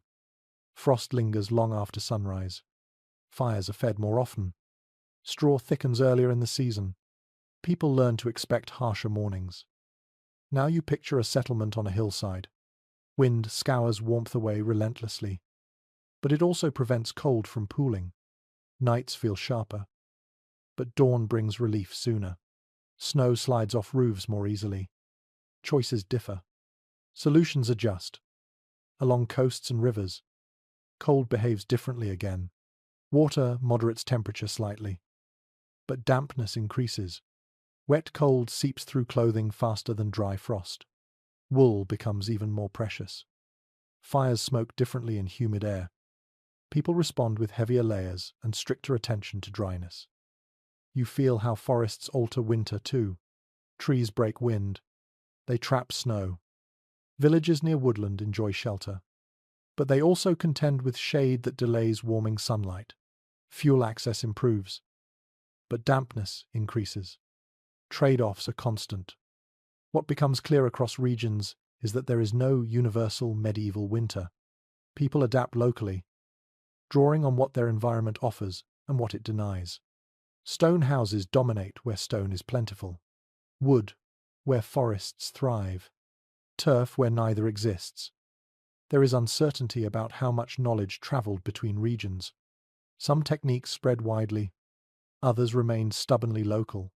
Frost lingers long after sunrise. Fires are fed more often. Straw thickens earlier in the season. People learn to expect harsher mornings. Now you picture a settlement on a hillside. Wind scours warmth away relentlessly. But it also prevents cold from pooling. Nights feel sharper. But dawn brings relief sooner. Snow slides off roofs more easily. Choices differ. Solutions adjust. Along coasts and rivers, cold behaves differently again. Water moderates temperature slightly. But dampness increases. Wet cold seeps through clothing faster than dry frost. Wool becomes even more precious. Fires smoke differently in humid air. People respond with heavier layers and stricter attention to dryness. You feel how forests alter winter too. Trees break wind. They trap snow. Villages near woodland enjoy shelter. But they also contend with shade that delays warming sunlight. Fuel access improves. but dampness increases. Trade-offs are constant. What becomes clear across regions is that there is no universal medieval winter. People adapt locally, drawing on what their environment offers and what it denies. Stone houses dominate where stone is plentiful. Wood, where forests thrive. Turf, where neither exists. There is uncertainty about how much knowledge traveled between regions. Some techniques spread widely, others remained stubbornly local.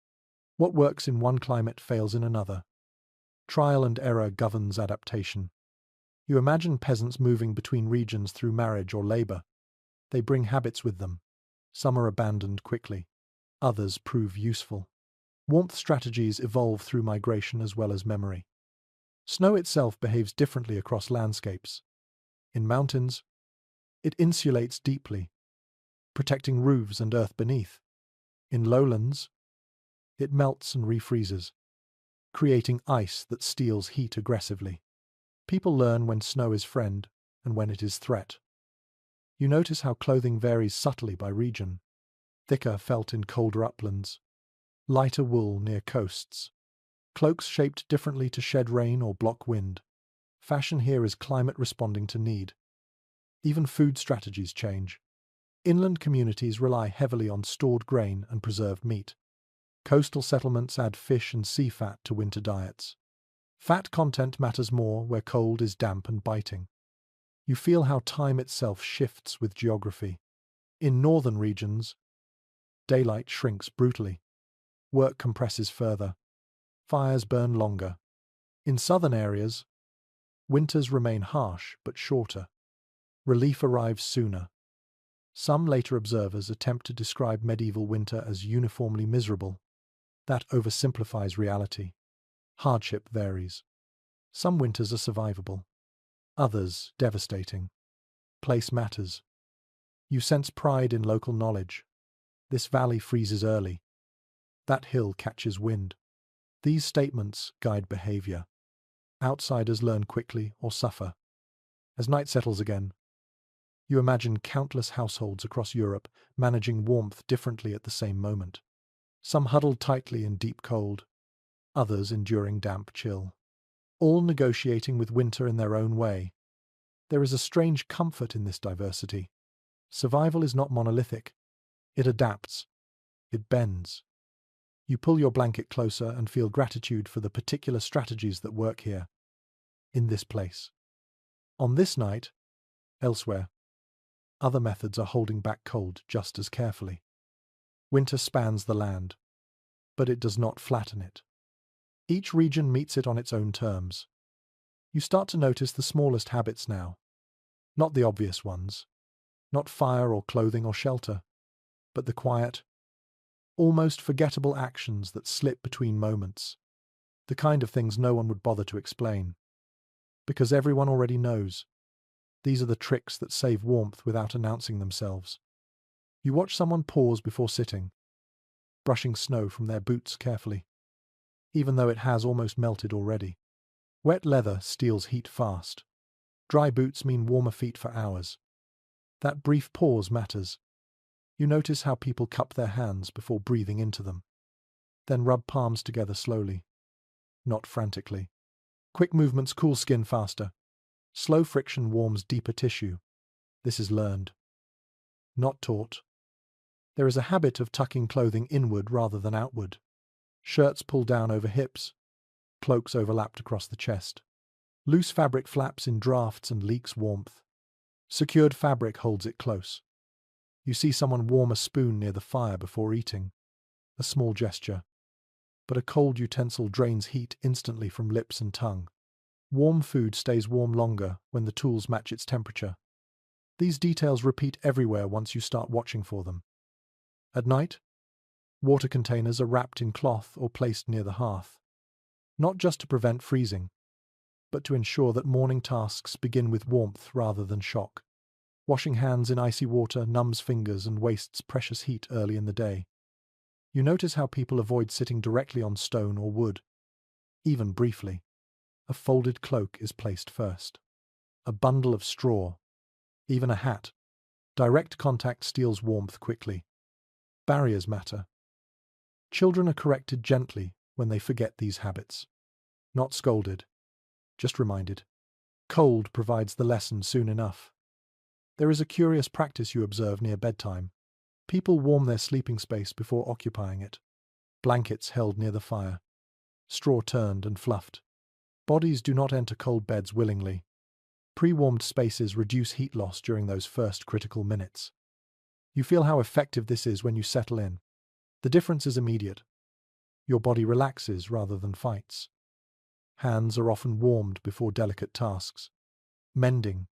What works in one climate fails in another. Trial and error governs adaptation. You imagine peasants moving between regions through marriage or labor. They bring habits with them. Some are abandoned quickly. Others prove useful. Warmth strategies evolve through migration as well as memory. Snow itself behaves differently across landscapes. In mountains, it insulates deeply, protecting roofs and earth beneath. In lowlands, it melts and refreezes, creating ice that steals heat aggressively. People learn when snow is friend and when it is threat. You notice how clothing varies subtly by region. Thicker felt in colder uplands, lighter wool near coasts. Cloaks shaped differently to shed rain or block wind. Fashion here is climate responding to need. Even food strategies change. Inland communities rely heavily on stored grain and preserved meat. Coastal settlements add fish and sea fat to winter diets. Fat content matters more where cold is damp and biting. You feel how time itself shifts with geography. In northern regions, daylight shrinks brutally. Work compresses further. Fires burn longer. In southern areas, winters remain harsh but shorter. Relief arrives sooner. Some later observers attempt to describe medieval winter as uniformly miserable. That oversimplifies reality. Hardship varies. Some winters are survivable. Others devastating. Place matters. You sense pride in local knowledge. This valley freezes early. That hill catches wind. These statements guide behavior. Outsiders learn quickly or suffer. As night settles again, you imagine countless households across Europe managing warmth differently at the same moment. Some huddled tightly in deep cold, others enduring damp chill. All negotiating with winter in their own way. There is a strange comfort in this diversity. Survival is not monolithic. It adapts. It bends. You pull your blanket closer and feel gratitude for the particular strategies that work here, in this place. On this night, elsewhere, other methods are holding back cold just as carefully. Winter spans the land, but it does not flatten it. Each region meets it on its own terms. You start to notice the smallest habits now. Not the obvious ones. Not fire or clothing or shelter, but the quiet, almost forgettable actions that slip between moments. The kind of things no one would bother to explain. Because everyone already knows. These are the tricks that save warmth without announcing themselves. You watch someone pause before sitting, brushing snow from their boots carefully, even though it has almost melted already. Wet leather steals heat fast. Dry boots mean warmer feet for hours. That brief pause matters. You notice how people cup their hands before breathing into them, then rub palms together slowly, not frantically. Quick movements cool skin faster. Slow friction warms deeper tissue. This is learned, not taught. There is a habit of tucking clothing inward rather than outward. Shirts pull down over hips, cloaks overlapped across the chest. Loose fabric flaps in drafts and leaks warmth. Secured fabric holds it close. You see someone warm a spoon near the fire before eating. A small gesture. But a cold utensil drains heat instantly from lips and tongue. Warm food stays warm longer when the tools match its temperature. These details repeat everywhere once you start watching for them. At night, water containers are wrapped in cloth or placed near the hearth. Not just to prevent freezing, but to ensure that morning tasks begin with warmth rather than shock. Washing hands in icy water numbs fingers and wastes precious heat early in the day. You notice how people avoid sitting directly on stone or wood. Even briefly, a folded cloak is placed first. A bundle of straw, even a hat. Direct contact steals warmth quickly. Barriers matter. Children are corrected gently when they forget these habits. Not scolded, just reminded. Cold provides the lesson soon enough. There is a curious practice you observe near bedtime. People warm their sleeping space before occupying it. Blankets held near the fire. Straw turned and fluffed. Bodies do not enter cold beds willingly. Pre-warmed spaces reduce heat loss during those first critical minutes. You feel how effective this is when you settle in. The difference is immediate. Your body relaxes rather than fights. Hands are often warmed before delicate tasks. Mending,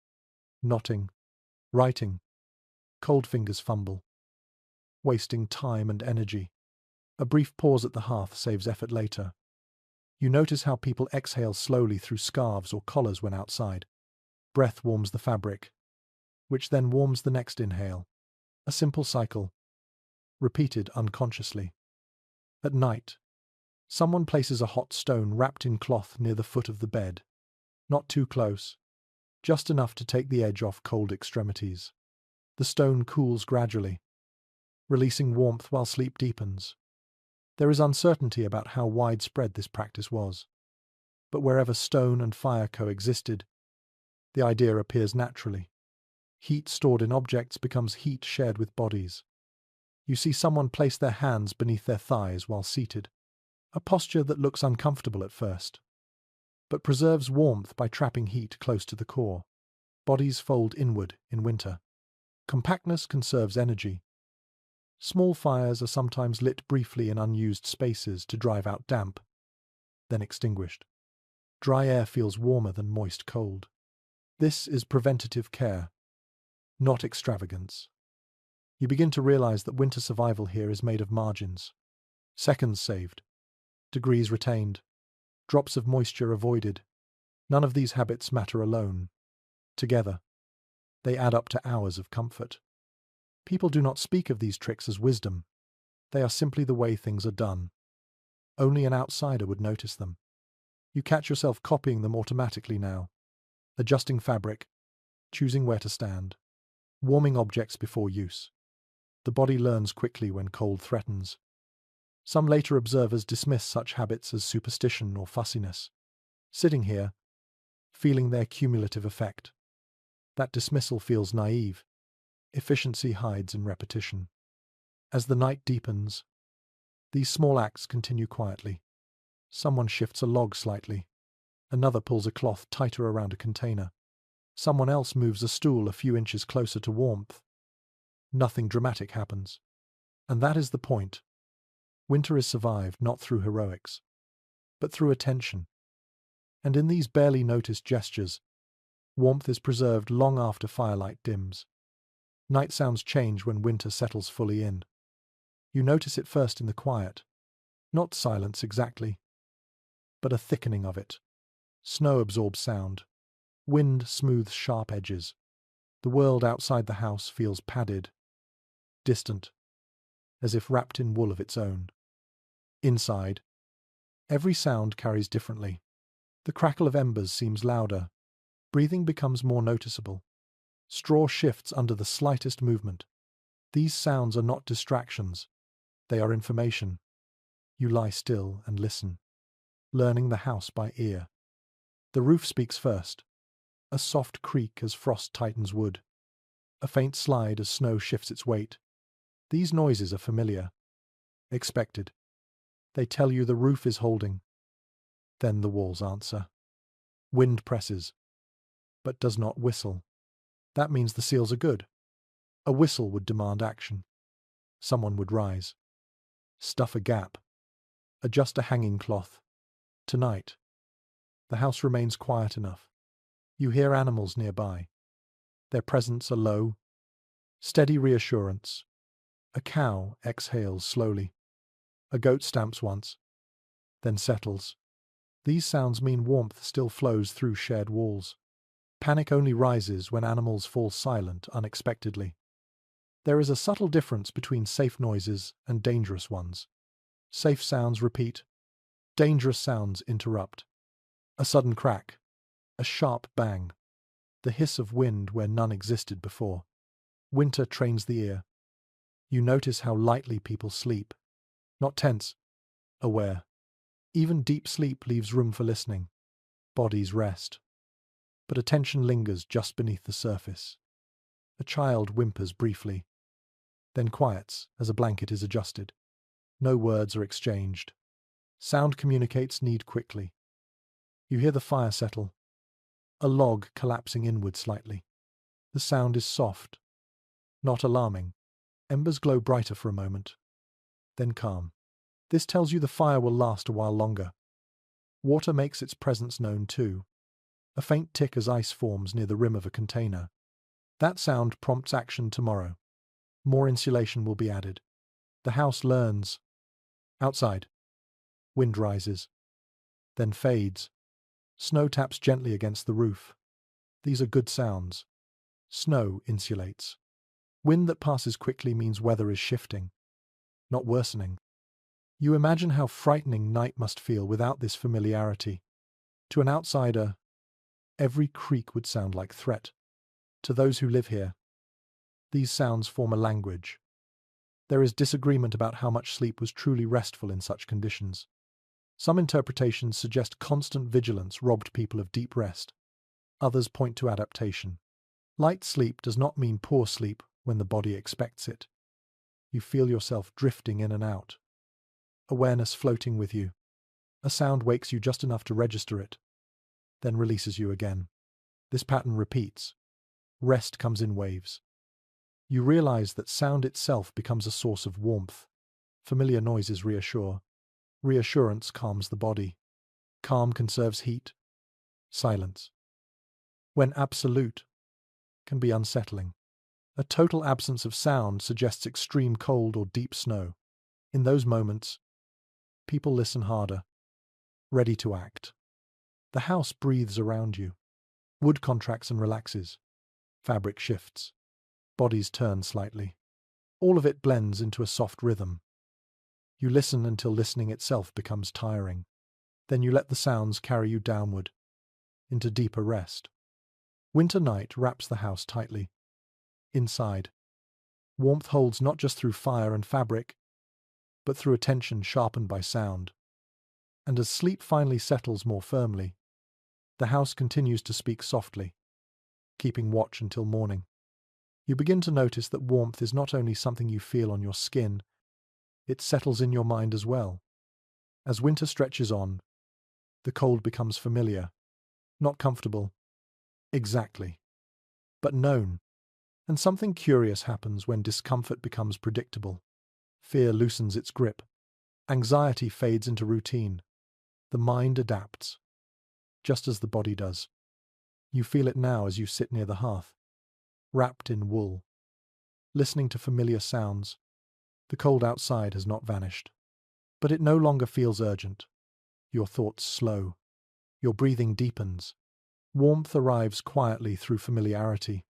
knotting, writing. Cold fingers fumble, wasting time and energy. A brief pause at the hearth saves effort later. You notice how people exhale slowly through scarves or collars when outside. Breath warms the fabric, which then warms the next inhale. A simple cycle, repeated unconsciously. At night, someone places a hot stone wrapped in cloth near the foot of the bed. Not too close, just enough to take the edge off cold extremities. The stone cools gradually, releasing warmth while sleep deepens. There is uncertainty about how widespread this practice was, but wherever stone and fire coexisted, the idea appears naturally. Heat stored in objects becomes heat shared with bodies. You see someone place their hands beneath their thighs while seated, a posture that looks uncomfortable at first, but preserves warmth by trapping heat close to the core. Bodies fold inward in winter. Compactness conserves energy. Small fires are sometimes lit briefly in unused spaces to drive out damp, then extinguished. Dry air feels warmer than moist cold. This is preventative care, not extravagance. You begin to realize that winter survival here is made of margins. Seconds saved, degrees retained, drops of moisture avoided. None of these habits matter alone. Together, they add up to hours of comfort. People do not speak of these tricks as wisdom. They are simply the way things are done. Only an outsider would notice them. You catch yourself copying them automatically now, adjusting fabric, choosing where to stand, warming objects before use. The body learns quickly when cold threatens. Some later observers dismiss such habits as superstition or fussiness. Sitting here, feeling their cumulative effect. That dismissal feels naive. Efficiency hides in repetition. As the night deepens, these small acts continue quietly. Someone shifts a log slightly. Another pulls a cloth tighter around a container. Someone else moves a stool a few inches closer to warmth. Nothing dramatic happens. And that is the point. Winter is survived not through heroics, but through attention. And in these barely noticed gestures, warmth is preserved long after firelight dims. Night sounds change when winter settles fully in. You notice it first in the quiet. Not silence exactly, but a thickening of it. Snow absorbs sound. Wind smooths sharp edges. The world outside the house feels padded, distant, as if wrapped in wool of its own. Inside, every sound carries differently. The crackle of embers seems louder. Breathing becomes more noticeable. Straw shifts under the slightest movement. These sounds are not distractions. They are information. You lie still and listen, learning the house by ear. The roof speaks first. A soft creak as frost tightens wood. A faint slide as snow shifts its weight. These noises are familiar, expected. They tell you the roof is holding. Then the walls answer. Wind presses, but does not whistle. That means the seals are good. A whistle would demand action. Someone would rise. Stuff a gap. Adjust a hanging cloth. Tonight, the house remains quiet enough. You hear animals nearby. Their presence a low, steady reassurance. A cow exhales slowly. A goat stamps once, then settles. These sounds mean warmth still flows through shared walls. Panic only rises when animals fall silent unexpectedly. There is a subtle difference between safe noises and dangerous ones. Safe sounds repeat. Dangerous sounds interrupt. A sudden crack. A sharp bang. The hiss of wind where none existed before. Winter trains the ear. You notice how lightly people sleep. Not tense, aware. Even deep sleep leaves room for listening. Bodies rest. But attention lingers just beneath the surface. A child whimpers briefly, then quiets as a blanket is adjusted. No words are exchanged. Sound communicates need quickly. You hear the fire settle, a log collapsing inward slightly. The sound is soft, not alarming. Embers glow brighter for a moment, then calm. This tells you the fire will last a while longer. Water makes its presence known too. A faint tick as ice forms near the rim of a container. That sound prompts action tomorrow. More insulation will be added. The house learns. Outside. Wind rises. Then fades. Snow taps gently against the roof. These are good sounds. Snow insulates. Wind that passes quickly means weather is shifting, not worsening. You imagine how frightening night must feel without this familiarity. To an outsider, every creak would sound like threat. To those who live here, these sounds form a language. There is disagreement about how much sleep was truly restful in such conditions. Some interpretations suggest constant vigilance robbed people of deep rest. Others point to adaptation. Light sleep does not mean poor sleep when the body expects it. You feel yourself drifting in and out. Awareness floating with you. A sound wakes you just enough to register it, then releases you again. This pattern repeats. Rest comes in waves. You realize that sound itself becomes a source of warmth. Familiar noises reassure. Reassurance calms the body. Calm conserves heat. Silence, when absolute, can be unsettling. A total absence of sound suggests extreme cold or deep snow. In those moments, people listen harder, ready to act. The house breathes around you. Wood contracts and relaxes. Fabric shifts. Bodies turn slightly. All of it blends into a soft rhythm. You listen until listening itself becomes tiring. Then you let the sounds carry you downward, into deeper rest. Winter night wraps the house tightly. Inside, warmth holds not just through fire and fabric, but through attention sharpened by sound. And as sleep finally settles more firmly, the house continues to speak softly, keeping watch until morning. You begin to notice that warmth is not only something you feel on your skin, it settles in your mind as well. As winter stretches on, the cold becomes familiar, not comfortable, exactly, but known. And something curious happens when discomfort becomes predictable. Fear loosens its grip. Anxiety fades into routine. The mind adapts, just as the body does. You feel it now as you sit near the hearth, wrapped in wool, listening to familiar sounds. The cold outside has not vanished, but it no longer feels urgent. Your thoughts slow. Your breathing deepens. Warmth arrives quietly through familiarity.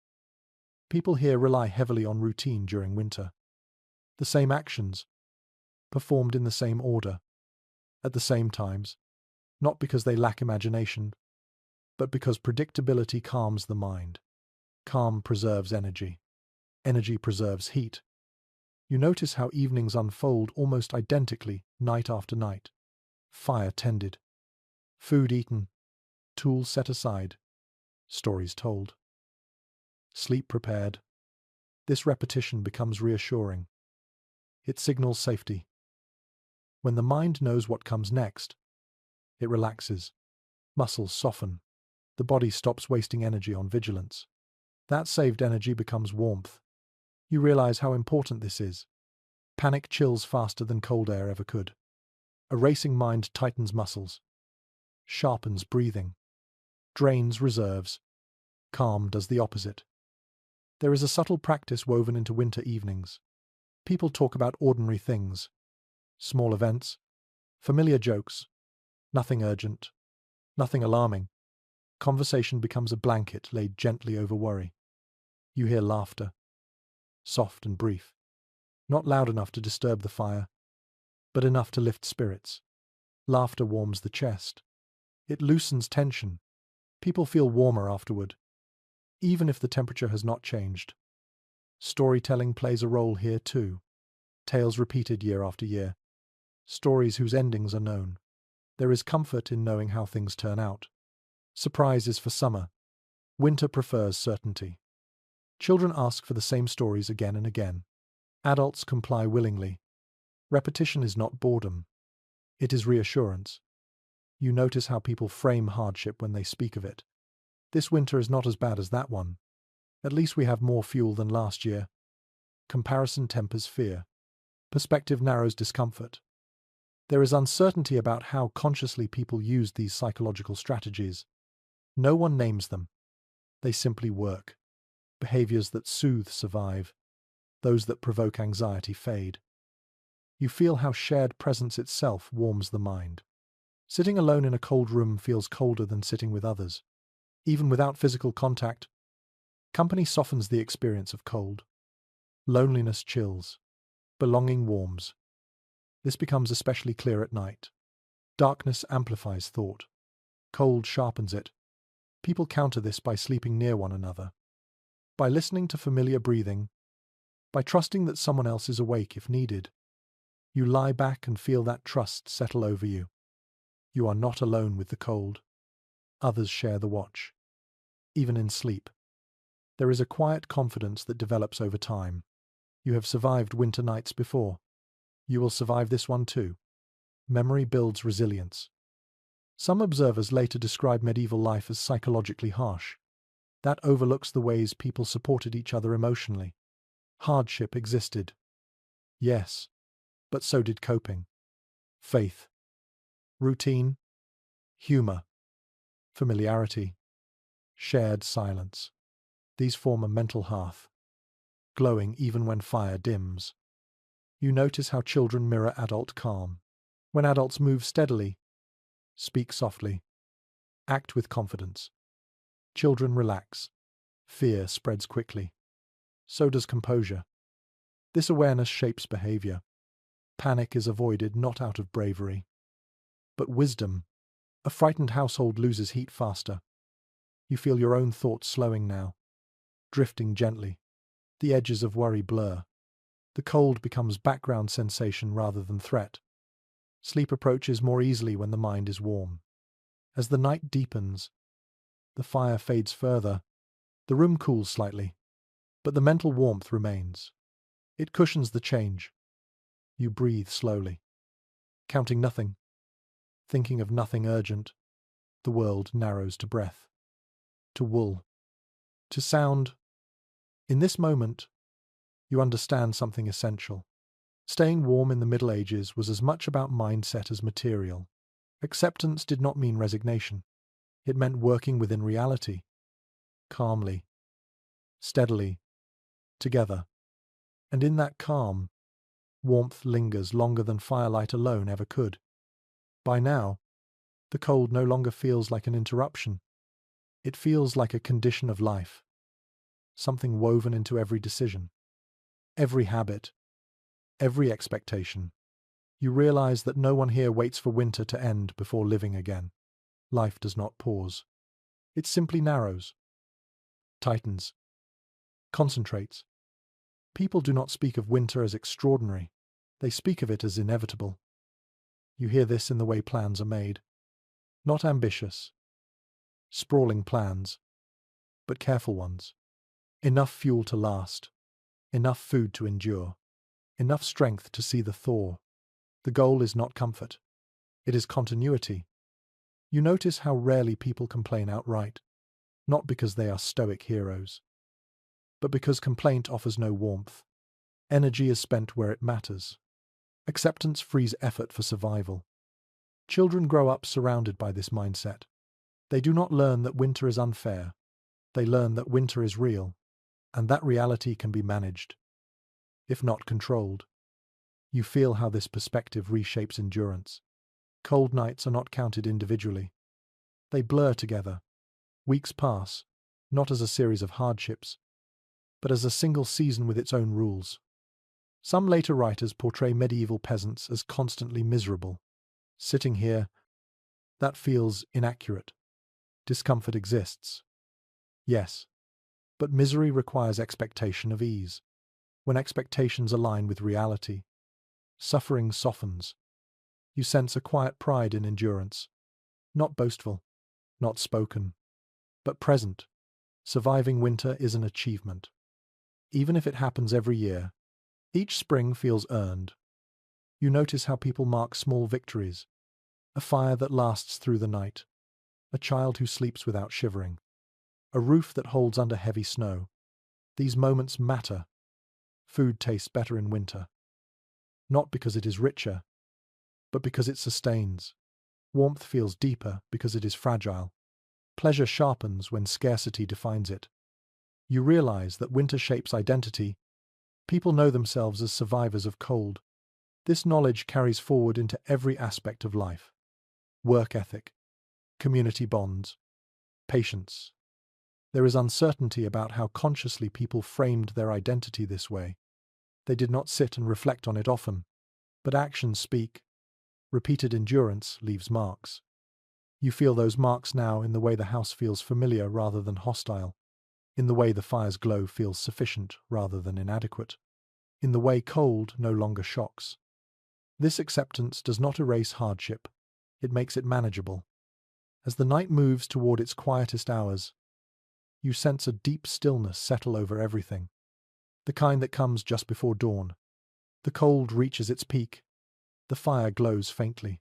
People here rely heavily on routine during winter. The same actions, performed in the same order, at the same times, not because they lack imagination, but because predictability calms the mind. Calm preserves energy. Energy preserves heat. You notice how evenings unfold almost identically night after night. Fire tended, food eaten, tools set aside, stories told, sleep prepared. This repetition becomes reassuring. It signals safety. When the mind knows what comes next, it relaxes. Muscles soften. The body stops wasting energy on vigilance. That saved energy becomes warmth. You realize how important this is. Panic chills faster than cold air ever could. A racing mind tightens muscles, sharpens breathing, drains reserves. Calm does the opposite. There is a subtle practice woven into winter evenings. People talk about ordinary things, small events, familiar jokes, nothing urgent, nothing alarming. Conversation becomes a blanket laid gently over worry. You hear laughter, soft and brief, not loud enough to disturb the fire, but enough to lift spirits. Laughter warms the chest. It loosens tension. People feel warmer afterward, even if the temperature has not changed. Storytelling plays a role here too. Tales repeated year after year. stories whose endings are known. There is comfort in knowing how things turn out. Surprise is for summer. Winter prefers certainty. Children ask for the same stories again and again. Adults comply willingly. Repetition is not boredom. It is reassurance. You notice how people frame hardship when they speak of it. This winter is not as bad as that one. At least we have more fuel than last year. Comparison tempers fear. Perspective narrows discomfort. There is uncertainty about how consciously people use these psychological strategies. No one names them. They simply work. Behaviors that soothe survive. Those that provoke anxiety fade. You feel how shared presence itself warms the mind. Sitting alone in a cold room feels colder than sitting with others. Even without physical contact, company softens the experience of cold. Loneliness chills. Belonging warms. This becomes especially clear at night. Darkness amplifies thought. Cold sharpens it. People counter this by sleeping near one another, by listening to familiar breathing, by trusting that someone else is awake if needed. You lie back and feel that trust settle over you. You are not alone with the cold. Others share the watch. Even in sleep, there is a quiet confidence that develops over time. You have survived winter nights before. You will survive this one too. Memory builds resilience. Some observers later describe medieval life as psychologically harsh. That overlooks the ways people supported each other emotionally. Hardship existed. Yes, but so did coping. Faith. Routine. Humor. Familiarity. Shared silence. These form a mental hearth, glowing even when fire dims. You notice how children mirror adult calm. When adults move steadily, speak softly, act with confidence, children relax. Fear spreads quickly. So does composure. This awareness shapes behavior. Panic is avoided not out of bravery, but wisdom. A frightened household loses heat faster. You feel your own thoughts slowing now, drifting gently. The edges of worry blur. The cold becomes background sensation rather than threat. Sleep approaches more easily when the mind is warm. As the night deepens, the fire fades further. The room cools slightly, but the mental warmth remains. It cushions the change. You breathe slowly, counting nothing, thinking of nothing urgent. The world narrows to breath, to wool, to sound. In this moment, you understand something essential. Staying warm in the Middle Ages was as much about mindset as material. Acceptance did not mean resignation. It meant working within reality, calmly, steadily, together. And in that calm, warmth lingers longer than firelight alone ever could. By now, the cold no longer feels like an interruption. It feels like a condition of life, something woven into every decision, every habit, every expectation. You realize that no one here waits for winter to end before living again. Life does not pause. It simply narrows, tightens, concentrates. People do not speak of winter as extraordinary. They speak of it as inevitable. You hear this in the way plans are made. Not ambitious, sprawling plans, but careful ones. Enough fuel to last, enough food to endure, enough strength to see the thaw. The goal is not comfort. It is continuity. You notice how rarely people complain outright, not because they are stoic heroes, but because complaint offers no warmth. Energy is spent where it matters. Acceptance frees effort for survival. Children grow up surrounded by this mindset. They do not learn that winter is unfair. They learn that winter is real, and that reality can be managed, if not controlled. You feel how this perspective reshapes endurance. Cold nights are not counted individually. They blur together. Weeks pass, not as a series of hardships, but as a single season with its own rules. Some later writers portray medieval peasants as constantly miserable. Sitting here, that feels inaccurate. Discomfort exists. Yes, but misery requires expectation of ease. When expectations align with reality, suffering softens. You sense a quiet pride in endurance. Not boastful, not spoken, but present. Surviving winter is an achievement. Even if it happens every year, each spring feels earned. You notice how people mark small victories. A fire that lasts through the night. A child who sleeps without shivering. A roof that holds under heavy snow. These moments matter. Food tastes better in winter. Not because it is richer, but because it sustains. Warmth feels deeper because it is fragile. Pleasure sharpens when scarcity defines it. You realize that winter shapes identity. People know themselves as survivors of cold. This knowledge carries forward into every aspect of life. Work ethic, community bonds, patience. There is uncertainty about how consciously people framed their identity this way. They did not sit and reflect on it often, but actions speak. Repeated endurance leaves marks. You feel those marks now in the way the house feels familiar rather than hostile, in the way the fire's glow feels sufficient rather than inadequate, in the way cold no longer shocks. This acceptance does not erase hardship, it makes it manageable. As the night moves toward its quietest hours, you sense a deep stillness settle over everything, the kind that comes just before dawn. The cold reaches its peak. The fire glows faintly.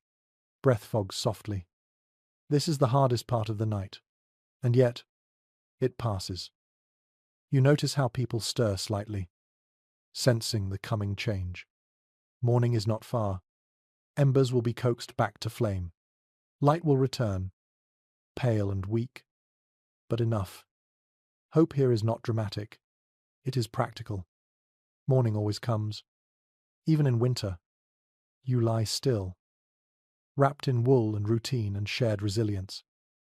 Breath fogs softly. This is the hardest part of the night, and yet, it passes. You notice how people stir slightly, sensing the coming change. Morning is not far. Embers will be coaxed back to flame. Light will return, pale and weak, but enough. Hope here is not dramatic. It is practical. Morning always comes. Even in winter, you lie still, wrapped in wool and routine and shared resilience.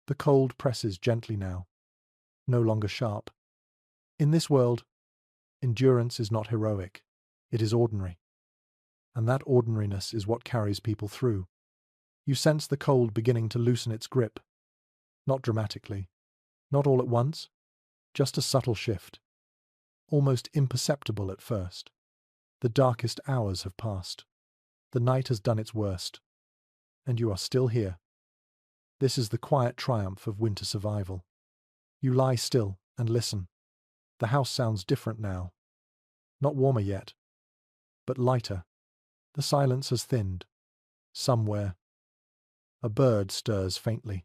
The cold presses gently now, no longer sharp. In this world, endurance is not heroic, it is ordinary. And that ordinariness is what carries people through. You sense the cold beginning to loosen its grip. Not dramatically, not all at once, just a subtle shift, almost imperceptible at first. The darkest hours have passed. The night has done its worst. And you are still here. This is the quiet triumph of winter survival. You lie still and listen. The house sounds different now. Not warmer yet, but lighter. The silence has thinned. Somewhere, a bird stirs faintly,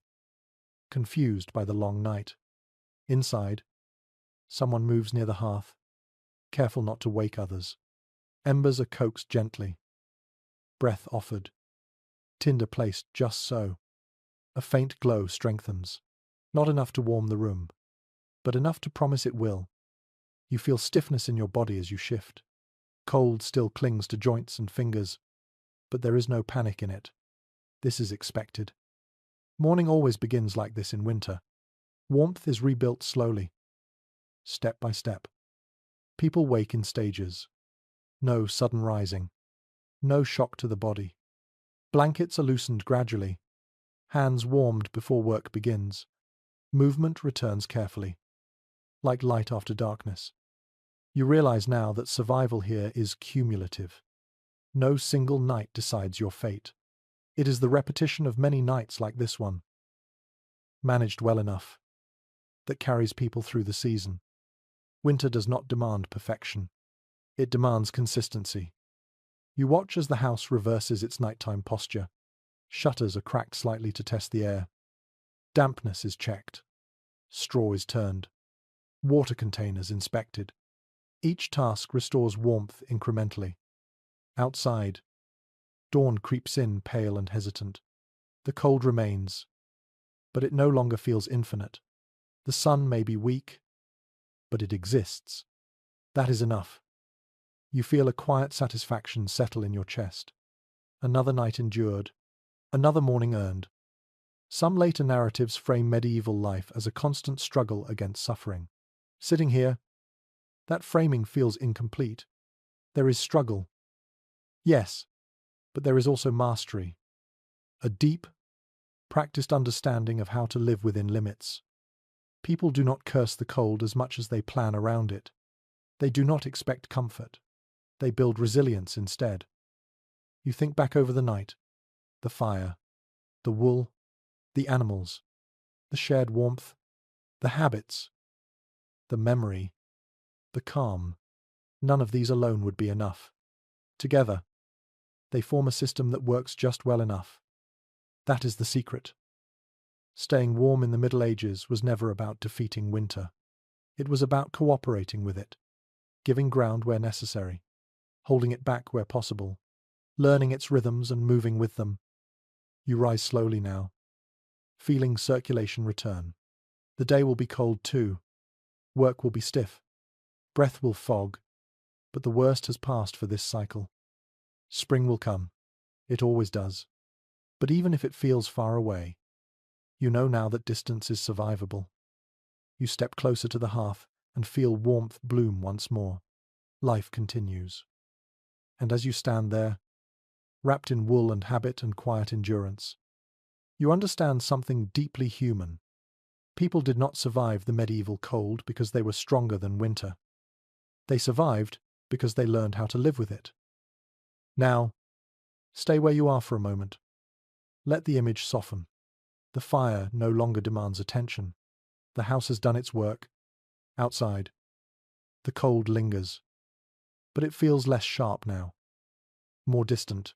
confused by the long night. Inside, someone moves near the hearth, careful not to wake others. Embers are coaxed gently. Breath offered. Tinder placed just so. A faint glow strengthens. Not enough to warm the room, but enough to promise it will. You feel stiffness in your body as you shift. Cold still clings to joints and fingers, but there is no panic in it. This is expected. Morning always begins like this in winter. Warmth is rebuilt slowly, step by step. People wake in stages. No sudden rising. No shock to the body. Blankets are loosened gradually. Hands warmed before work begins. Movement returns carefully, like light after darkness. You realize now that survival here is cumulative. No single night decides your fate. It is the repetition of many nights like this one, managed well enough, that carries people through the season. Winter does not demand perfection. It demands consistency. You watch as the house reverses its nighttime posture. Shutters are cracked slightly to test the air. Dampness is checked. Straw is turned. Water containers inspected. Each task restores warmth incrementally. Outside, dawn creeps in pale and hesitant. The cold remains, but it no longer feels infinite. The sun may be weak, but it exists. That is enough. You feel a quiet satisfaction settle in your chest. Another night endured, another morning earned. Some later narratives frame medieval life as a constant struggle against suffering. Sitting here, that framing feels incomplete. There is struggle. Yes, but there is also mastery. A deep, practiced understanding of how to live within limits. People do not curse the cold as much as they plan around it. They do not expect comfort. They build resilience instead. You think back over the night. The fire, the wool, the animals, the shared warmth, the habits, the memory, the calm. None of these alone would be enough. Together, they form a system that works just well enough. That is the secret. Staying warm in the Middle Ages was never about defeating winter. It was about cooperating with it, giving ground where necessary, holding it back where possible, learning its rhythms and moving with them. You rise slowly now, feeling circulation return. The day will be cold too. Work will be stiff. Breath will fog. But the worst has passed for this cycle. Spring will come. It always does. But even if it feels far away, you know now that distance is survivable. You step closer to the hearth and feel warmth bloom once more. Life continues. And as you stand there, wrapped in wool and habit and quiet endurance, you understand something deeply human. People did not survive the medieval cold because they were stronger than winter. They survived because they learned how to live with it. Now, stay where you are for a moment. Let the image soften. The fire no longer demands attention. The house has done its work. Outside, the cold lingers, but it feels less sharp now, more distant,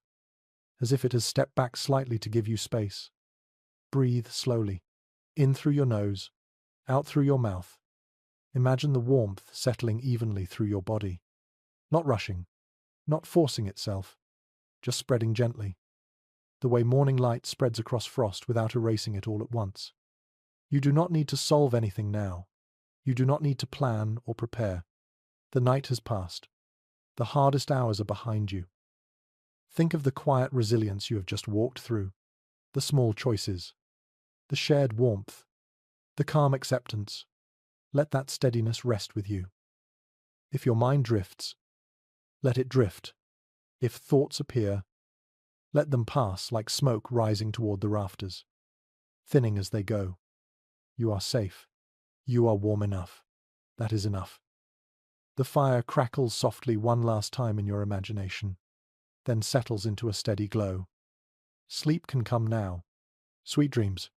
as if it has stepped back slightly to give you space. Breathe slowly, in through your nose, out through your mouth. Imagine the warmth settling evenly through your body, not rushing, not forcing itself, just spreading gently, the way morning light spreads across frost without erasing it all at once. You do not need to solve anything now. You do not need to plan or prepare. The night has passed. The hardest hours are behind you. Think of the quiet resilience you have just walked through, the small choices, the shared warmth, the calm acceptance. Let that steadiness rest with you. If your mind drifts, let it drift. If thoughts appear, let them pass like smoke rising toward the rafters, thinning as they go. You are safe. You are warm enough. That is enough. The fire crackles softly one last time in your imagination, then settles into a steady glow. Sleep can come now. Sweet dreams.